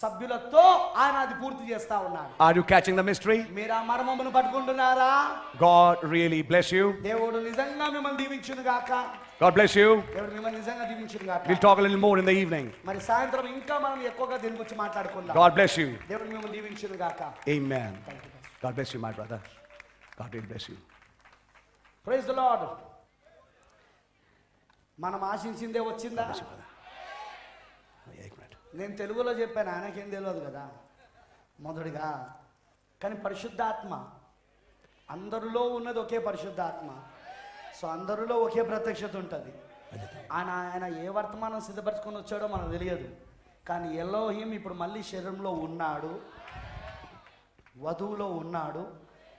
సభ్యులతో ఆయన అది పూర్తి చేస్తా ఉన్నాడు. Are you catching the mystery? మీరు ఆ మర్మమును పట్టుకుంటున్నారా? God really bless you. దేవుడు నిజంగా మిమ్మల్ని దీవించును గాక. God bless you. దేవుడు మిమ్మల్ని నిజంగా దీవించును గాక. We'll talk a little more in the evening. మరి సాయంత్రం ఇంకా మనం ఎక్కువగా దీని గురించి మాట్లాడుకుందాం. God bless you. దేవుడు మిమ్మల్ని దీవించును గాక. Amen. God bless you, my brother. God will bless you. Praise the Lord. మనం ఆశించిందే వచ్చిందా? నేను తెలుగులో చెప్పాను, ఆయనకేం తెలియదు కదా మొదటిగా. కానీ పరిశుద్ధాత్మ అందరిలో ఉన్నది ఒకే పరిశుద్ధాత్మ. సో అందరిలో ఒకే ప్రత్యక్షత ఉంటుంది. ఆయన ఏ వర్తమానం సిద్ధపరచుకొని వచ్చాడో మనకు తెలియదు. కానీ ఎలోహిం ఇప్పుడు మళ్ళీ శరీరంలో ఉన్నాడు, వధువులో ఉన్నాడు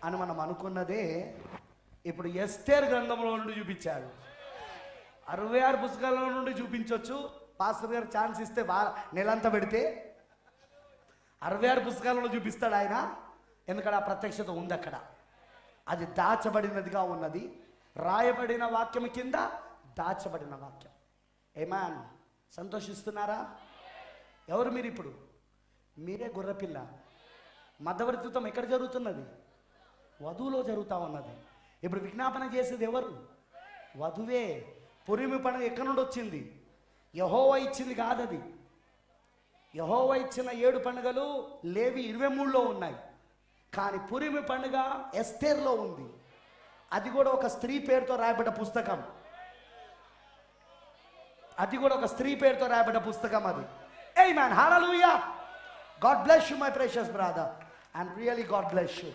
అని మనం అనుకున్నదే ఇప్పుడు ఎస్తేరు గ్రంథంలో నుండి చూపించాడు. 66 పుస్తకాల నుండి చూపించవచ్చు. పాస్టర్ గారు ఛాన్స్ ఇస్తే నెలంతా పెడితే 66 పుస్తకాలలో చూపిస్తాడు ఆయన. ఎందుకంటే ఆ ప్రత్యక్షత ఉంది అక్కడ. అది దాచబడినదిగా ఉన్నది. రాయబడిన వాక్యం కింద దాచబడిన వాక్యం. ఏమాన్ సంతోషిస్తున్నారా? ఎవరు మీరు ఇప్పుడు? మీరే గొర్రెపిల్ల. మధ్యవర్తిత్వం ఎక్కడ జరుగుతున్నది? వధువులో జరుగుతూ ఉన్నది. ఇప్పుడు విజ్ఞాపన చేసేది ఎవరు? వధువే. పురిమి పండుగ ఎక్కడి నుండి వచ్చింది? యెహోవా ఇచ్చింది కాదది. యెహోవా ఇచ్చిన 7 పండుగలు లేవి 23లో ఉన్నాయి. కానీ పురిమి పండుగ ఎస్తేర్లో ఉంది. అది కూడా ఒక స్త్రీ పేరుతో రాయబడ్డ పుస్తకం. అది Amen. Hallelujah. God bless you, my precious brother. And really God bless you.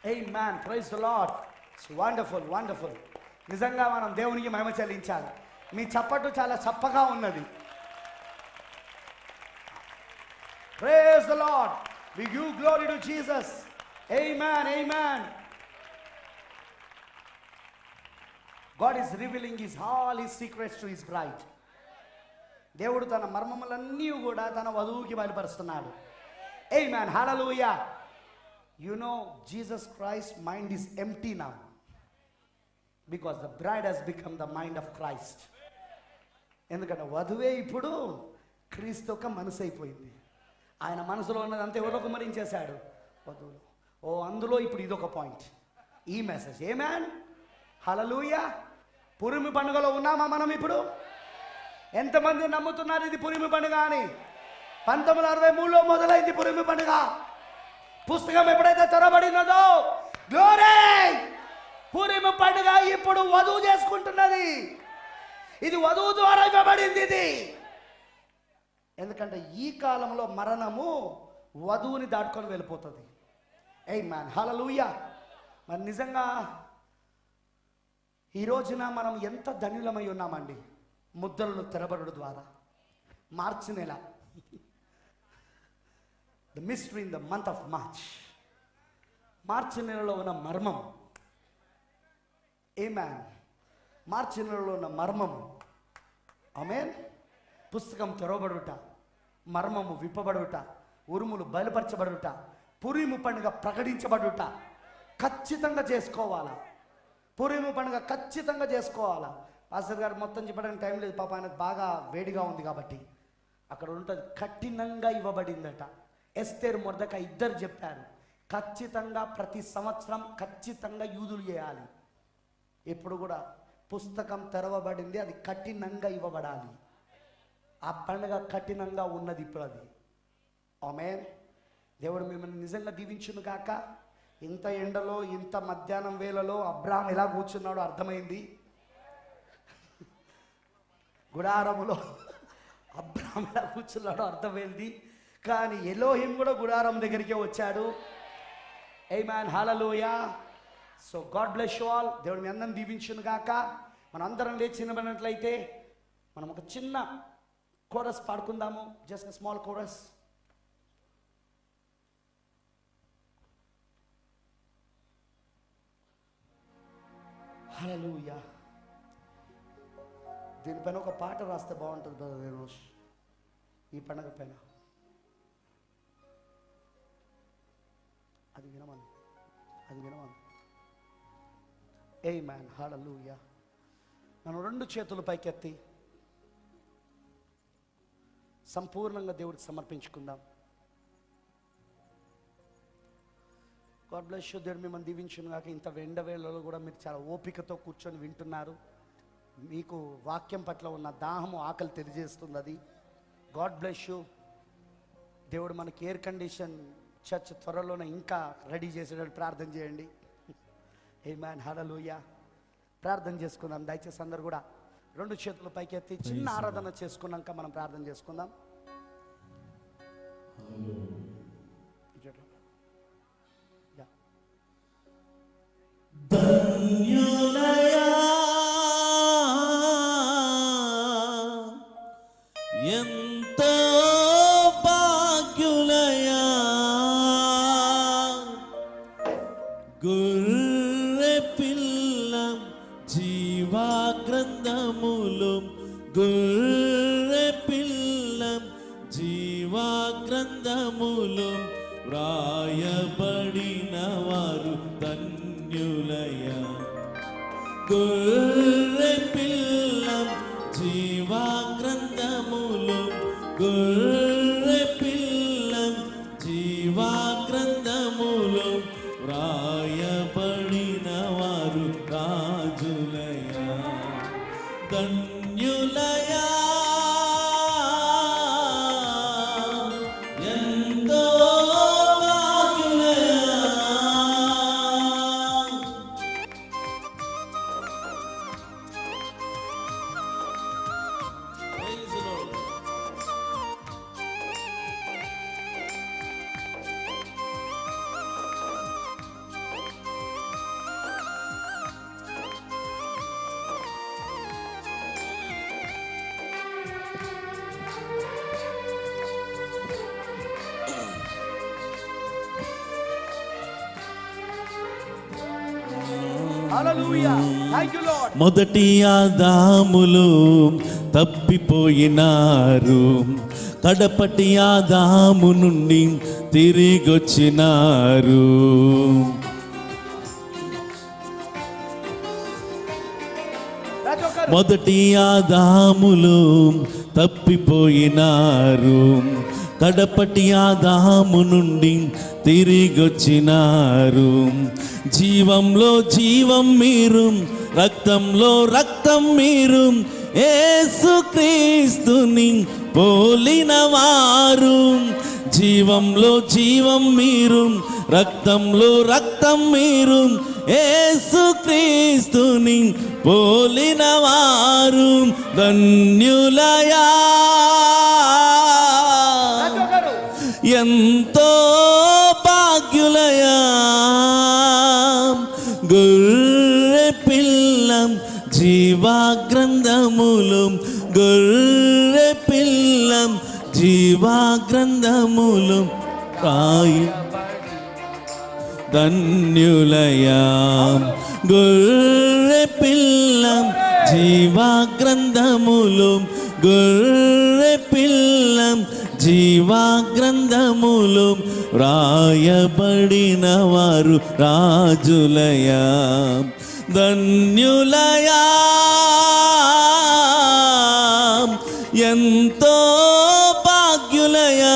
Amen. Praise the Lord. It's wonderful, wonderful. నిజంగా మనం దేవునికి మహిమ చెల్లించాలి. మీ చప్పట్లు చాలా చప్పగా ఉన్నది. Praise the Lord. We give glory to Jesus. Amen, amen. God is revealing all his secrets to his bride. దేవుడు తన మర్మములన్నీ కూడా తన వధువుకి బయలుపరుస్తున్నాడు. Amen. Hallelujah. You know, Jesus Christ's mind is empty now. Because the bride has become the mind of Christ. ఎందుకంటే వధువే ఇప్పుడు క్రీస్తు యొక్క మనసు అయిపోయింది. ఆయన మనసులో ఉన్నదంతా ఎవరో కుమరించేశాడు వధువులో. అందులో ఇప్పుడు ఇదొక పాయింట్, ఈ మెసేజ్. ఆమేన్. హల్లెలూయా. పురిమి పండుగలో ఉన్నామా మనం ఇప్పుడు? ఎంతమంది నమ్ముతున్నారు ఇది పురిమి పండుగ అని? 1963లో మొదలైంది పురిమి పండుగ. పుస్తకం ఎప్పుడైతే తెరబడినదో, గ్లోరీ, పురిమి పండుగ ఇప్పుడు వధువు చేసుకుంటున్నది. ఇది వధువు ద్వారా ఇవ్వబడింది ఇది. ఎందుకంటే ఈ కాలంలో మరణము వధువుని దాటుకొని వెళ్ళిపోతుంది. ఆమేన్. హల్లెలూయా. మరి నిజంగా ఈ రోజున మనం ఎంత ధన్యులమై ఉన్నామండి. ముద్రలు తెరబడు ద్వారా మార్చి నెల, the mystery in the month of March. మార్చి నెలలో ఉన్న మర్మం, ఆమేన్. మార్చి నెలలో ఉన్న మర్మం, ఆమేన్. పుస్తకం తెరవబడుట, మర్మము విప్పబడుట, ఉరుములు బయలుపరచబడుట, పురీము పండుగ ప్రకటించబడుట ఖచ్చితంగా చేసుకోవాలా. పురీము పండుగ ఖచ్చితంగా చేసుకోవాలా. పాస్టర్ గారు మొత్తం చెప్పడానికి టైం లేదు, పాప ఆయనకు బాగా వేడిగా ఉంది కాబట్టి. అక్కడ ఉంటుంది, కఠినంగా ఇవ్వబడిందట. ఎస్తేరు మొర్దెకై ఇద్దరు చెప్పారు, ఖచ్చితంగా ప్రతి సంవత్సరం ఖచ్చితంగా యూదులు చేయాలి. ఎప్పుడు కూడా పుస్తకం తెరవబడింది, అది కఠినంగా ఇవ్వబడాలి. ఆ పండుగ కఠినంగా ఉన్నది ఇప్పుడు అది. ఆమేన్. దేవుడు మిమ్మల్ని నిజంగా దీవించును గాక. ఇంత ఎండలో ఇంత మధ్యాహ్నం వేళలో అబ్రాహాం ఎలా కూర్చున్నాడో అర్థమైంది. గుడారములో అబ్రాహాం ఎలా కూర్చున్నాడో అర్థమైంది. కానీ ఎలోహిం కూడా గుడారం దగ్గరికే వచ్చాడు. ఆమేన్, హల్లెలూయా. So God bless you all. దేవుడు మీ అందరిని దీవించును గాక. మనం అందరం లేచి నిలబడినట్లయితే మనం ఒక చిన్న కోరస్ పాడుకుందాము. Just small chorus. హల్లెలూయా. దీనిపైన ఒక పాట రాస్తే బాగుంటుంది బ్రదర్ వినోష్, ఈ పండుగ పైన. అది వినమని. ఆమేన్, హల్లెలూయా. మనం రెండు చేతులు పైకెత్తి సంపూర్ణంగా దేవుడికి సమర్పించుకుందాం. God bless you. దేవుడు మిమ్మల్ని దీవించును గాక. ఇంత వెండ వేళలో కూడా మీరు చాలా ఓపికతో కూర్చొని వింటున్నారు. మీకు వాక్యం పట్ల ఉన్న దాహము, ఆకలి తెలియజేస్తుంది అది. God bless you. దేవుడు మనకి ఎయిర్ కండిషన్ చర్చ్ త్వరలోనే ఇంకా రెడీ చేసేటట్టు ప్రార్థన చేయండి. ఆమేన్, హల్లెలూయా. ప్రార్థన చేసుకుందాం. దయచేసి అందరు కూడా రెండు చేతులు పైకెత్తి చిన్న ఆరాధన చేసుకున్నాక మనం ప్రార్థన చేసుకుందాం. ధన్యులయా ఎంతో భాగ్యులయా, గొర్రె పిల్ల జీవా గ్రంథములు, గొర్రె పిల్ల జీవా గ్రంథములు వ్రాయబడిన వారు ధన్యులయా. గొర్రె పిల్ల జీవా గ్రంథములు, గొర్రె పిల్ల జీవా గ్రంథములు వ్రాయబడిన వారు రాజులయా. ధన్యులయా ఎంతో భాగ్యులయా. Praise the Lord. Hallelujah. Thank you lord. మొదటి ఆదాములు తప్పిపోయినారు, కడపటి ఆదాము నుండి తిరిగొచ్చినారు. మొదటి ఆదాములు తప్పిపోయినారు, కడపటి ఆదాము నుండి తిరిగొచ్చినారు. జీవంలో జీవం మీరు, రక్తంలో రక్తం మీరు, యేసుక్రీస్తుని పోలిన వారు. జీవంలో జీవం మీరు, రక్తంలో రక్తం మీరు, యేసుక్రీస్తుని పోలిన వారు ధన్యులయా. ఎంతో భాగ్యులయా. గొర్రె పిల్లం జీవా గ్రంథములు రాయి ధన్యులయాం. గొర్రె పిల్లం జీవా గ్రంథములు గొర్రె పిల్లం జీవా గ్రంథములు రాయబడిన వారు రాజులయా ధన్యులయా ఎంతో భాగ్యులయా.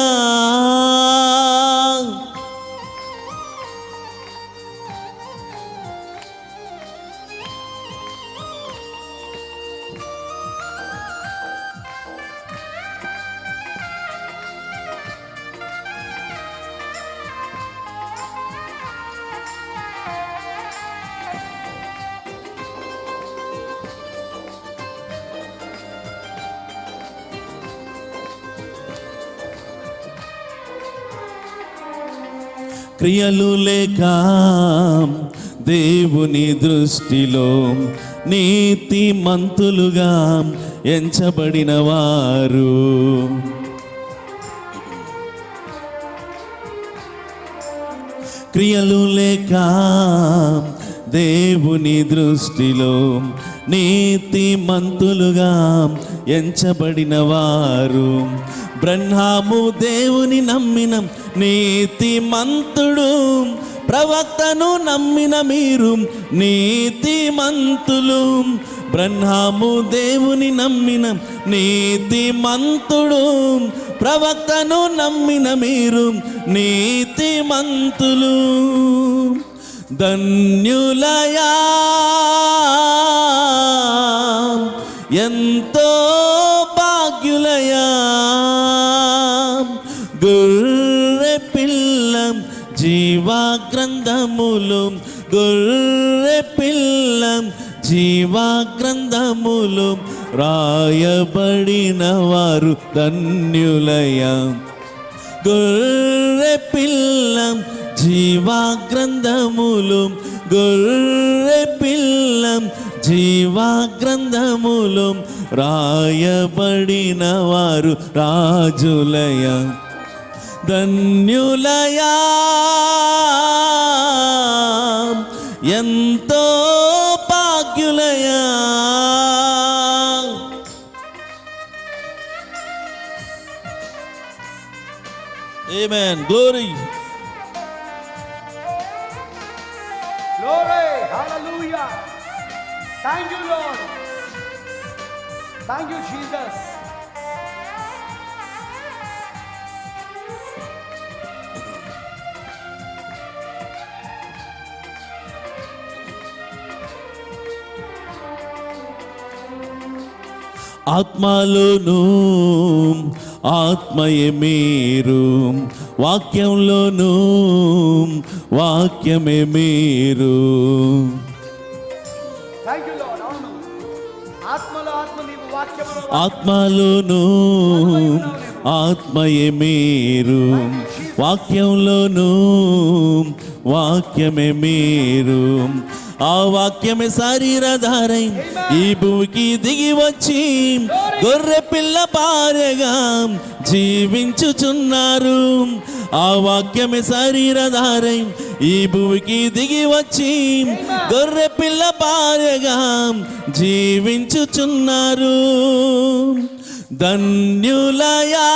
క్రియలు లేక దేవుని దృష్టిలో నీతిమంతులుగా ఎంచబడిన వారు క్రియలు లేక దేవుని దృష్టిలో నీతిమంతులుగా ఎంచబడిన వారు బ్రహ్మాము దేవుని నమ్మిన నీతిమంతుడు ప్రవక్తను నమ్మిన మీరు నీతిమంతులు. బ్రహ్మాము దేవుని నమ్మిన నీతిమంతుడు ప్రవక్తను నమ్మిన మీరు నీతిమంతులు. ధన్యులయా ఎంతో భాగ్యులయా. గొర్రె పిల్లం జీవా గ్రంథములు గొర్రె పిల్లం జీవా గ్రంథములు రాయబడిన వారు ధన్యులయా. గొర్రె పిల్లం జీవా గ్రంథములు గొర్రె పిల్లం జీవా గ్రంథములు రాయబడిన వారు రాజులయా ధన్యులయా ఎంతో భాగ్యులయా. Amen. Glory. Glory. Hallelujah. Thank you, Lord. Thank you, Jesus. ఆత్మలోను ఆత్మయే మీరు వాక్యంలోను వాక్యమే మీరు. Thank you, Lord. అవును. ఆత్మలో ఆత్మ నీవు వాక్యములో ఆత్మలోను ఆత్మయే మీరు వాక్యంలోను వాక్యమే మీరు. ఆ వాక్యమే శరీరధారై ఈ భూమికి దిగి వచ్చి గొర్రె పిల్ల భార్యగా జీవించుచున్నారు. ఆ వాక్యమే శరీరధారై ఈ భూమికి దిగి వచ్చి గొర్రె పిల్ల భార్యగా జీవించుచున్నారు. ధన్యులయా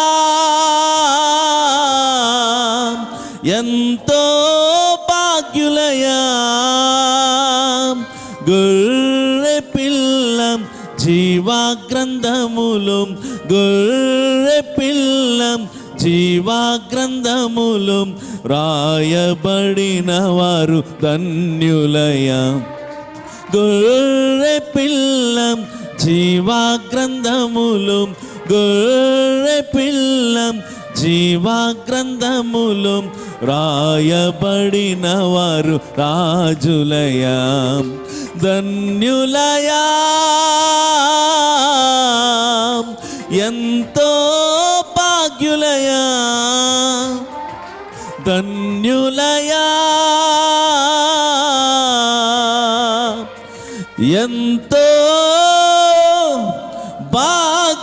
ఎంతో భాగ్యులయా. గొర్రె పిల్లం జీవా గ్రంథములు గొర్రె పిల్లం జీవా గ్రంథములు రాయబడిన వారు ధన్యులయా. గొర్రె పిల్లం జీవా గ్రంథములు గొర్రె పిల్లం జీవా గ్రంథములు రాయబడిన వారు రాజులయా ధన్యులయా ఎంతో భాగ్యులయా. ధన్యులయా ఎంతో భాగ్యులయా.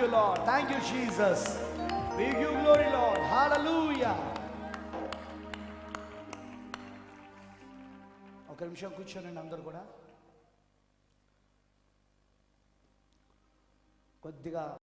you, Lord. Thank you, Jesus. We give you glory, Lord. Hallelujah. ఒక నిమిషం కూర్చోనండి అందరూ కూడా కొద్దిగా